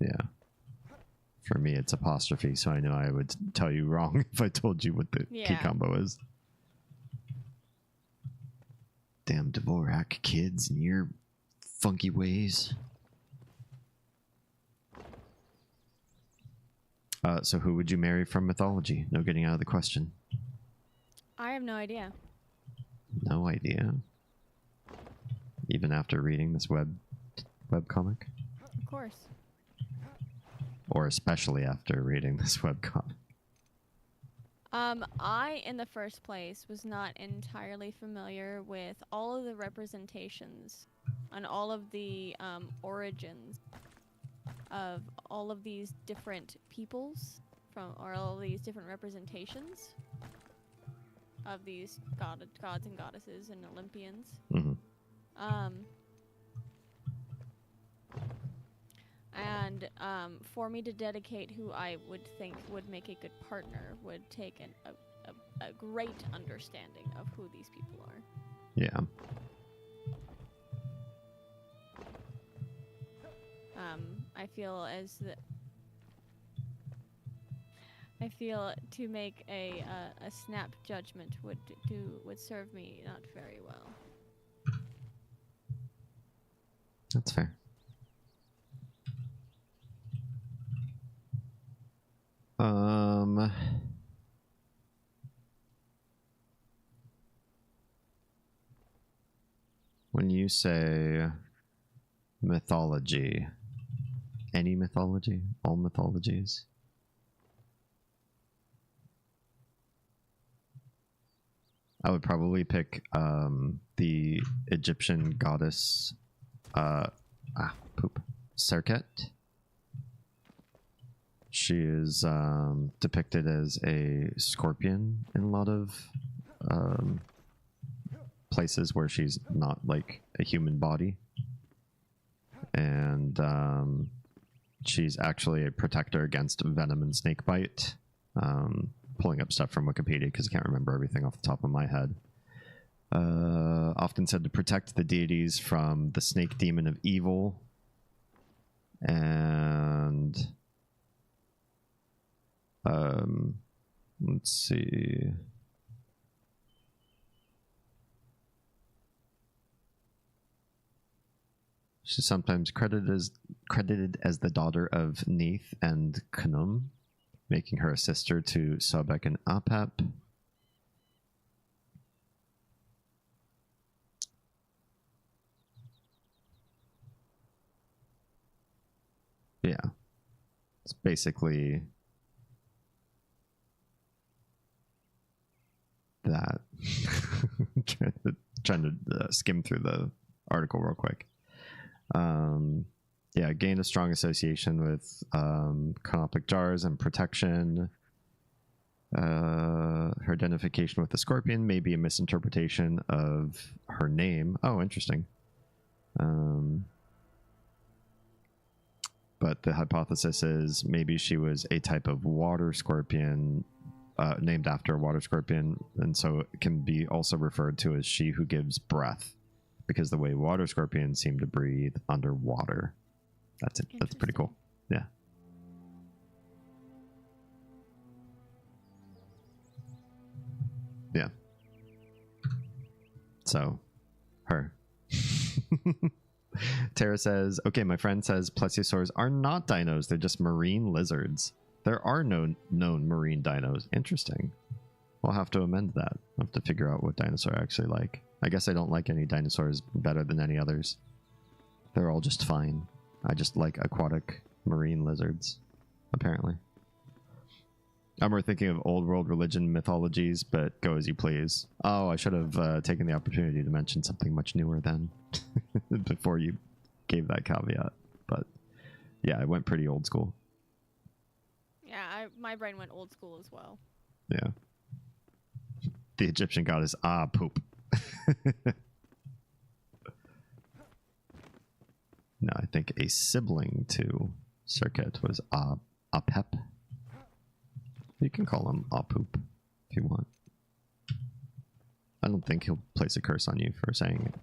Yeah. For me, it's apostrophe, so I know I would tell you wrong if I told you what the key combo is. Damn Dvorak kids and your funky ways. So who would you marry from mythology? No getting out of the question. I have no idea. No idea. Even after reading this web comic? Of course. Or especially after reading this web comic. I, in the first place, was not entirely familiar with all of the representations and all of the origins of all of these different peoples or all of these different representations of these gods and goddesses and Olympians. Mm-hmm. And for me to dedicate who I would think would make a good partner would take a great understanding of who these people are. Yeah. I feel to make a snap judgment would serve me not very well. That's fair. When you say mythology, any mythology, all mythologies, I would probably pick the Egyptian goddess Serket. She is depicted as a scorpion in a lot of places where she's not like a human body. And she's actually a protector against venom and snake bite. Pulling up stuff from Wikipedia because I can't remember everything off the top of my head. Often said to protect the deities from the snake demon of evil. And let's see. She's sometimes credited as the daughter of Neith and Khnum, making her a sister to Sobek and Apep. Yeah. It's basically that. trying to skim through the article real quick. Yeah, gained a strong association with canopic jars and protection. Her identification with the scorpion may be a misinterpretation of her name. Oh, interesting. But the hypothesis is maybe she was a type of water scorpion, named after a water scorpion, and so it can be also referred to as she who gives breath, because the way water scorpions seem to breathe underwater. That's it. That's pretty cool. Yeah. Yeah. So, her. Tara says, okay, my friend says plesiosaurs are not dinos. They're just marine lizards. There are no known marine dinos. Interesting. We'll have to amend that. I'll have to figure out what dinosaur I actually like. I guess I don't like any dinosaurs better than any others. They're all just fine. I just like aquatic marine lizards, apparently. I'm more thinking of old world religion mythologies, but go as you please. Oh, I should have taken the opportunity to mention something much newer then, before you gave that caveat. But yeah, I went pretty old school. Yeah, my brain went old school as well. Yeah. The Egyptian goddess poop. No, I think a sibling to Circuit was Apep. You can call him Apoop if you want. I don't think he'll place a curse on you for saying it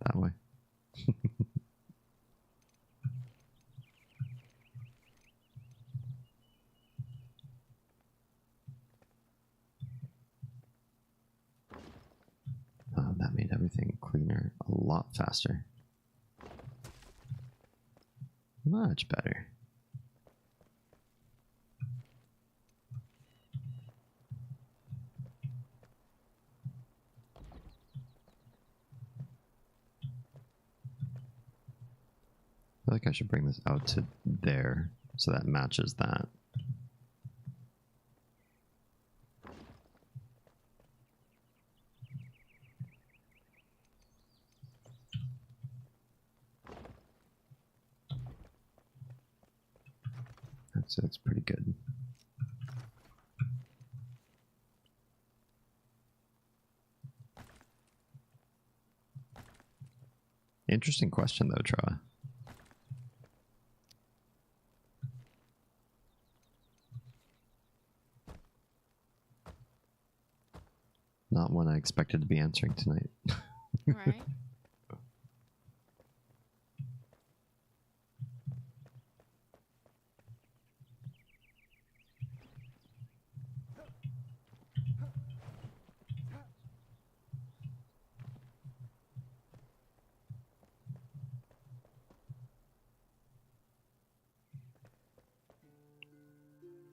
that way. That made everything cleaner a lot faster. Much better. I feel like I should bring this out to there so that matches that. That's pretty good. Interesting question though, Troa. Not one I expected to be answering tonight. Right.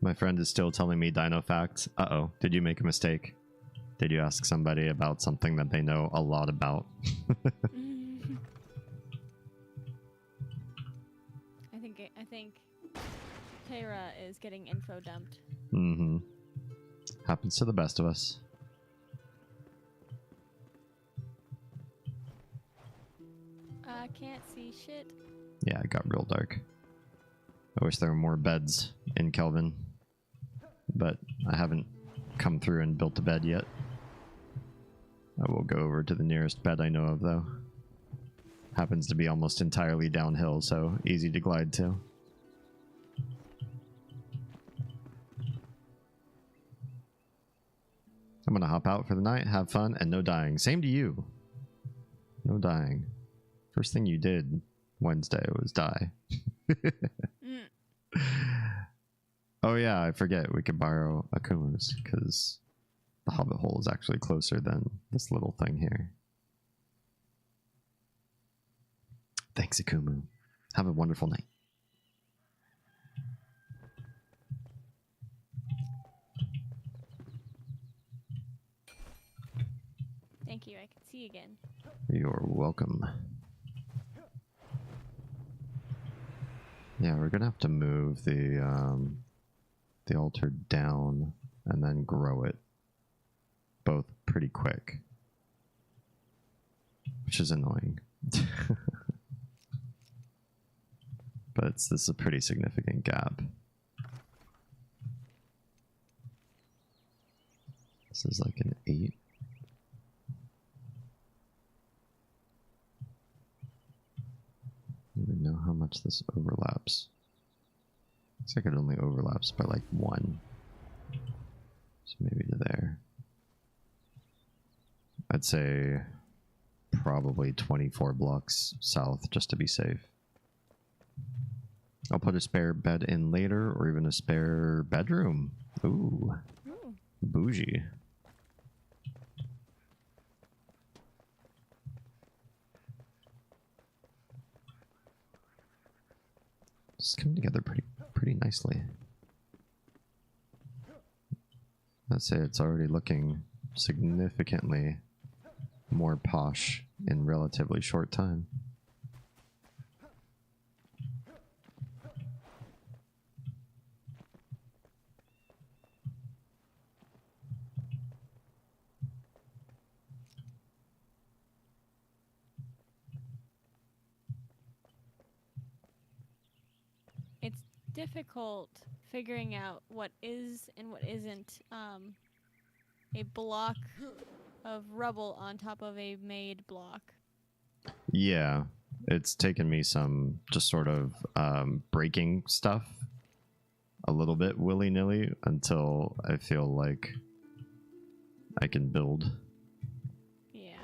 My friend is still telling me dino facts. Uh-oh, did you make a mistake? Did you ask somebody about something that they know a lot about? I think Tara is getting info dumped. Mm-hmm. Happens to the best of us. I can't see shit. Yeah, it got real dark. I wish there were more beds in Kelvin, but I haven't come through and built a bed yet. I will go over to the nearest bed I know of, though. Happens to be almost entirely downhill, so easy to glide to. I'm gonna hop out for the night, have fun, and no dying. Same to you. No dying. First thing you did Wednesday was die. Oh yeah, I forget we could borrow Akumu's because the Hobbit hole is actually closer than this little thing here. Thanks, Akumu. Have a wonderful night. Thank you. I can see again. You're welcome. Yeah, we're gonna have to move the altar down and then grow it. pretty quick, which is annoying. But this is a pretty significant gap. This is like an 8. I don't even know how much this overlaps. Looks like it only overlaps by like 1. So maybe to there. I'd say probably 24 blocks south just to be safe. I'll put a spare bed in later, or even a spare bedroom. Ooh. Ooh. Bougie. It's coming together pretty nicely. I'd say it's already looking significantly more posh in relatively short time. It's difficult figuring out what is and what isn't a block of rubble on top of a made block. Yeah, it's taken me some just sort of breaking stuff a little bit willy-nilly until I feel like I can build. Yeah.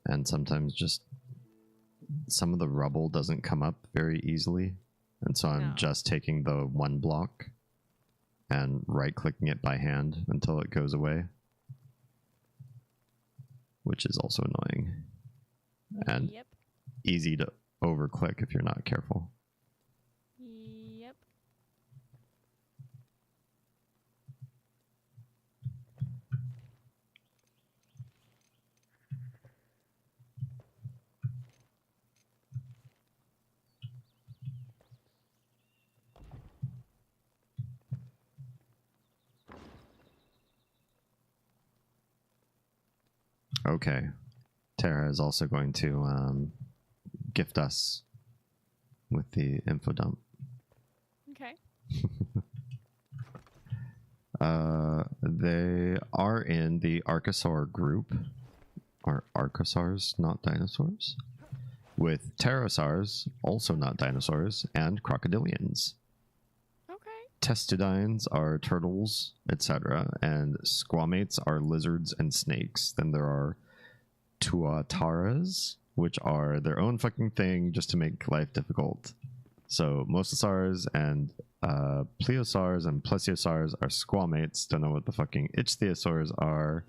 And sometimes just some of the rubble doesn't come up very easily. And so I'm No. just taking the one block and right-clicking it by hand until it goes away. Which is also annoying. And Yep. easy to over-click if you're not careful. Yep. Okay. Tara is also going to gift us with the info dump. Okay. They are in the Archosaur group. Are Archosaurs not dinosaurs? With pterosaurs, also not dinosaurs, and crocodilians. Okay. Testudines are turtles, etc., and squamates are lizards and snakes. Then there are tuataras, which are their own fucking thing just to make life difficult. So mosasaurs and plesiosaurs and plesiosaurs are squamates. Don't know what the fucking ichthyosaurs are.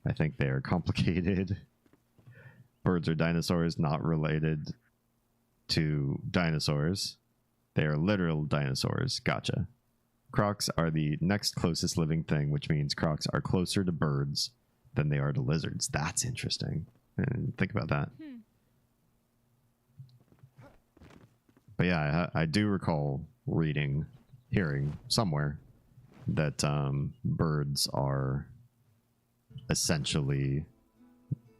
I think they are complicated. Birds are dinosaurs, not related to dinosaurs. They are literal dinosaurs. Gotcha. Crocs are the next closest living thing, which means crocs are closer to birds than they are to lizards. That's interesting. And think about that. But yeah, I do recall hearing somewhere that birds are essentially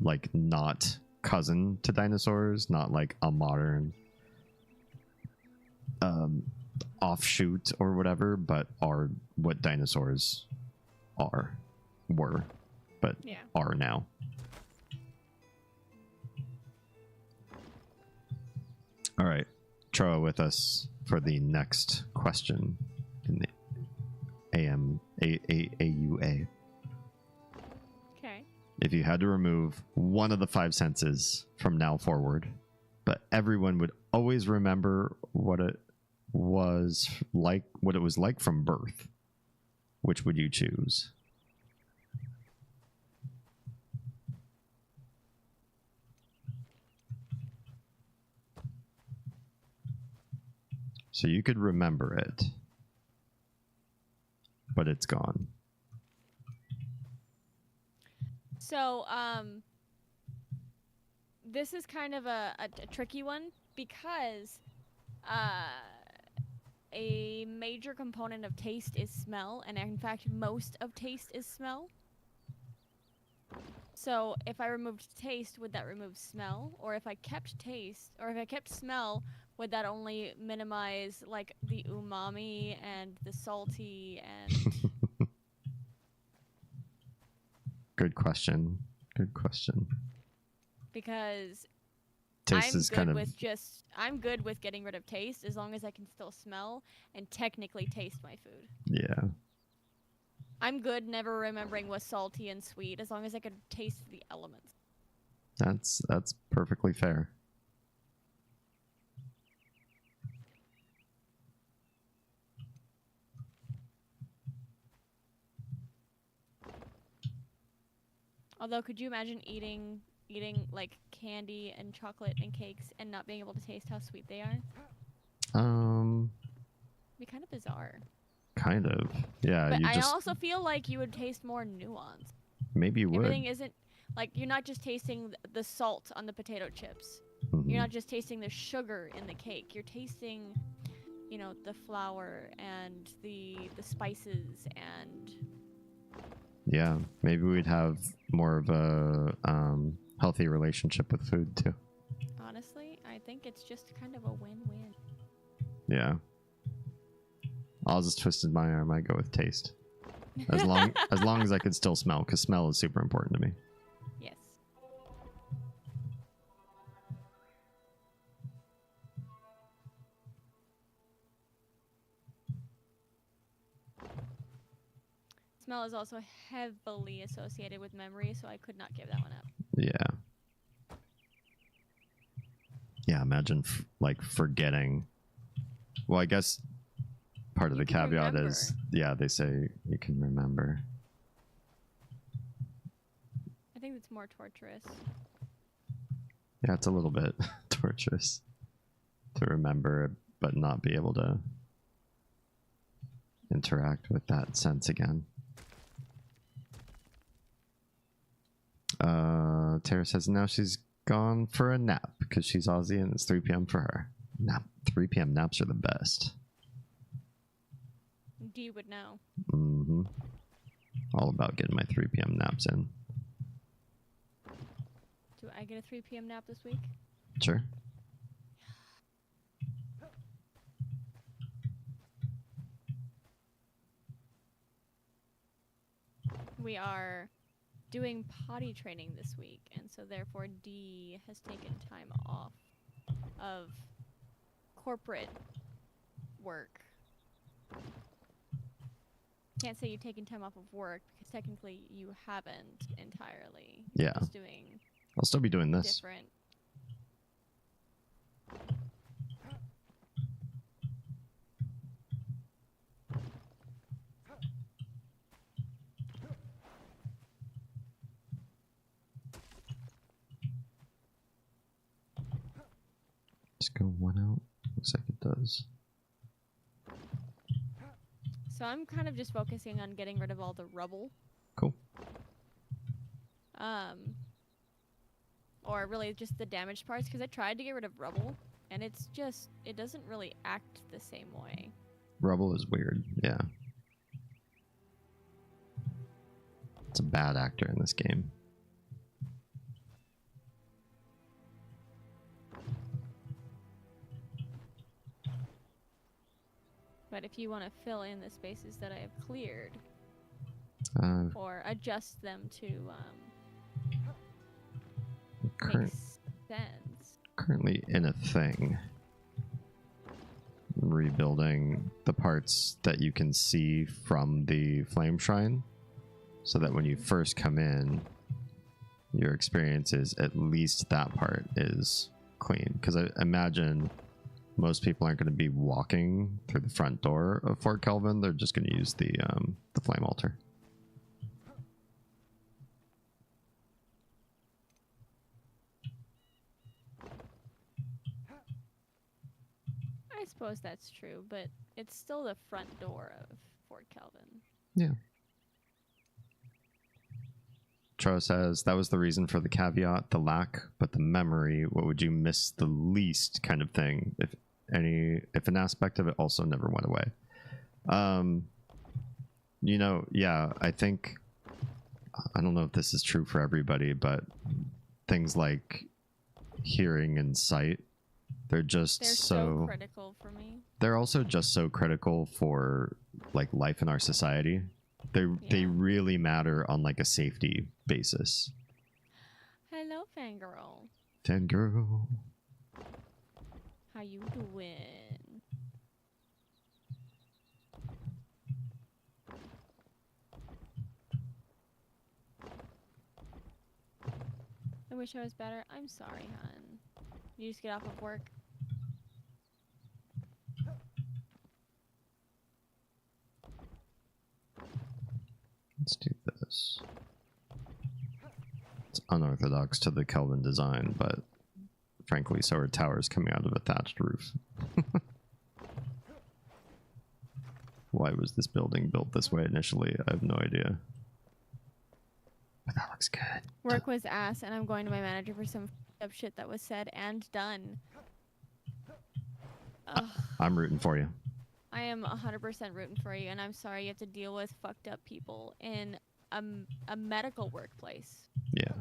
like not cousin to dinosaurs, not like a modern offshoot or whatever, but are what dinosaurs were, but Yeah. are now. All right, Troa with us for the next question in the AUA. Okay. If you had to remove one of the 5 senses from now forward, but everyone would always remember what it was like from birth, which would you choose? So you could remember it, but it's gone. So, this is kind of a tricky one because a major component of taste is smell, and in fact, most of taste is smell. So, if I removed taste, would that remove smell? Or if I kept taste, or if I kept smell, would that only minimize, like, the umami and the salty and... Good question. Good question. Because Taste I'm is good kind of with I'm good with getting rid of taste as long as I can still smell and technically taste my food. yeah. I'm good never remembering what's salty and sweet as long as I could taste the elements. That's perfectly fair. Although, could you imagine eating like candy and chocolate and cakes and not being able to taste how sweet they are? It'd be kind of bizarre. Kind of. Yeah, But you I just also feel like you would taste more nuance. maybe you would. Everything isn't like you're not just tasting the salt on the potato chips. Mhm. You're not just tasting the sugar in the cake. You're tasting, you know, the flour and the spices and Yeah, maybe we'd have more of a healthy relationship with food too. honestly, I think it's just kind of a win-win. Yeah. I'll just twisted my arm. I go with taste. As long as I could still smell, because smell is super important to me. Yes. Smell is also heavily associated with memory, so I could not give that one up. Yeah. Yeah, imagine like forgetting. Well, I guess part of You the can caveat remember. is, yeah, they say you can remember. I think it's more torturous. Yeah, it's a little bit torturous to remember, but not be able to interact with that sense again. Tara says now she's gone for a nap because she's Aussie and it's 3 p.m. for her. 3 p.m. naps are the best. D would know. Mm-hmm. All about getting my 3 p.m. naps in. Do I get a 3 p.m. nap this week? Sure. We are doing potty training this week, and so therefore D has taken time off of corporate work. Can't say you've taken time off of work because technically you haven't entirely. You're Yeah. just doing I'll still be doing this. different. Just go one out. Looks like it does. So I'm kind of just focusing on getting rid of all the rubble. Cool. Or really just the damaged parts, because I tried to get rid of rubble, and it doesn't really act the same way. Rubble is weird. Yeah. It's a bad actor in this game. But if you want to fill in the spaces that I have cleared, or adjust them to make sense. Currently in a thing. Rebuilding the parts that you can see from the flame shrine, so that when you first come in, your experience is at least that part is clean. Because I imagine most people aren't going to be walking through the front door of Fort Kelvin. They're just going to use the flame altar. I suppose that's true, but it's still the front door of Fort Kelvin. Yeah. Tro says that was the reason for the caveat, the lack, but the memory. What would you miss the least, kind of thing, if an aspect of it also never went away. You know, yeah, I think, I don't know if this is true for everybody, but things like hearing and sight, they're so critical for me. They're also just so critical for like life in our society. They really matter on like a safety basis. Hello, fangirl. Fangirl. How you doing? I wish I was better. I'm sorry, hon. You just get off of work. Let's do this. It's unorthodox to the Kelvin design, but frankly, so are towers coming out of a thatched roof. Why was this building built this way initially? I have no idea. But that looks good. Work was ass, and I'm going to my manager for some up shit that was said and done. Ugh. I'm rooting for you. I am 100% rooting for you, and I'm sorry you have to deal with fucked up people in a medical workplace. Yeah.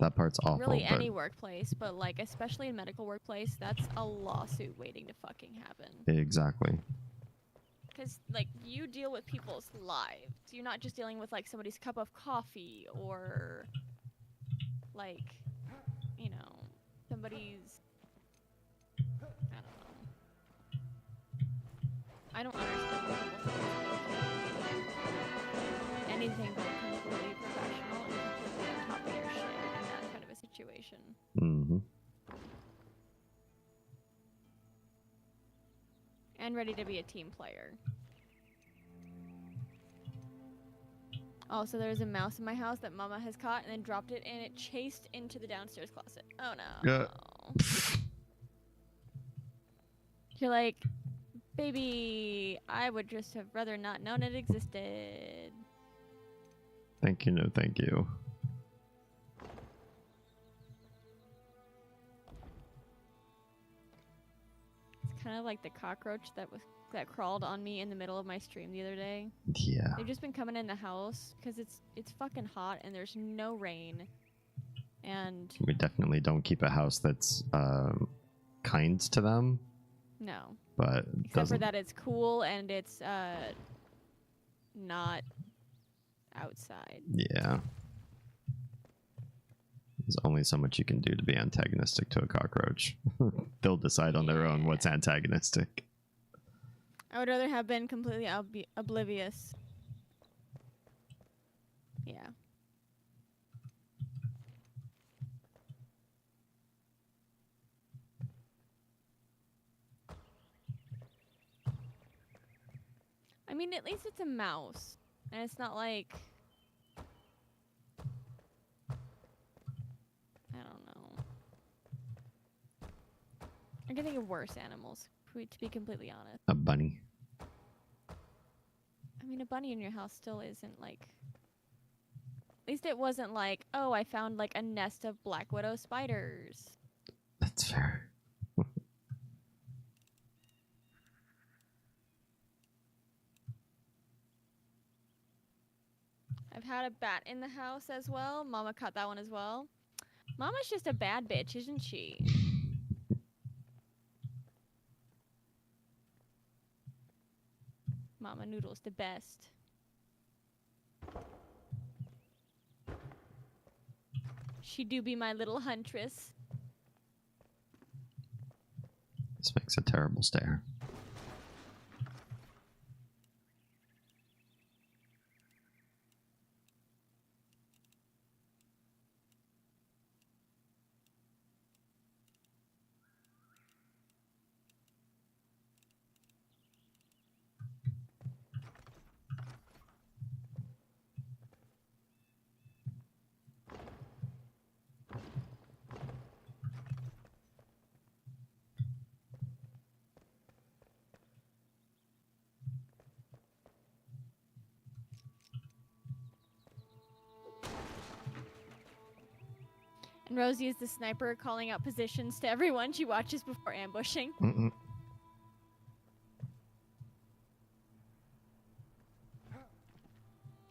That part's awful. Really, any workplace, but like especially in medical workplace, that's a lawsuit waiting to fucking happen. Exactly. Because like you deal with people's lives. You're not just dealing with like somebody's cup of coffee or like, you know, somebody's. I don't understand why people think it's anything but completely professional and completely on top of your shit in that kind of a situation. Mm-hmm. And ready to be a team player. Also, there's a mouse in my house that Mama has caught and then dropped it, and it chased into the downstairs closet. Oh no. Yeah. You're like, baby, I would just have rather not known it existed. Thank you, no thank you. It's kind of like the cockroach that crawled on me in the middle of my stream the other day. Yeah. They've just been coming in the house because it's fucking hot and there's no rain. And We definitely don't keep a house that's kind to them, no. but Except for that it's cool and it's not outside. Yeah. There's only so much you can do to be antagonistic to a cockroach. They'll decide on their own what's antagonistic. I would rather have been completely oblivious. Yeah. I mean, at least it's a mouse. And it's not like... I don't know. I can think of worse animals, to be completely honest. A bunny. I mean, a bunny in your house still isn't like... At least it wasn't like, oh, I found like a nest of black widow spiders. That's fair. I've had a bat in the house as well. Mama caught that one as well. Mama's just a bad bitch, isn't she? Mama Noodle's the best. She do be my little huntress. This makes a terrible stare. And Rosie is the sniper calling out positions to everyone she watches before ambushing. Mm-mm.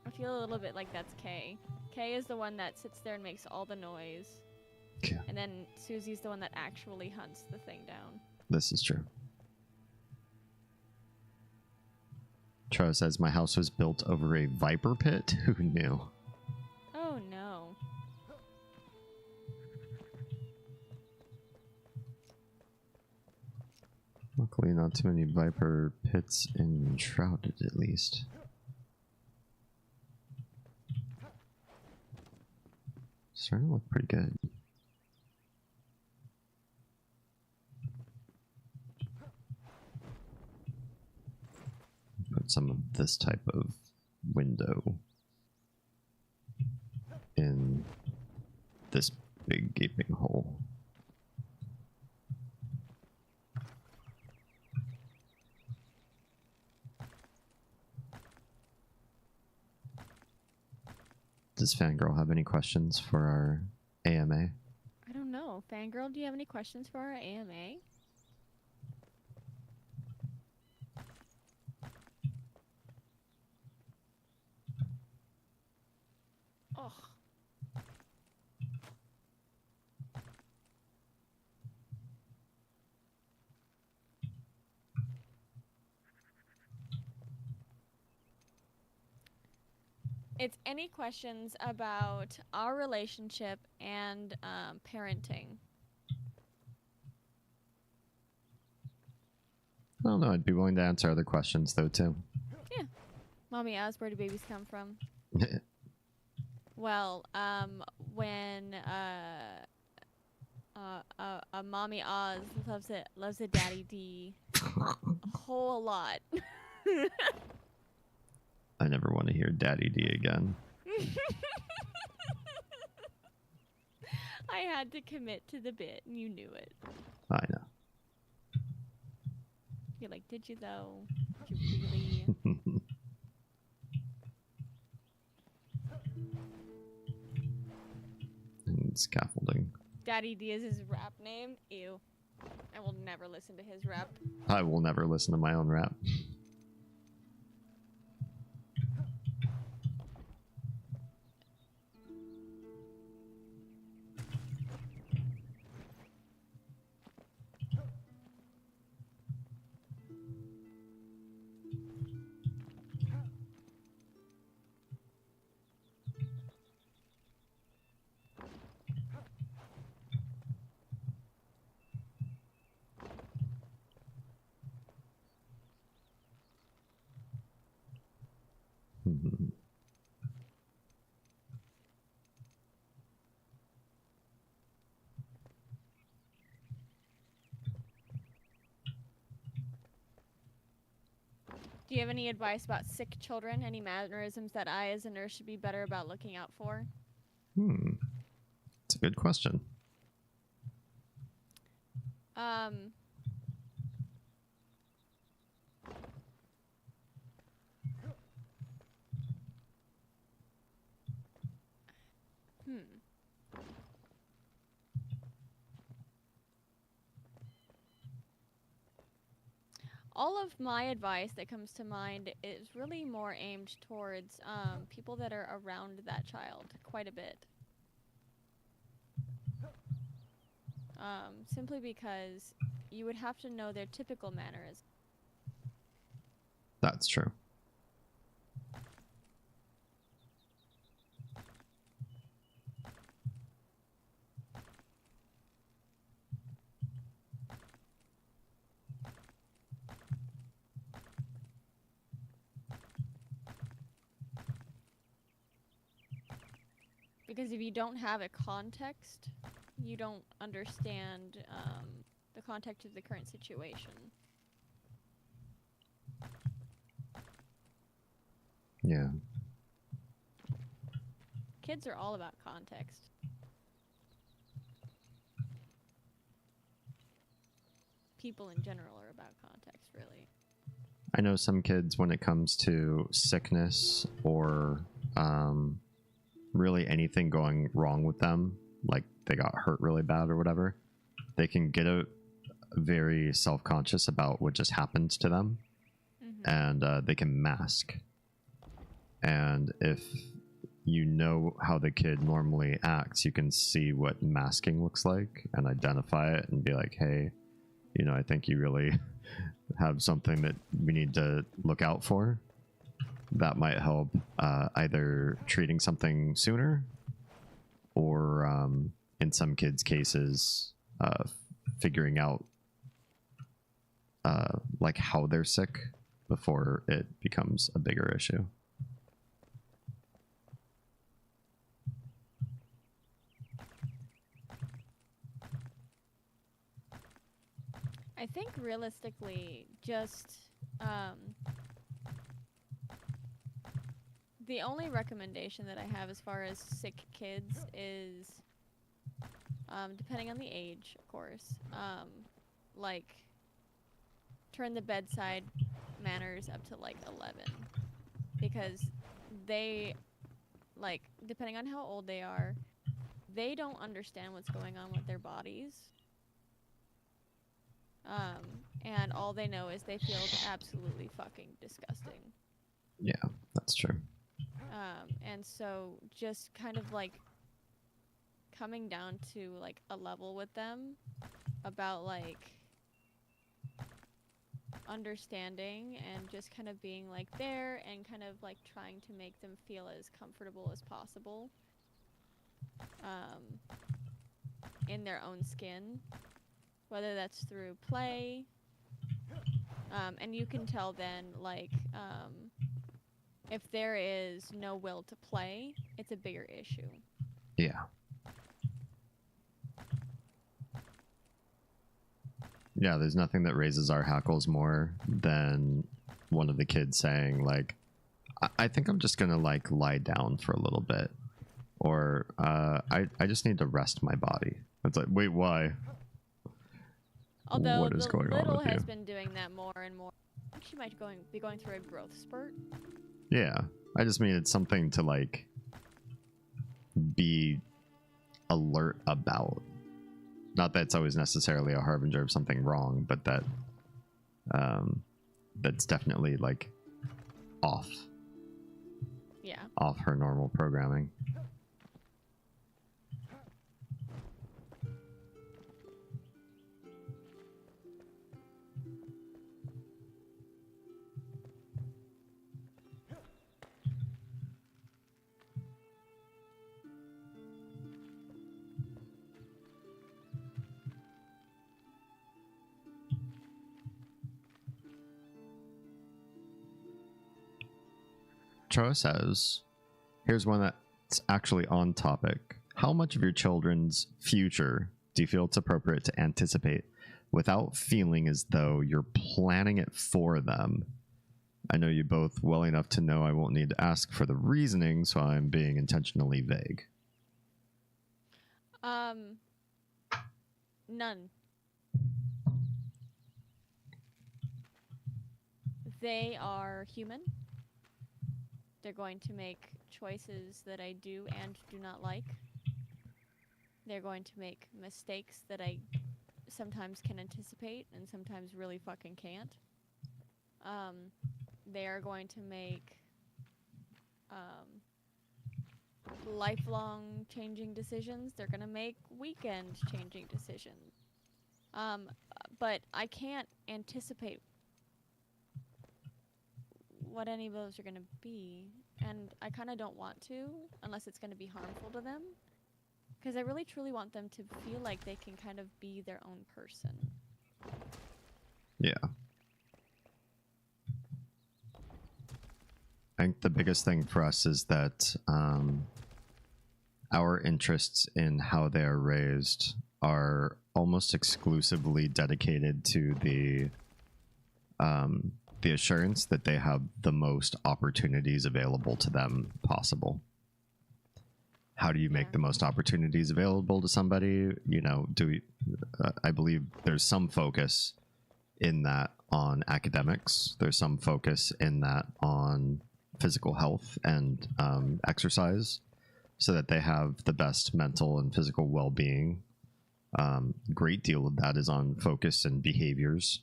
I feel a little bit like that's Kay. Kay is the one that sits there and makes all the noise. Okay. And then Susie's the one that actually hunts the thing down. This is true. Tro says my house was built over a viper pit. Who knew? Oh no. Luckily, not too many viper pits enshrouded, at least. Starting to look pretty good. Put some of this type of window in this big gaping hole. Does Fangirl have any questions for our AMA? I don't know. Fangirl, do you have any questions for our AMA? Oh. It's any questions about our relationship and parenting. I don't know. I'd be willing to answer other questions, though, too. Yeah. Mommy Oz, where do babies come from? Well, when Mommy Oz loves a Daddy D a whole lot. I never want to hear Daddy D again. I had to commit to the bit, and you knew it. I know. You're like, did you though? Did you really? And scaffolding. Daddy D is his rap name? Ew. I will never listen to his rap. I will never listen to my own rap. Do you have any advice about sick children? Any mannerisms that I, as a nurse, should be better about looking out for? It's a good question. All of my advice that comes to mind is really more aimed towards people that are around that child quite a bit. Simply because you would have to know their typical mannerisms. That's true. Because if you don't have a context, you don't understand the context of the current situation. Yeah. Kids are all about context. People in general are about context, really. I know some kids, when it comes to sickness or really anything going wrong with them, like they got hurt really bad or whatever, they can get very self-conscious about what just happened to them, and they can mask. And if you know how the kid normally acts, you can see what masking looks like and identify it and be like, hey, you know, I think you really have something that we need to look out for. That might help either treating something sooner or in some kids' cases figuring out like how they're sick before it becomes a bigger issue. I think realistically, just the only recommendation that I have as far as sick kids is, depending on the age, of course, like turn the bedside manners up to like 11, because they, like, depending on how old they are, they don't understand what's going on with their bodies. And all they know is they feel absolutely fucking disgusting. Yeah, that's true. And so just kind of like coming down to like a level with them about like understanding and just kind of being like there and kind of like trying to make them feel as comfortable as possible in their own skin, whether that's through play, and you can tell then, like, if there is no will to play, it's a bigger issue. Yeah. Yeah, there's nothing that raises our hackles more than one of the kids saying, like, I think I'm just gonna, like, lie down for a little bit. Or, I just need to rest my body. It's like, wait, why? Although what is the going on little with has you? been doing that more and more. I think she might be going through a growth spurt. Yeah, I just mean it's something to, like, be alert about. Not that it's always necessarily a harbinger of something wrong, but that that's definitely, like, off her normal programming. Troa says, here's one that's actually on topic. How much of your children's future do you feel it's appropriate to anticipate without feeling as though you're planning it for them? I know you both well enough to know I won't need to ask for the reasoning, so I'm being intentionally vague. None. They are human. They're going to make choices that I do and do not like. They're going to make mistakes that I sometimes can anticipate and sometimes really fucking can't. They are going to make lifelong changing decisions. They're going to make weekend changing decisions. But I can't anticipate what any of those are going to be, and I kind of don't want to unless it's going to be harmful to them, because I really truly want them to feel like they can kind of be their own person. Yeah. I think the biggest thing for us is that our interests in how they are raised are almost exclusively dedicated to the assurance that they have the most opportunities available to them possible. How do you make the most opportunities available to somebody? You know, I believe there's some focus in that on academics. There's some focus in that on physical health and exercise. so that they have the best mental and physical well-being. Great deal of that is on focus and behaviors.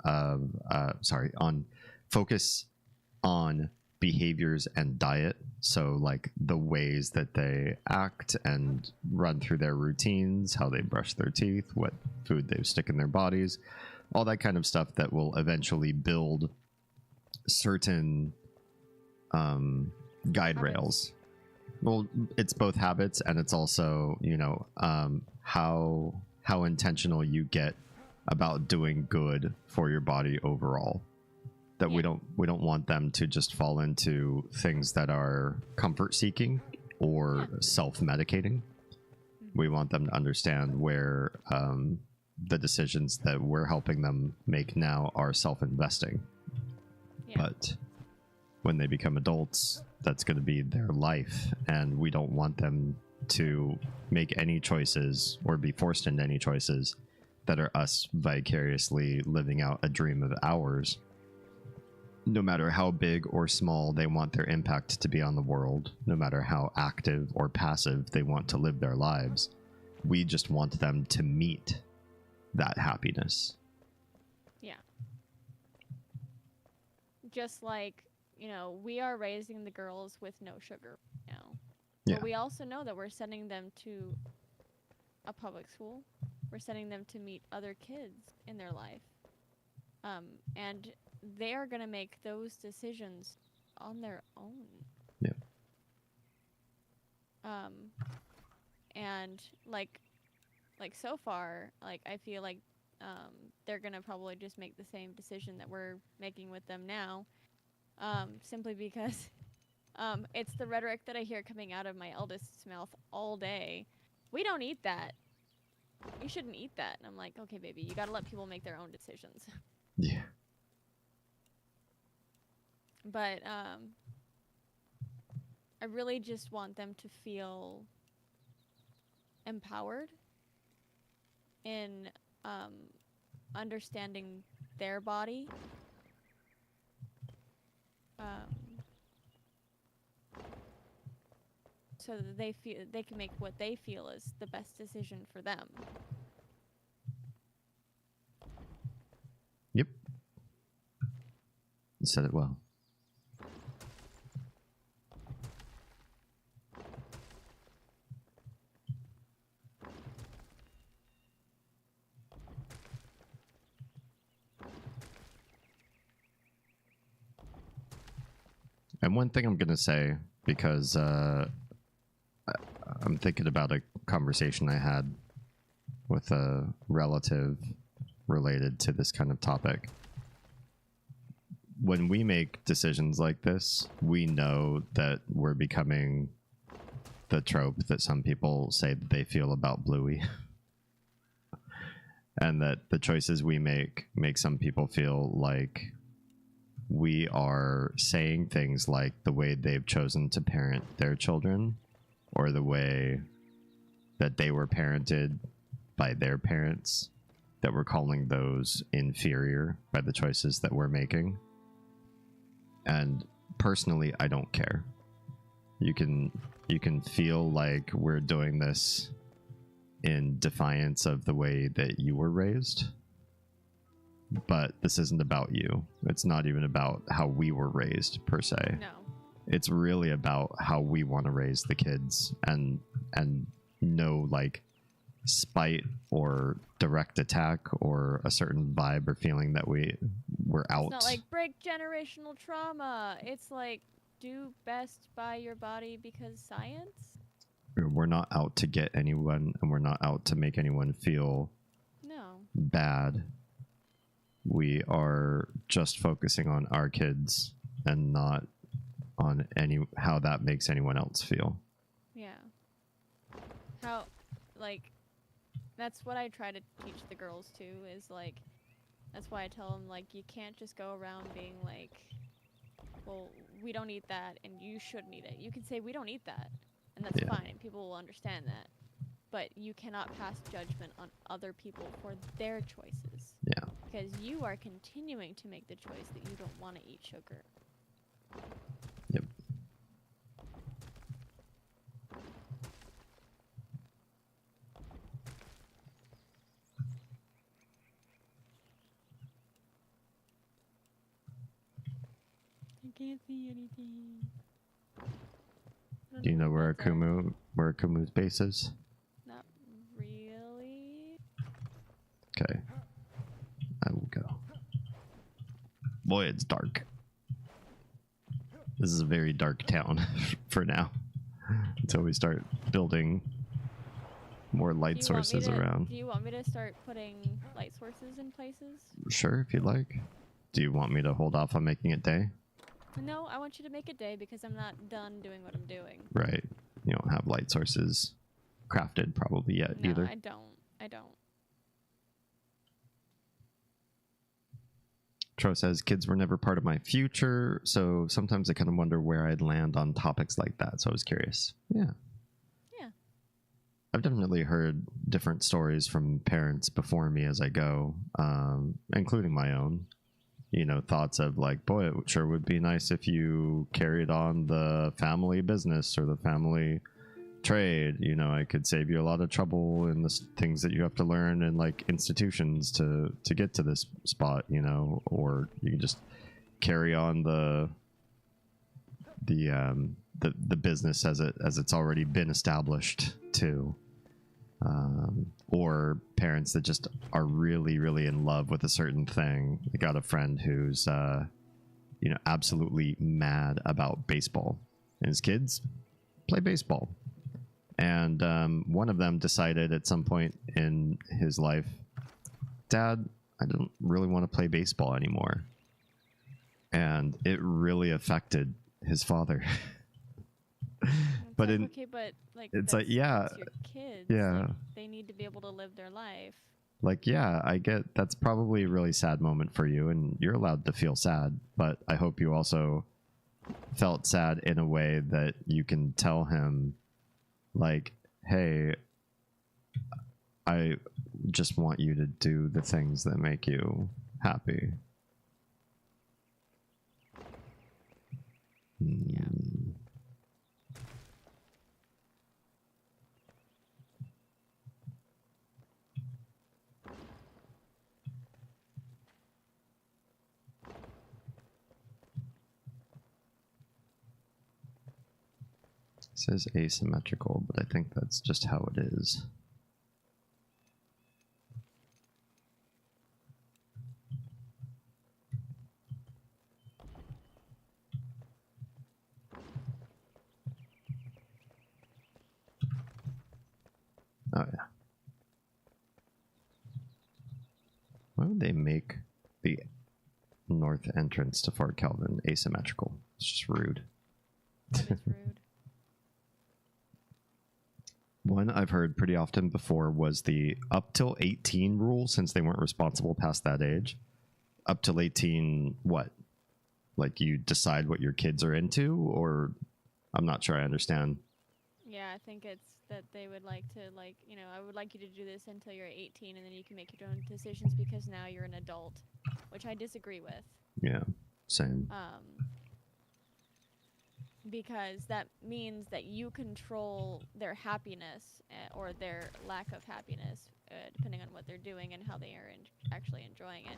On focus on behaviors and diet. So like the ways that they act and run through their routines, how they brush their teeth, what food they stick in their bodies, all that kind of stuff that will eventually build certain guide rails. Well, it's both habits, and it's also, you know, how intentional you get about doing good for your body overall. That we don't want them to just fall into things that are comfort seeking or self-medicating. We want them to understand where the decisions that we're helping them make now are self-investing. But when they become adults, that's going to be their life, and we don't want them to make any choices or be forced into any choices that are us vicariously living out a dream of ours. No matter how big or small they want their impact to be on the world, no matter how active or passive they want to live their lives, we just want them to meet that happiness. Yeah. Just like, you know, we are raising the girls with no sugar now. Yeah. But we also know that we're sending them to a public school. We're sending them to meet other kids in their life. And they are going to make those decisions on their own. Yeah. And like so far, like I feel like they're going to probably just make the same decision that we're making with them now. Simply because it's the rhetoric that I hear coming out of my eldest's mouth all day. We don't eat that. You shouldn't eat that. And I'm like, okay, baby, you got to let people make their own decisions. Yeah. But I really just want them to feel empowered in understanding their body. So that they can make what they feel is the best decision for them. Yep. You said it well. And one thing I'm going to say, because I'm thinking about a conversation I had with a relative related to this kind of topic. When we make decisions like this, we know that we're becoming the trope that some people say that they feel about Bluey. And that the choices we make some people feel like we are saying things like the way they've chosen to parent their children, or the way that they were parented by their parents, that we're calling those inferior by the choices that we're making. And personally, I don't care. You can feel like we're doing this in defiance of the way that you were raised. But this isn't about you. It's not even about how we were raised, per se. No. It's really about how we want to raise the kids, and no like spite or direct attack or a certain vibe or feeling that we're out. It's not like break generational trauma. It's like do best by your body because science. We're not out to get anyone, and we're not out to make anyone feel bad. We are just focusing on our kids and not on how that makes anyone else feel. Yeah. How, like, that's what I try to teach the girls too, is like, that's why I tell them, like, you can't just go around being like, well, we don't eat that and you shouldn't eat it. You can say we don't eat that, and that's fine, and people will understand that. But you cannot pass judgment on other people for their choices. Yeah. Because you are continuing to make the choice that you don't want to eat sugar. Yep. can't see anything. Do you know where Akumu's base is? Not really. Okay. I will go. Boy, it's dark. This is a very dark town for now. Until we start building more light sources around. Do you want me to start putting light sources in places? Sure, if you'd like. Do you want me to hold off on making it day? No, I want you to make it day because I'm not done doing what I'm doing. Right. You don't have light sources crafted probably yet either. I don't. Tro says, kids were never part of my future, so sometimes I kind of wonder where I'd land on topics like that, so I was curious. Yeah. Yeah. I've definitely heard different stories from parents before me as I go, including my own. You know, thoughts of like, boy, it sure would be nice if you carried on the family business or the family trade. You know, I could save you a lot of trouble in the things that you have to learn in like institutions to get to this spot, you know, or you can just carry on the business as it's already been established too. Or parents that just are really, really in love with a certain thing. I got a friend who's, you know, absolutely mad about baseball, and his kids play baseball. And one of them decided at some point in his life, Dad, I don't really want to play baseball anymore. And it really affected his father. But okay, but like it's like, yeah, that's your kids. yeah. Like, they need to be able to live their life. Like, yeah, I get that's probably a really sad moment for you, and you're allowed to feel sad, but I hope you also felt sad in a way that you can tell him, like, hey, I just want you to do the things that make you happy. Yeah. It says asymmetrical, but I think that's just how it is. Oh yeah. Why would they make the north entrance to Fort Kelvin asymmetrical? It's just rude. That is rude. One I've heard pretty often before was the up till 18 rule, since they weren't responsible past that age. Up till 18, what? Like you decide what your kids are into, or I'm not sure I understand. Yeah, I think it's that they would like to, like, you know, I would like you to do this until you're 18 and then you can make your own decisions because now you're an adult, which I disagree with. Yeah, same. Because that means that you control their happiness or their lack of happiness, depending on what they're doing and how they are actually enjoying it,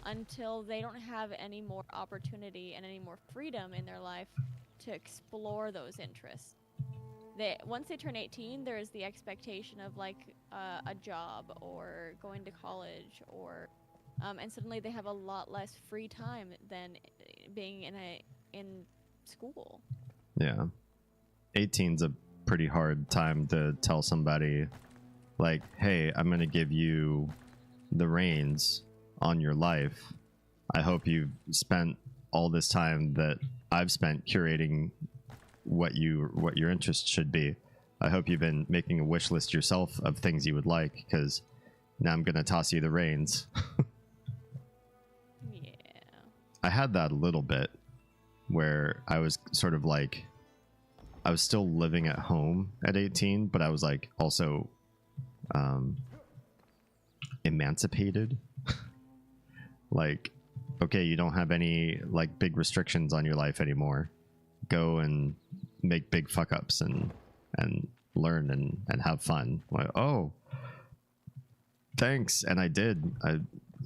until they don't have any more opportunity and any more freedom in their life to explore those interests. Once they turn 18, there is the expectation of like a job or going to college, or and suddenly they have a lot less free time than being in school. Yeah. 18's a pretty hard time to tell somebody, like, hey, I'm going to give you the reins on your life. I hope you've spent all this time that I've spent curating what your interests should be. I hope you've been making a wish list yourself of things you would like, because now I'm going to toss you the reins. Yeah. I had that a little bit where I was sort of like, I was still living at home at 18, but I was like also emancipated. Like, okay, you don't have any like big restrictions on your life anymore. Go and make big fuck ups and learn and have fun. Like, oh, thanks. And I did. I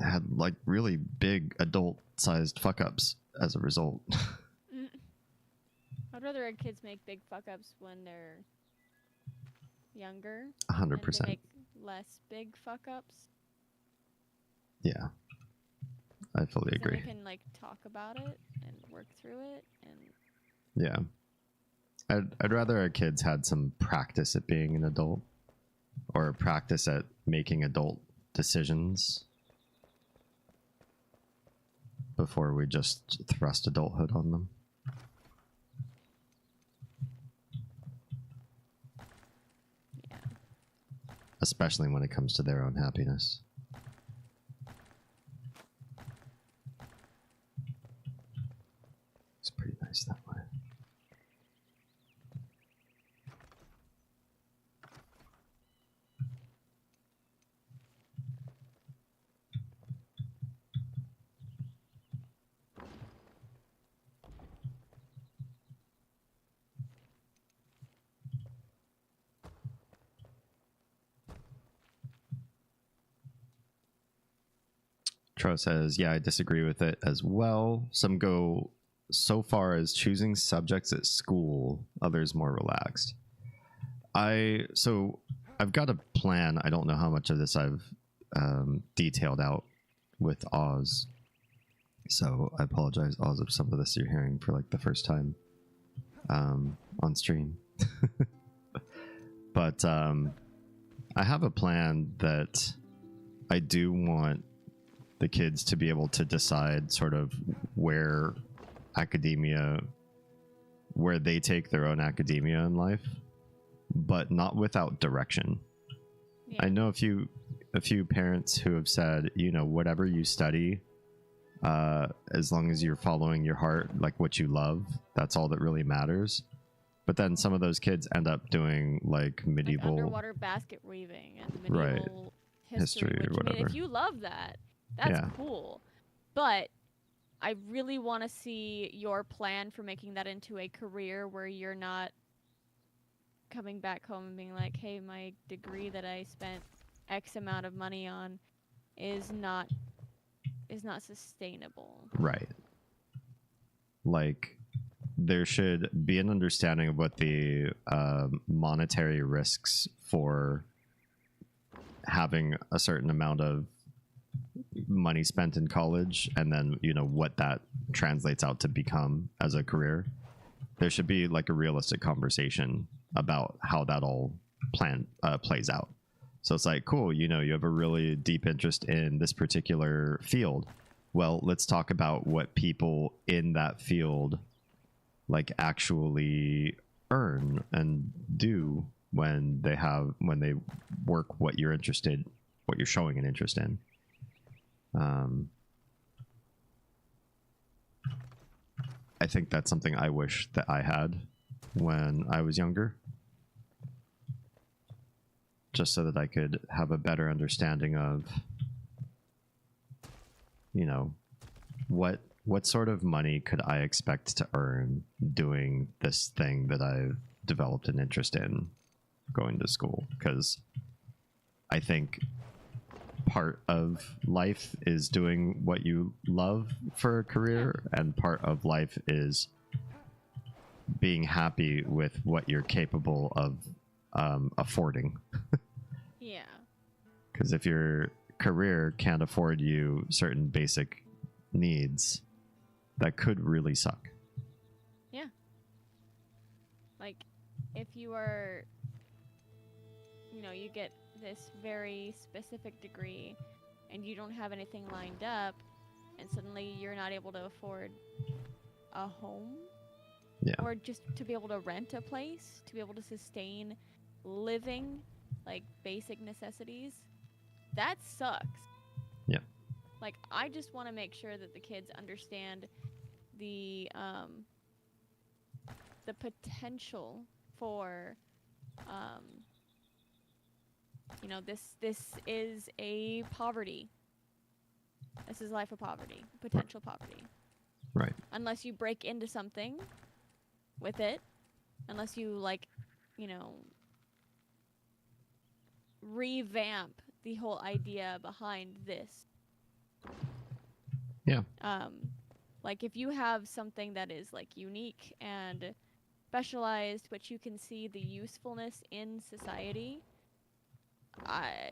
had like really big adult sized fuck ups as a result. I'd rather kids make big fuck ups when they're younger. 100%. And they make less big fuck ups. Yeah, I fully Then agree. we can like talk about it and work through it. And Yeah, I'd rather our kids had some practice at being an adult, or practice at making adult decisions before we just thrust adulthood on them. yeah, Especially when it comes to their own happiness. It's pretty nice that way. Tro says, yeah, I disagree with it as well. Some go so far as choosing subjects at school, others more relaxed. I've got a plan. I don't know how much of this I've detailed out with Oz. So I apologize, Oz, if some of this you're hearing for like the first time on stream. But I have a plan that I do want the kids to be able to decide sort of where they take their own academia in life, but not without direction. yeah. I know a few parents who have said, you know, whatever you study, as long as you're following your heart, like what you love, that's all that really matters. But then some of those kids end up doing like medieval, like underwater basket weaving and Right. medieval History or which, I mean, whatever. if you love that, that's Yeah. cool. But I really want to see your plan for making that into a career where you're not coming back home and being like, hey, my degree that I spent X amount of money on is not sustainable. right? Like, there should be an understanding of what the monetary risks for having a certain amount of money spent in college, and then, you know, what that translates out to become as a career. There should be like a realistic conversation about how that all plays out. So it's like, cool, you know, you have a really deep interest in this particular field. Well, let's talk about what people in that field like actually earn and do when they work what you're showing an interest in. I think that's something I wish that I had when I was younger, just so that I could have a better understanding of, you know, what sort of money could I expect to earn doing this thing that I've developed an interest in, going to school. Because I think part of life is doing what you love for a career, and part of life is being happy with what you're capable of affording. Yeah. Because if your career can't afford you certain basic needs, that could really suck. Yeah. Like, if you are, you know, you get this very specific degree and you don't have anything lined up, and suddenly you're not able to afford a home, Yeah. or just to be able to rent a place, to be able to sustain living, like basic necessities, that sucks. Yeah. Like, I just want to make sure that the kids understand the potential for you know, this is a poverty. This is life of poverty, potential poverty. Right. Unless you break into something with it, unless you, like, you know, revamp the whole idea behind this. Yeah. Like, if you have something that is like unique and specialized, but you can see the usefulness in society,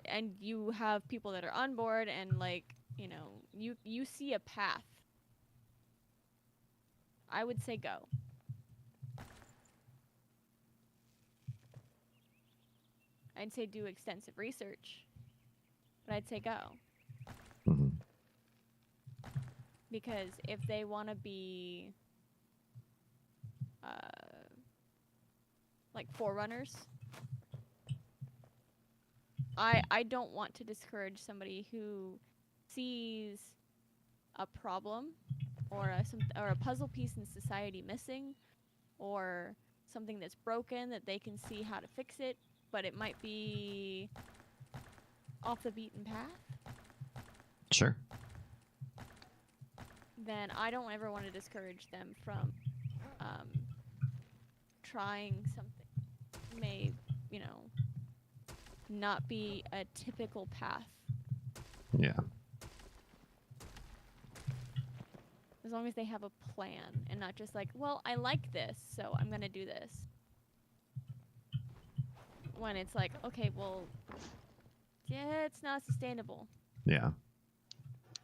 and you have people that are on board, and like, you know, you see a path, I would say go. I'd say do extensive research, but I'd say go. Mm-hmm. Because if they want to be like forerunners, I don't want to discourage somebody who sees a problem or a puzzle piece in society missing, or something that's broken that they can see how to fix it, but it might be off the beaten path. Sure. Then I don't ever want to discourage them from trying something. May, you know, not be a typical path. Yeah. As long as they have a plan and not just like, well, I like this, so I'm going to do this. When it's like, okay, well, yeah, it's not sustainable. Yeah.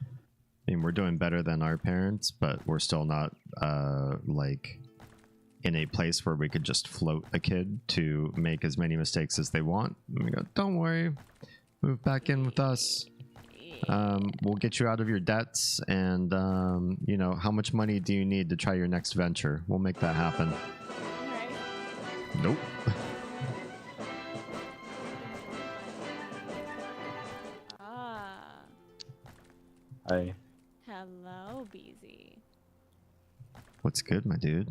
I mean, we're doing better than our parents, but we're still not like in a place where we could just float a kid to make as many mistakes as they want. And we go, don't worry, move back in with us. We'll get you out of your debts, and you know, how much money do you need to try your next venture? We'll make that happen. Right? Nope. Ah. Hi. Hello, BZ. What's good, my dude?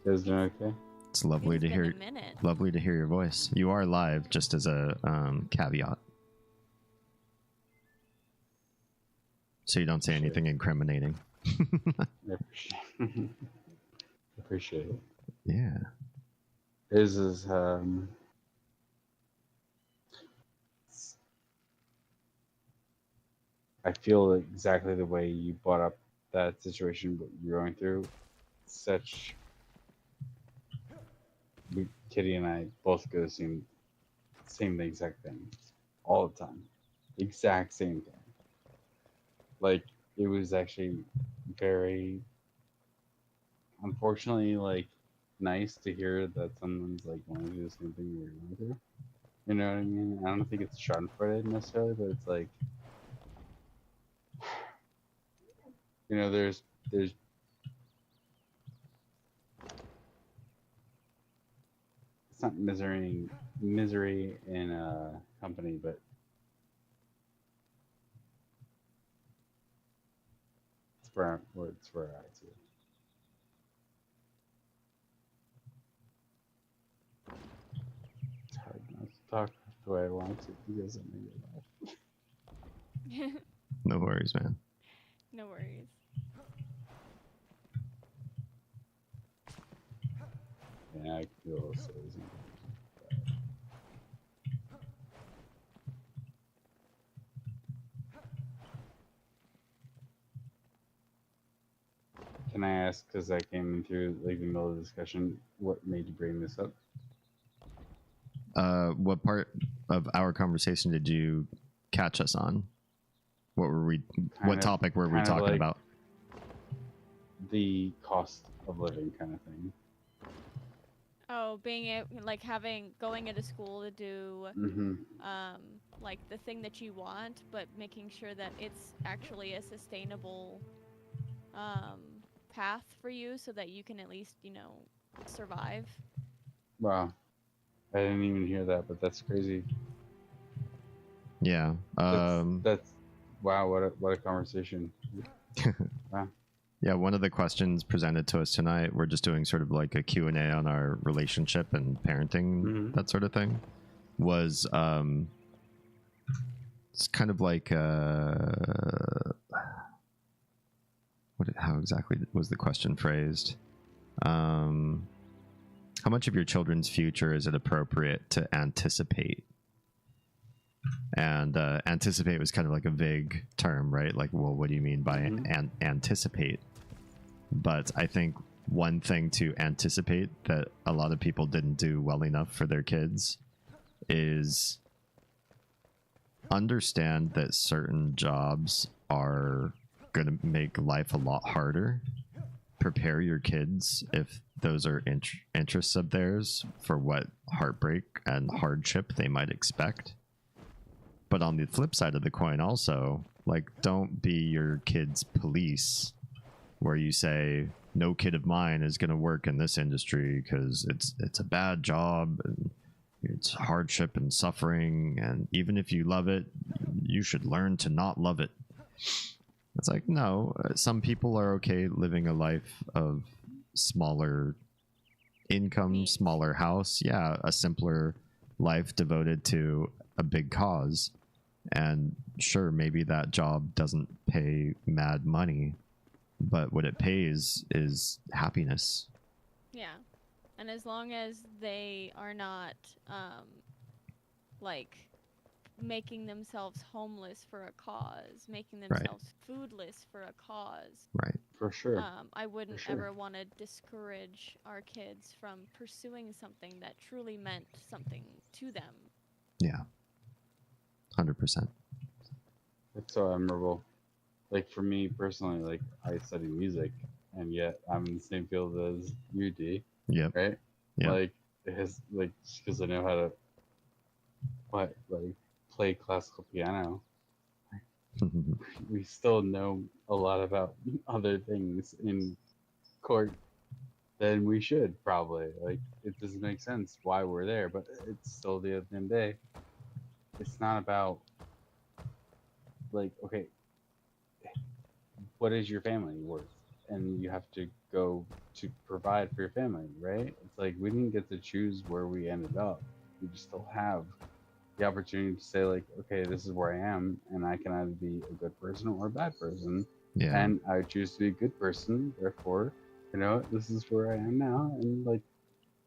You guys doing okay? It's lovely It's to been hear. a minute. Lovely to hear your voice. You are live, just as a caveat, so you don't say anything incriminating. I appreciate appreciate it. Yeah. Is I feel exactly the way you brought up that situation, what you're going through. Such Kitty and I both go the same exact thing all the time. Exact same thing. Like, it was actually very, unfortunately, like, nice to hear that someone's like wanting to do the same thing you're going through. You know what I mean? I don't think it's schadenfreude necessarily, but it's like, you know, there's it's not misery in a company, but it's where I see it. It's hard not to talk the way I want to because I make it laugh. No worries, man. No worries. Yeah, I feel so easy. Can I ask, because I came in through like the middle of the discussion, what made you bring this up? What part of our conversation did you catch us on? What were we? What topic were we talking like about? The cost of living kind of thing. Oh, going into school to do like the thing that you want, but making sure that it's actually a sustainable path for you, so that you can at least, you know, survive. Wow, I didn't even hear that, but that's crazy. Yeah. That's wow. What a conversation. Wow. Yeah, one of the questions presented to us tonight, we're just doing sort of like a Q&A on our relationship and parenting, that sort of thing, was it's kind of like how exactly was the question phrased? How much of your children's future is it appropriate to anticipate? And anticipate was kind of like a vague term, right? Like, well, what do you mean by anticipate? But I think one thing to anticipate that a lot of people didn't do well enough for their kids is understand that certain jobs are going to make life a lot harder. Prepare your kids, if those are interests of theirs, for what heartbreak and hardship they might expect. But on the flip side of the coin also, like, don't be your kid's police where you say, no kid of mine is going to work in this industry because it's a bad job and it's hardship and suffering, and even if you love it, you should learn to not love it. It's like, no, some people are okay living a life of smaller income, smaller house, yeah, a simpler life devoted to a big cause. And sure, maybe that job doesn't pay mad money, but what it pays is happiness. Yeah. And as long as they are not, like, making themselves homeless for a cause, making themselves foodless for a cause. Right. For sure. I wouldn't sure. ever want to discourage our kids from pursuing something that truly meant something to them. Yeah. 100%. It's so admirable. Like, for me personally, like, I study music, and yet I'm in the same field as you, D. Yep. Right? Yeah. Like, it has, like, because I know how to, like, play classical piano. We still know a lot about other things in court than we should, probably. Like, it doesn't make sense why we're there, but it's still the end of the day. It's not about, like, okay, what is your family worth? And you have to go to provide for your family, right? It's like we didn't get to choose where we ended up. We just still have the opportunity to say, like, okay, this is where I am, and I can either be a good person or a bad person. Yeah. And I choose to be a good person, therefore, you know, this is where I am now. And like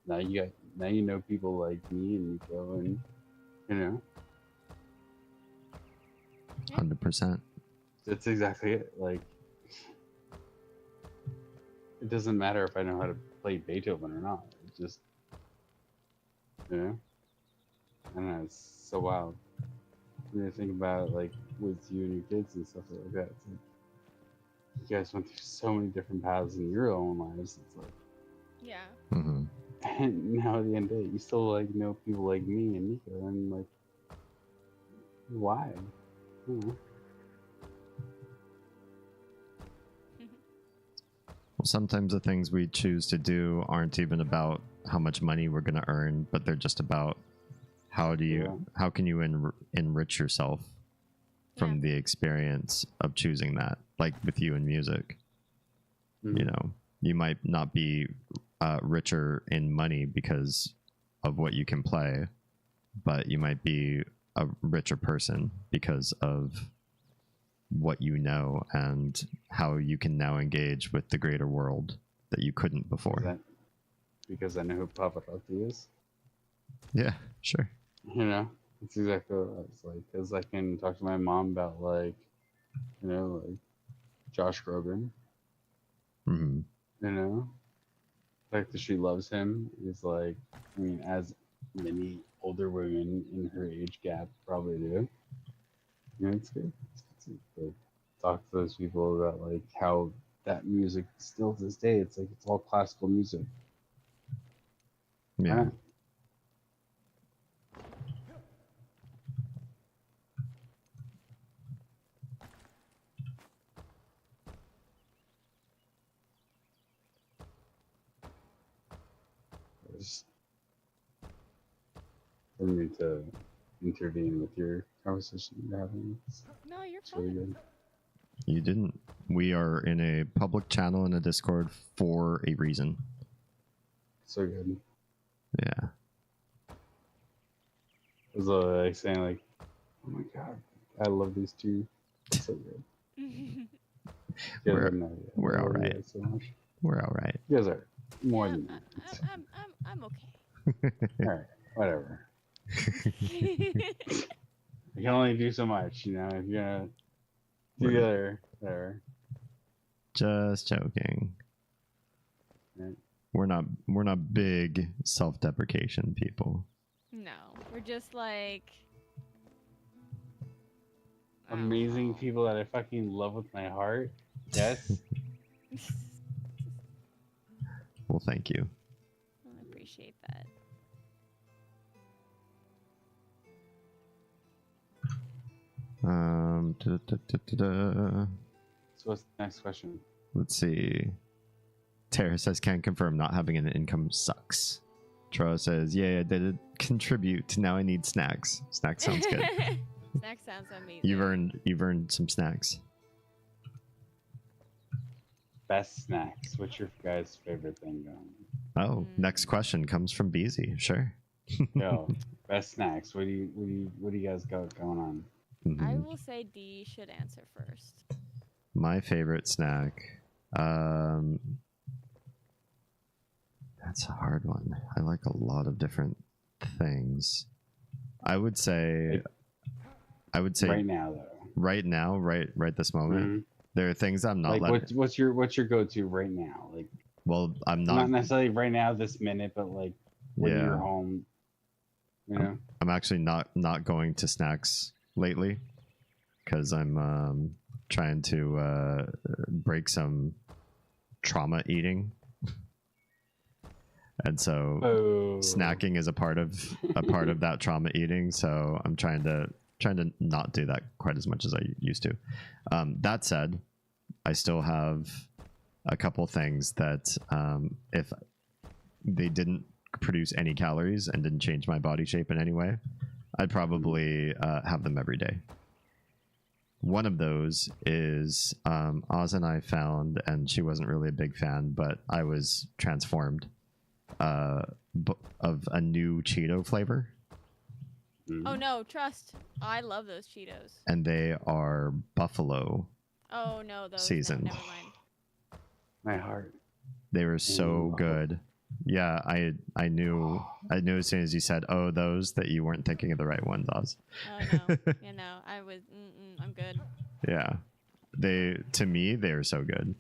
now you know people like me and Nico, and you know. 100%. That's exactly it. Like, it doesn't matter if I know how to play Beethoven or not. It just, you know, I don't know. It's so wild. When you think about it, like with you and your kids and stuff like that, it's like you guys went through so many different paths in your own lives. It's like, Yeah. Mm-hmm. and now at the end of the day, you still like know people like me and Nico, and like, why? You know? Well, sometimes the things we choose to do aren't even about how much money we're going to earn, but they're just about how can you enrich yourself from the experience of choosing that. Like with you in music, you know, you might not be richer in money because of what you can play, but you might be a richer person because of what you know and how you can now engage with the greater world that you couldn't before. Because I know who Pavarotti is. Yeah, sure. You know, it's exactly what it's like. Because I can talk to my mom about, like, you know, like Josh Groban. Mm-hmm. You know, the fact that she loves him is like, I mean, as many older women in her age gap probably do. You know, it's good. It's good to like, talk to those people about like how that music still to this day, it's like it's all classical music. Yeah. Right? I didn't need to intervene with your conversation you're having. No, you're It's really fine. good. You didn't. We are in a public channel in a Discord for a reason. So good. Yeah. It was like saying like, oh my god, I love these two. It's so good. You guys We're- have no idea. we're I love alright. you guys so much. We're all right. You guys are more Yeah, than that. I'm okay. Alright, whatever. You can only do so much, you know, if you're gonna do the other, whatever. Just joking. we're not big self-deprecation people. No, we're just like I don't Amazing know. people that I fucking love with my heart. Yes. Well, thank you. I appreciate that. So what's the next question? Let's see. Tara says, "Can confirm not having an income sucks." Tro says, "Yeah, I did contribute. Now I need snacks." Snacks sounds good. Snacks sounds amazing. You've earned some snacks. Best snacks. What's your guys' favorite thing going? Oh, next question comes from Beezy. Sure. Yo, best snacks. What do you guys got going on? I Mhm. will say D should answer first. My favorite snack. That's a hard one. I like a lot of different things. I would say Right now though. right now, right this moment. Mhm. There are things I'm not Like letting. what's your go-to right now? Like Well, I'm not not. necessarily right now this minute, but like when Yeah. you're home. You know? I'm actually not going to snacks lately because I'm trying to break some trauma eating, and so Oh. snacking is a part of that trauma eating. So I'm trying to not do that quite as much as I used to. That said, I still have a couple things that if they didn't produce any calories and didn't change my body shape in any way, I'd probably have them every day. One of those is Oz and I found, and she wasn't really a big fan, but I was transformed of a new Cheeto flavor, Oh no, trust. I love those Cheetos. and they are buffalo. Oh no, those Seasoned. No, never mind. My heart. They were so Ooh. good. Yeah, I knew as soon as you said, "Oh, those," that you weren't thinking of the right ones, Oz. Oh no, I was. I'm good. Yeah, to me they are so good,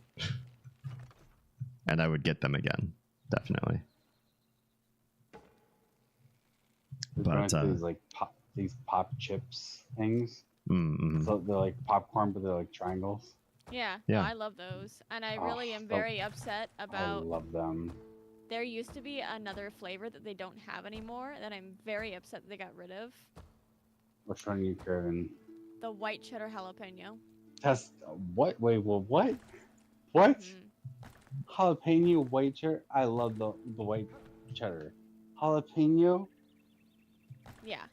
and I would get them again, definitely. But But these pop chips things. mm-hmm. So they're like popcorn, but they're like triangles. Yeah, Yeah. No, I love those, and I Oh, really am so- very upset I about. love them. There used to be another flavor that they don't have anymore that I'm very upset that they got rid of. Which one are you craving? The white cheddar jalapeno. Test what? Wait, well, what? What? Mhm. Jalapeno white cheddar? I love the white cheddar. Jalapeno? Yeah.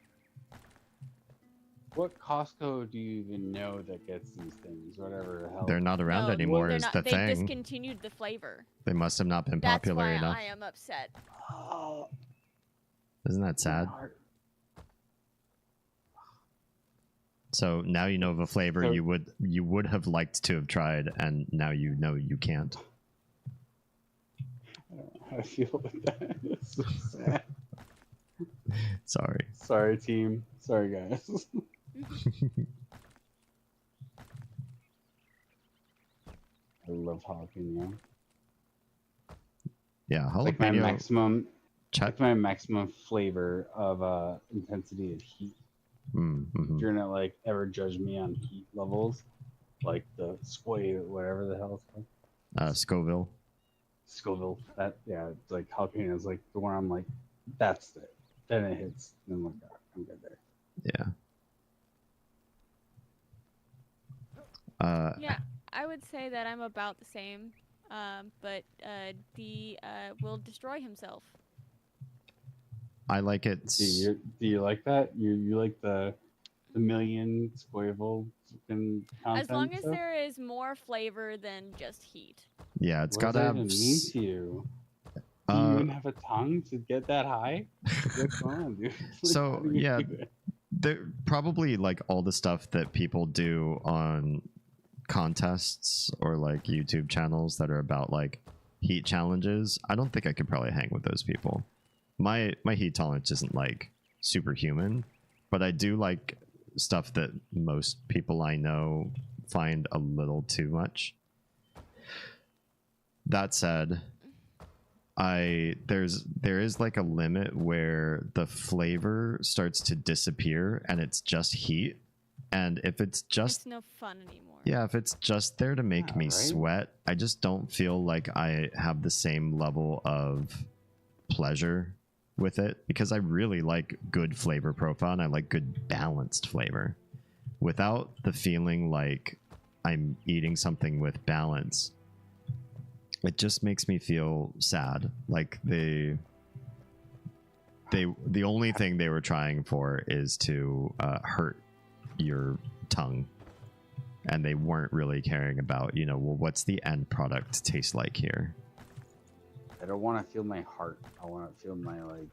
What Costco do you even know that gets these things? Whatever the hell. They're not around No, anymore. they're Is not, the they thing? discontinued the flavor. They must have not been That's popular why enough. I am upset. Oh, Isn't that sad? my heart. So now you know of a flavor So- you would have liked to have tried, and now you know you can't. I don't know how I feel with that. It's so sad. Sorry. Sorry, team. Sorry, guys. I love jalapeno. Yeah, It's like my jalapeno. maximum. Check. It's my maximum flavor of intensity of heat. Mm-hmm. If you're not like ever judge me on heat levels, like the squay, whatever the hell it's called, Scoville. Scoville. That it's like jalapeno is like the one I'm like, that's it. Then it hits, and I'm like, oh, I'm good there. Yeah. Yeah, I would say that I'm about the same, but D will destroy himself. I like it. Do you like that? You like the million squayable fucking content? As long as stuff? there is more flavor than just heat. Yeah, it's What got does to that have. even mean to you? Do you even have a tongue to get that high? What's going on, dude? So, how do you yeah. do it? They're probably like all the stuff that people do on contests or like YouTube channels that are about like heat challenges. I don't think I could probably hang with those people. My heat tolerance isn't like superhuman, but I do like stuff that most people I know find a little too much. That said, there is like a limit where the flavor starts to disappear and it's just heat. And if it's just It's no fun anymore. yeah, if it's just there to make Yeah, me right? sweat, I just don't feel like I have the same level of pleasure with it, because I really like good flavor profile and I like good balanced flavor without the feeling like I'm eating something with balance. It just makes me feel sad. Like the only thing they were trying for is to hurt your tongue, and they weren't really caring about, you know, well, what's the end product taste like here. I don't want to feel my heart. I want to feel my, like,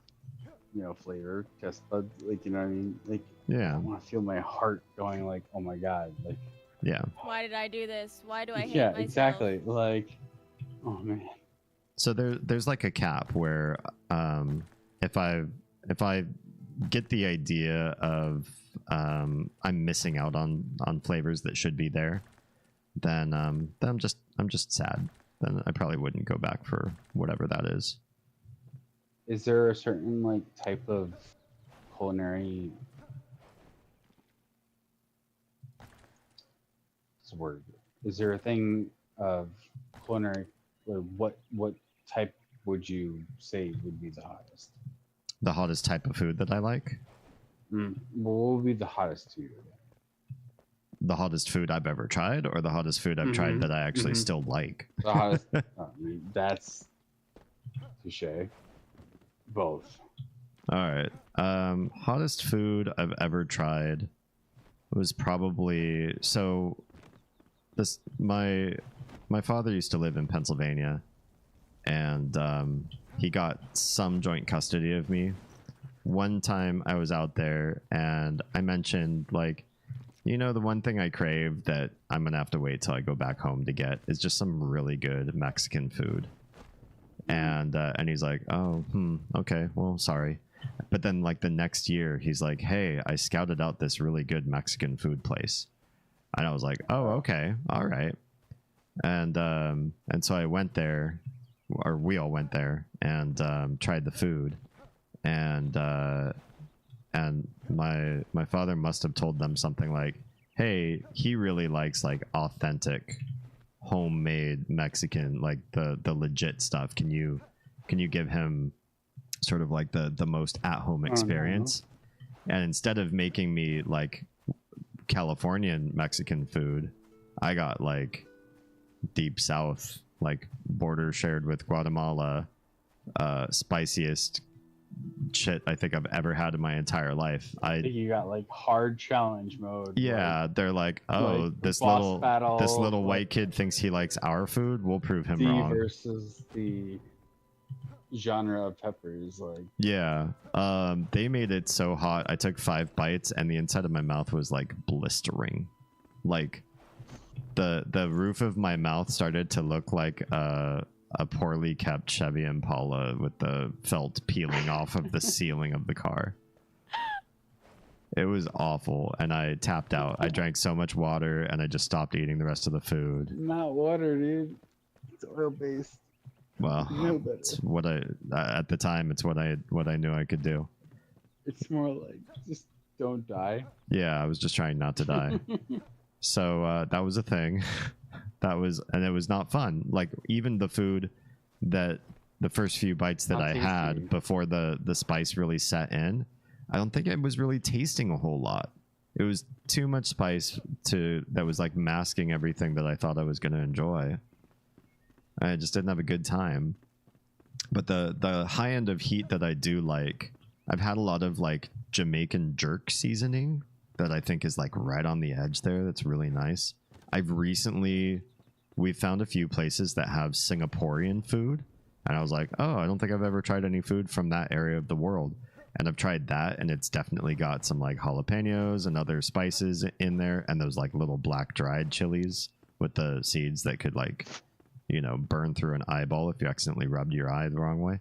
you know, flavor test buds. Like, you know what I mean? Like, I Yeah, want to feel my heart going like, oh my god. Like, yeah. Why did I do this? Why do I hate yeah, myself? exactly. Like, oh man. So there's like a cap where if I get the idea of I'm missing out on flavors that should be there, then I'm just sad. Then I probably wouldn't go back for whatever that is. Is there a certain, like, type of culinary, what's the word? Is there a thing of culinary, or what type would you say would be the hottest? The hottest type of food that I like? Well, what would be the hottest to you? The hottest food I've ever tried, or the hottest food I've tried that I actually still like? The hottest. I mean, that's touche. Both. All right. Hottest food I've ever tried was probably, so this my father used to live in Pennsylvania, and he got some joint custody of me. One time I was out there and I mentioned, like, you know, the one thing I crave that I'm gonna have to wait till I go back home to get is just some really good Mexican food. And he's like, oh, okay, well, sorry. But then, like, the next year, he's like, hey, I scouted out this really good Mexican food place. And I was like, oh, okay, all right. And so I went there, or we all went there, and tried the food. And my father must have told them something like, hey, he really likes, like, authentic homemade Mexican, like the legit stuff. Can you give him sort of like the most at-home experience? And instead of making me like Californian Mexican food, I got like deep south, like border shared with Guatemala, spiciest shit I think I've ever had in my entire life. I think you got like hard challenge mode. Yeah, like, they're like, oh, like this boss battle, little like, white kid thinks he likes our food. We'll prove him D wrong. versus the genre of peppers, like, Yeah, they made it so hot. I took 5 bites, and the inside of my mouth was like blistering. Like the roof of my mouth started to look like a poorly kept Chevy Impala with the felt peeling off of the ceiling of the car. It was awful, and I tapped out. I drank so much water, and I just stopped eating the rest of the food. not water, dude. It's oil based. Well, You know better. it's what at the time, it's what I knew I could do. It's more like, just don't die. Yeah, I was just trying not to die. So that was a thing. And it was not fun. Like, even the food that the first few bites that Not I tasty. had before the spice really set in, I don't think it was really tasting a whole lot. It was too much spice that was like masking everything that I thought I was going to enjoy. I just didn't have a good time. But the high end of heat that I do like, I've had a lot of like Jamaican jerk seasoning that I think is like right on the edge there. That's really nice. We've found a few places that have Singaporean food, and I was like, oh, I don't think I've ever tried any food from that area of the world. And I've tried that, and it's definitely got some like jalapenos and other spices in there, and those like little black dried chilies with the seeds that could, like, you know, burn through an eyeball if you accidentally rubbed your eye the wrong way.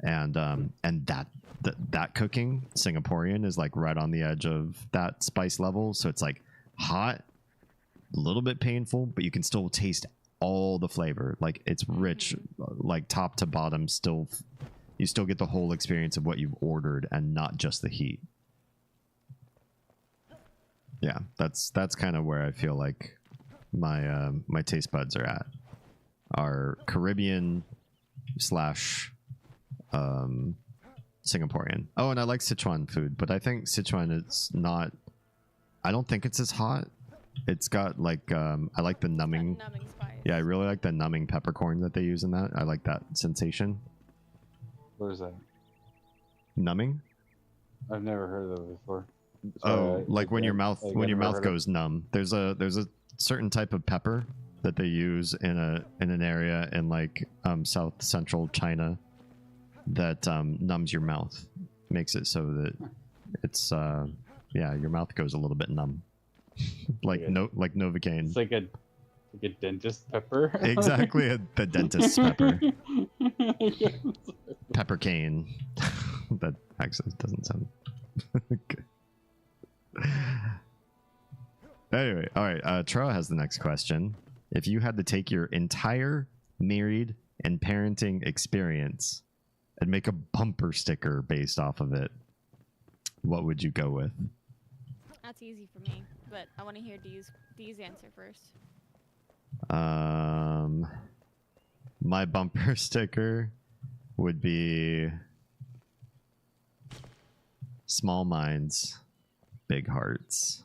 And that cooking, Singaporean, is like right on the edge of that spice level. So it's like hot, a little bit painful, but you can still taste all the flavor. Like, it's rich, like top to bottom, you still get the whole experience of what you've ordered and not just the heat. Yeah, that's kind of where I feel like my my taste buds are at. Are Caribbean slash Singaporean. Oh, and I like Sichuan food, but I think Sichuan is not. I don't think it's as hot. It's got like I like the numbing. Numbing spice. Yeah, I really like the numbing peppercorn that they use in that. I like that sensation. What is that? Numbing? I've never heard of it before. Oh, like when your mouth I've never heard of goes numb. There's a certain type of pepper that they use in an area in like south central China that numbs your mouth, makes it so that it's yeah, your mouth goes a little bit numb. like Novocaine. It's like a dentist pepper. Exactly, the dentist's pepper. Pepper cane. That actually doesn't sound good. Anyway, all right. Troa has the next question. If you had to take your entire married and parenting experience and make a bumper sticker based off of it, what would you go with? That's easy for me, but I want to hear D's answer first. My bumper sticker would be small minds, big hearts.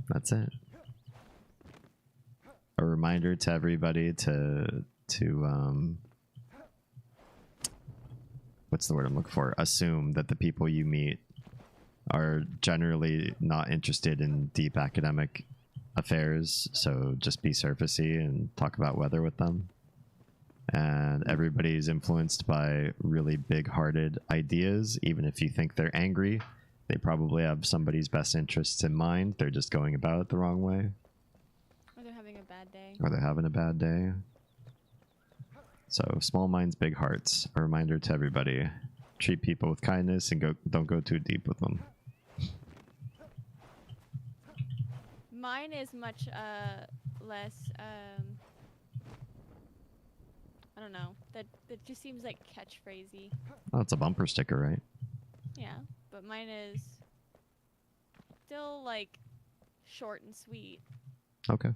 That's it. A reminder to everybody to what's the word I'm looking for? Assume that the people you meet are generally not interested in deep academic affairs, so just be surfacey and talk about weather with them. And everybody's influenced by really big-hearted ideas. Even if you think they're angry, they probably have somebody's best interests in mind. They're just going about it the wrong way. Or they're having a bad day. Or they're having a bad day. So, small minds, big hearts. A reminder to everybody. Treat people with kindness and don't go too deep with them. Mine is much less I don't know. That just seems like catchphrasey. Oh, it's a bumper sticker, right? Yeah, but mine is still like short and sweet. Okay.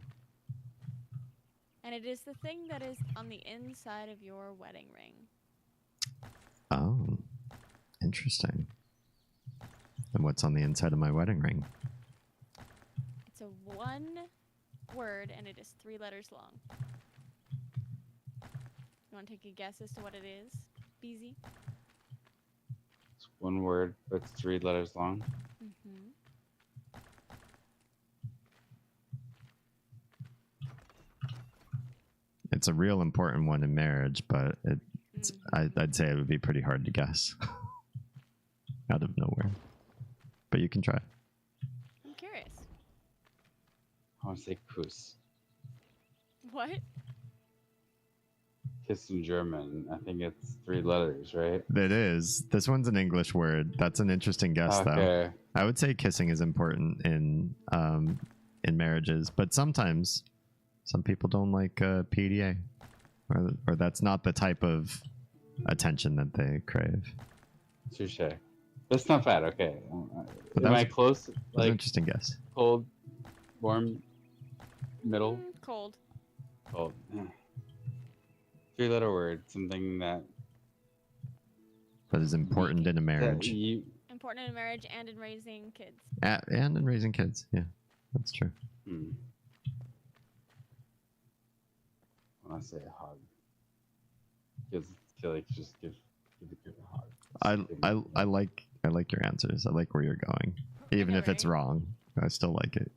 And it is the thing that is on the inside of your wedding ring. Oh, interesting. And what's on the inside of my wedding ring? It's a one word and it is 3 letters long. You want to take a guess as to what it is, BZ? It's one word, but it's 3 letters long. Mm-hmm. It's a real important one in marriage, but it's I'd say it would be pretty hard to guess out of nowhere. But you can try. I'm curious. I want to say Kuss. What? Kiss in German. I think it's 3 letters, right? It is. This one's an English word. That's an interesting guess, though. Okay. I would say kissing is important in marriages, but sometimes some people don't like PDA, or that's not the type of attention that they crave. Touche. That's not bad. Okay. But Am that I was- close? That's an Like interesting guess. cold, warm, middle, Cold. cold. 3-letter word. Something that That is important in a that marriage you. Important in a marriage and in raising kids. and in raising kids. Yeah, that's true. I want to say a hug. Because I feel like just give the kid a hug. I like your answers. I like where you're going, even Okay, if it's right? wrong. I still like it.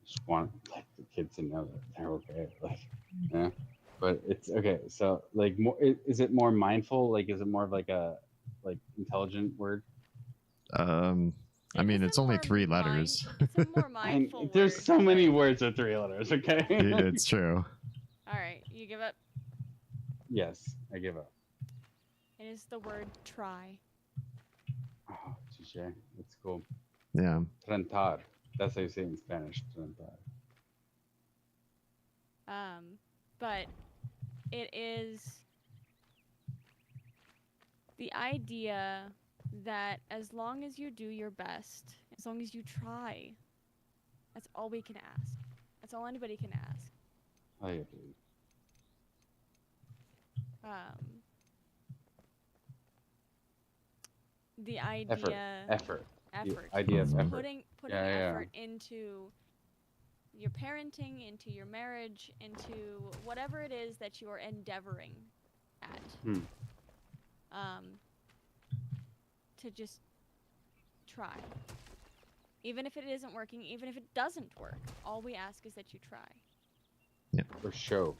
Just want like the kids to know that they're okay. Like, yeah. But it's okay. So like, more is it more mindful? Like, is it more of like a intelligent word? I mean, It's it's a only more 3 letters. It's a more mindful There's word, so many but- words with 3 letters. Okay. It's true. All right, you give up. Yes, I give up. It is the word try. Oh, touche. That's cool. Yeah. Trentar. That's how you say it in Spanish. Trentar. But it is the idea that as long as you do your best, as long as you try, that's all we can ask. That's all anybody can ask. I agree. The idea Effort. effort. The idea of effort. Putting Yeah, yeah. effort into your parenting, into your marriage, into whatever it is that you are endeavoring at. To just try. Even if it isn't working, even if it doesn't work, all we ask is that you try. Yeah. Or show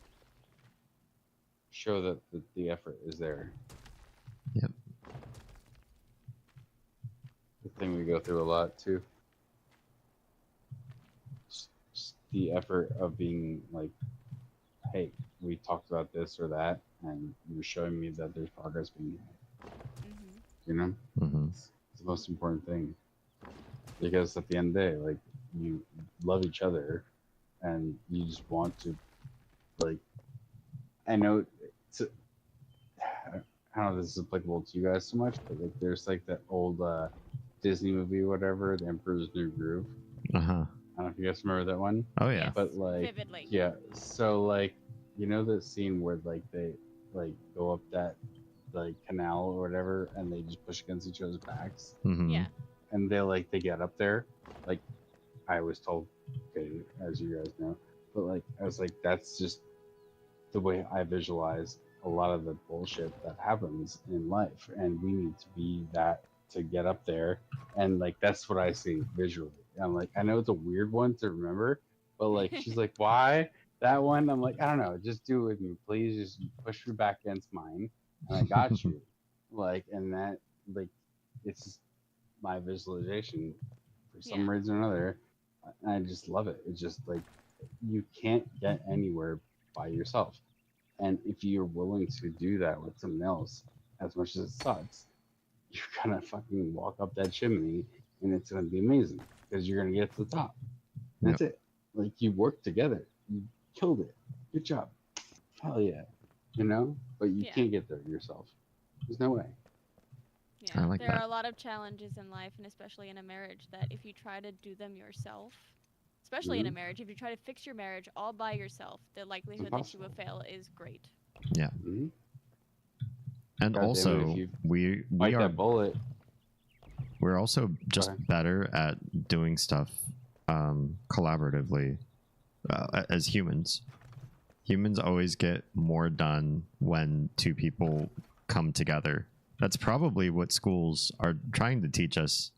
that the effort is there. Yep. The thing we go through a lot too. Just the effort of being like, hey, we talked about this or that, and you're showing me that there's progress being made. You know? Mm-hmm. It's the most important thing. Because at the end of the day, like, you love each other and you just want to, like, I know it's, I don't know if this is applicable to you guys so much, but like there's like that old Disney movie or whatever, The Emperor's New Groove. Uh-huh. I don't know if you guys remember that one. Oh yeah. Yes, But like, vividly. yeah, so like, you know the scene where like they like go up that like canal or whatever and they just push against each other's backs Mm-hmm. Yeah. and they get up there, like I was told, okay, as you guys know, but like I was like, that's just the way I visualize a lot of the bullshit that happens in life, and we need to be that to get up there, and like that's what I see visually. I'm like, I know it's a weird one to remember, but like she's like, why that one? I'm like, I don't know, just do it with me, please. Just push your back against mine, and I got you. Like, and that, like, it's just my visualization for some Yeah. reason or another. I just love it. It's just like you can't get anywhere by yourself, and if you're willing to do that with someone else, as much as it sucks, you're gonna fucking walk up that chimney, and it's gonna be amazing because you're gonna get to the top. That's it. Like, you worked together, you killed it. Good job. Hell yeah. You know, but you Yeah. can't get there yourself. There's no way. Yeah. I like there that. are a lot of challenges in life, and especially in a marriage, that if you try to do them yourself, especially in a marriage, if you try to fix your marriage all by yourself, the likelihood that you will fail is great. Yeah. Mm-hmm. And God damn it, also if you we Bite are that bullet. we're also just ahead. better at doing stuff collaboratively as humans. Humans always get more done when two people come together. That's probably what schools are trying to teach us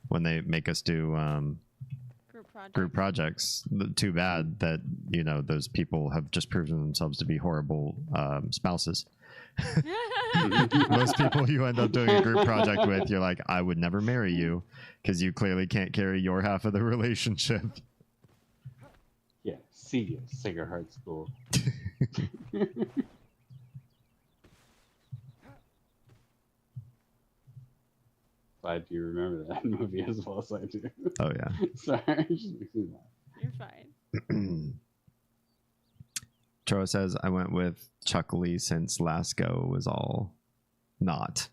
when they make us do group projects. Too bad that, you know, those people have just proven themselves to be horrible spouses. Most people you end up doing a group project with, you're like, I would never marry you because you clearly can't carry your half of the relationship. Yeah, see Sacred Heart School. Glad you remember that movie as well as I do. Oh yeah. Sorry, it just makes me laugh. You're fine. Troa says, I went with Chuckly since last go was all not.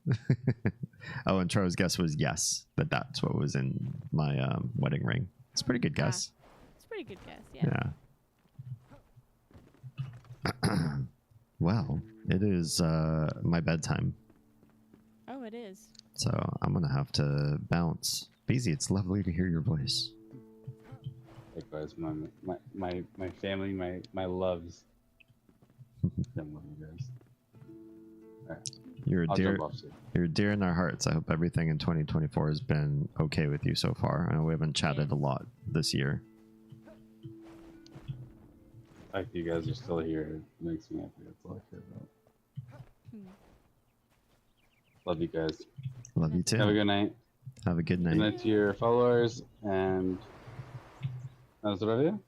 Oh, and Troa's guess was yes, that that's what was in my wedding ring. It's a pretty good guess. It's a pretty good guess, yeah. Yeah. Well, it is my bedtime, Oh, it is. so I'm gonna have to bounce. Beezy, it's lovely to hear your voice. Likewise, my family, my loves. I love you guys. All right. You're a I'll dear, jump off soon. you're dear in our hearts. I hope everything in 2024 has been okay with you so far. I know we haven't chatted a lot this year. The fact that you guys are still here makes me happy. That's all I care about. Love you guys. Love you too. Have a good night. Have a good night. Good night to your followers, and that's what I do.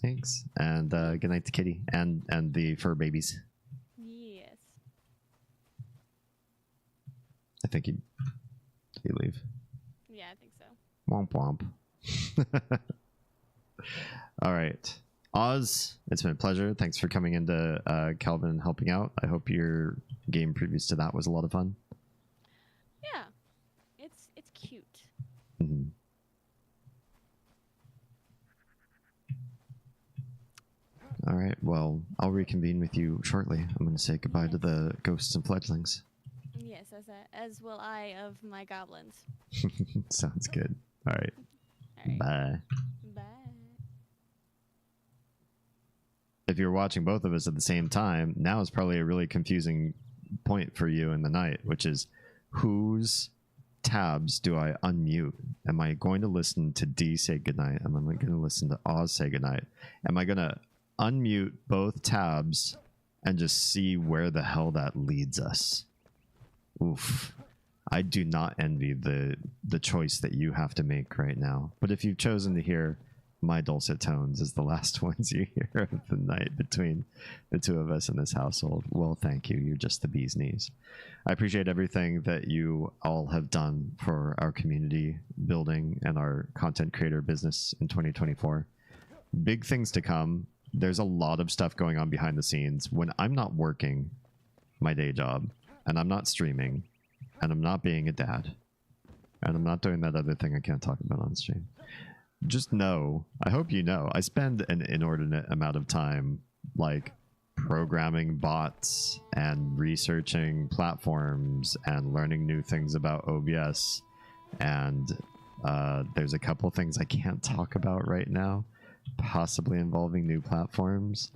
Thanks. And good night to Kitty and the fur babies. Yes. I think did he leave? Yeah, I think so. Womp womp. All right. Oz, it's been a pleasure. Thanks for coming into Kelvin and helping out. I hope your game previous to that was a lot of fun. Yeah, it's cute. Mm-hmm. All right, well, I'll reconvene with you shortly. I'm going to say goodbye to the ghosts and fledglings. Yes, as will I of my goblins. Sounds good. All right. All right. Bye. Bye. If you're watching both of us at the same time, now is probably a really confusing point for you in the night, which is whose tabs do I unmute? Am I going to listen to D say goodnight? Am I going to listen to Oz say goodnight? Am I going to unmute both tabs and just see where the hell that leads us? Oof. I do not envy the choice that you have to make right now. But if you've chosen to hear my dulcet tones as the last ones you hear of the night between the two of us in this household, well, thank you. You're just the bee's knees. I appreciate everything that you all have done for our community building and our content creator business in 2024. Big things to come. There's a lot of stuff going on behind the scenes. When I'm not working my day job and I'm not streaming and I'm not being a dad and I'm not doing that other thing I can't talk about on stream, just know, I hope you know, I spend an inordinate amount of time like programming bots and researching platforms and learning new things about OBS. And there's a couple things I can't talk about right now, possibly involving new platforms.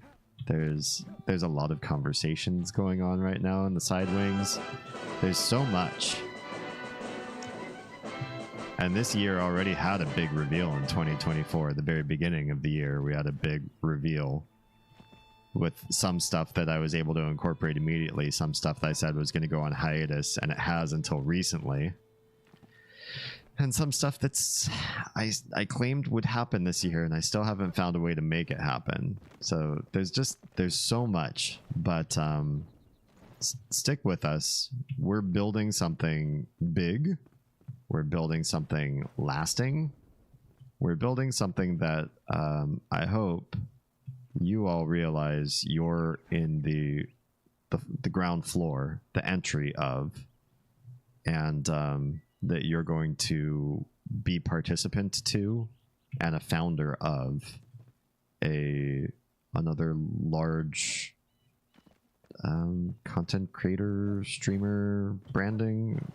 There's a lot of conversations going on right now in the side wings. There's so much. And this year already had a big reveal in 2024. The very beginning of the year, we had a big reveal with some stuff that I was able to incorporate immediately, some stuff that I said was going to go on hiatus, and it has until recently. And some stuff that's I claimed would happen this year, and I still haven't found a way to make it happen. So there's so much, but stick with us. We're building something big. We're building something lasting. We're building something that I hope you all realize you're in the ground floor, the entry of, and that you're going to be participant to and a founder of another large content creator, streamer branding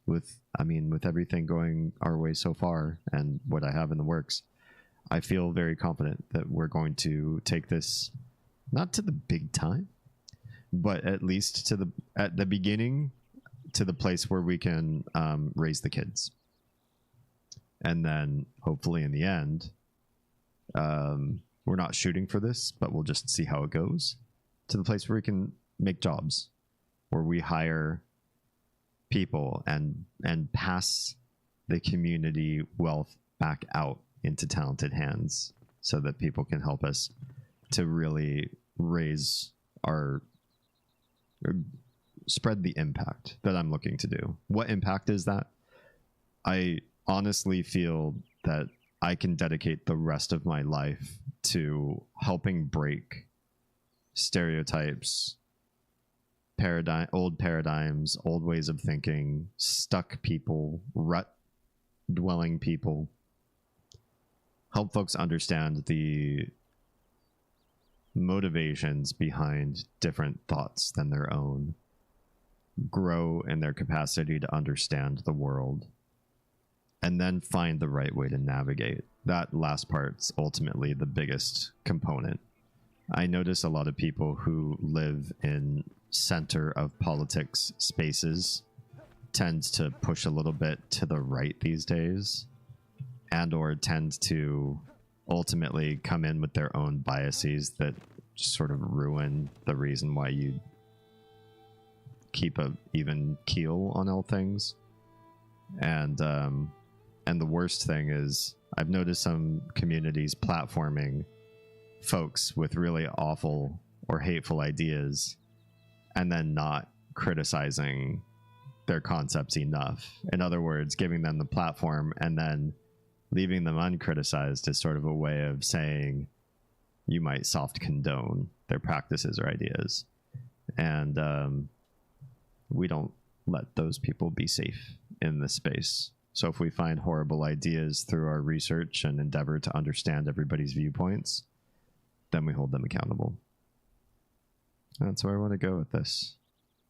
with everything going our way so far and what I have in the works. I feel very confident that we're going to take this not to the big time, but at least at the beginning, to the place where we can raise the kids. And then hopefully in the end, we're not shooting for this, but we'll just see how it goes, to the place where we can make jobs, where we hire people and pass the community wealth back out into talented hands, so that people can help us to really raise or spread the impact that I'm looking to do. What impact is that? I honestly feel that I can dedicate the rest of my life to helping break stereotypes, old paradigms, old ways of thinking, stuck people, rut-dwelling people. Help folks understand the motivations behind different thoughts than their own. Grow in their capacity to understand the world. And then find the right way to navigate. That last part's ultimately the biggest component. I notice a lot of people who live in center of politics spaces tends to push a little bit to the right these days, and or tend to ultimately come in with their own biases that just sort of ruin the reason why you keep a even keel on all things. And the worst thing is I've noticed some communities platforming folks with really awful or hateful ideas and then not criticizing their concepts enough. In other words, giving them the platform and then leaving them uncriticized is sort of a way of saying, you might soft condone their practices or ideas. And we don't let those people be safe in this space. So if we find horrible ideas through our research and endeavor to understand everybody's viewpoints, then we hold them accountable. That's where I want to go with this.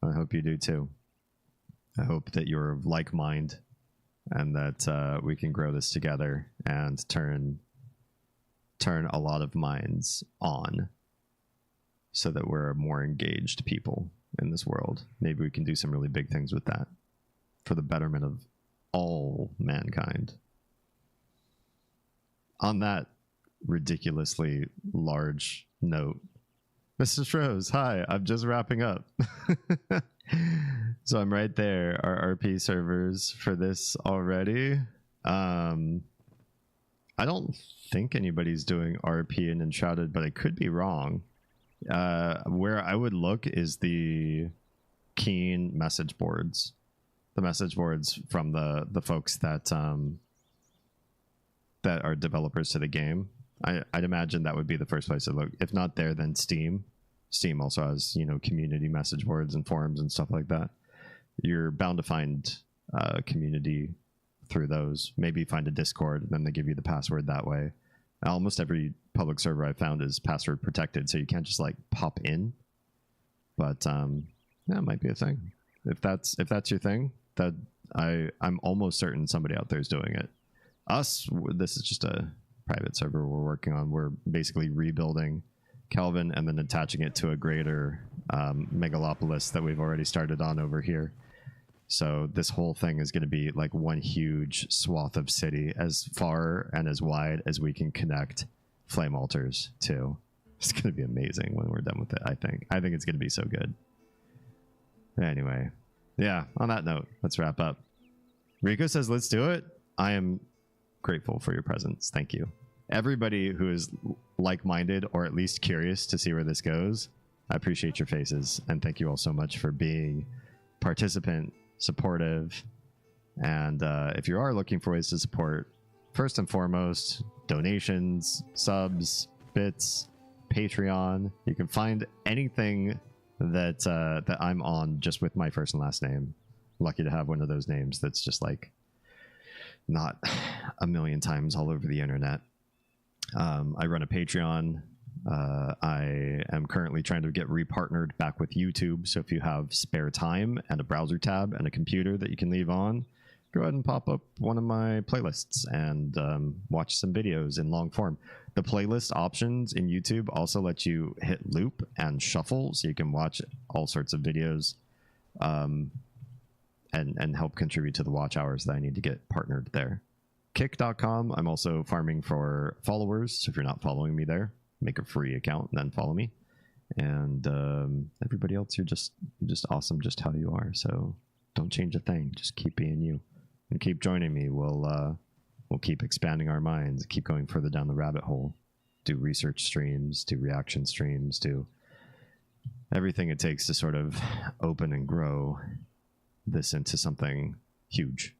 I hope you do too. I hope that you're of like mind and that we can grow this together and turn a lot of minds on so that we're more engaged people in this world. Maybe we can do some really big things with that for the betterment of all mankind. On that ridiculously large note, Mr. Rose, hi, I'm just wrapping up. So I'm right there. Our RP servers for this already. I don't think anybody's doing RP in Enshrouded, but I could be wrong. Where I would look is the Keen message boards. The message boards from the folks that that are developers to the game. I'd imagine that would be the first place to look. If not there, then Steam. Steam also has, you know, community message boards and forums and stuff like that. You're bound to find community through those. Maybe find a Discord, and then they give you the password that way. Almost every public server I found is password protected, so you can't just like pop in. But that might be a thing. If that's your thing, that I'm almost certain somebody out there is doing it. Us, this is just a private server we're working on. We're basically rebuilding Kelvin and then attaching it to a greater megalopolis that we've already started on over here. So this whole thing is going to be like one huge swath of city, as far and as wide as we can connect flame altars to. It's going to be amazing when we're done with it, I think. I think it's going to be so good. Anyway, yeah, on that note, let's wrap up. Rico says, let's do it. I am grateful for your presence. Thank you. Everybody who is like-minded or at least curious to see where this goes, I appreciate your faces. And thank you all so much for being participant, supportive. And if you are looking for ways to support, first and foremost, donations, subs, bits, Patreon. You can find anything that that I'm on just with my first and last name. Lucky to have one of those names that's just like not a million times all over the internet. I run a Patreon. I am currently trying to get repartnered back with YouTube. So if you have spare time and a browser tab and a computer that you can leave on, go ahead and pop up one of my playlists and watch some videos in long form. The playlist options in YouTube also let you hit loop and shuffle, so you can watch all sorts of videos and help contribute to the watch hours that I need to get partnered there. Kick.com, I'm also farming for followers, so if you're not following me there, make a free account and then follow me. And everybody else, you're just awesome just how you are, so don't change a thing. Just keep being you and keep joining me. We'll keep expanding our minds, keep going further down the rabbit hole, do research streams, do reaction streams, do everything it takes to sort of open and grow this into something huge.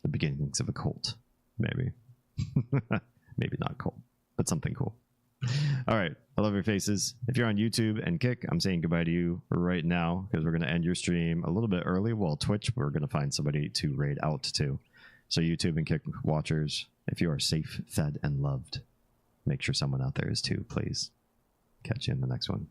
The beginnings of a cult, maybe. Maybe not cult, but something cool. All right, I love your faces. If you're on YouTube and Kick, I'm saying goodbye to you right now because we're going to end your stream a little bit early. While Twitch, we're going to find somebody to raid out to. So YouTube and Kick watchers, if you are safe, fed, and loved, make sure someone out there is too, please. Catch you in the next one.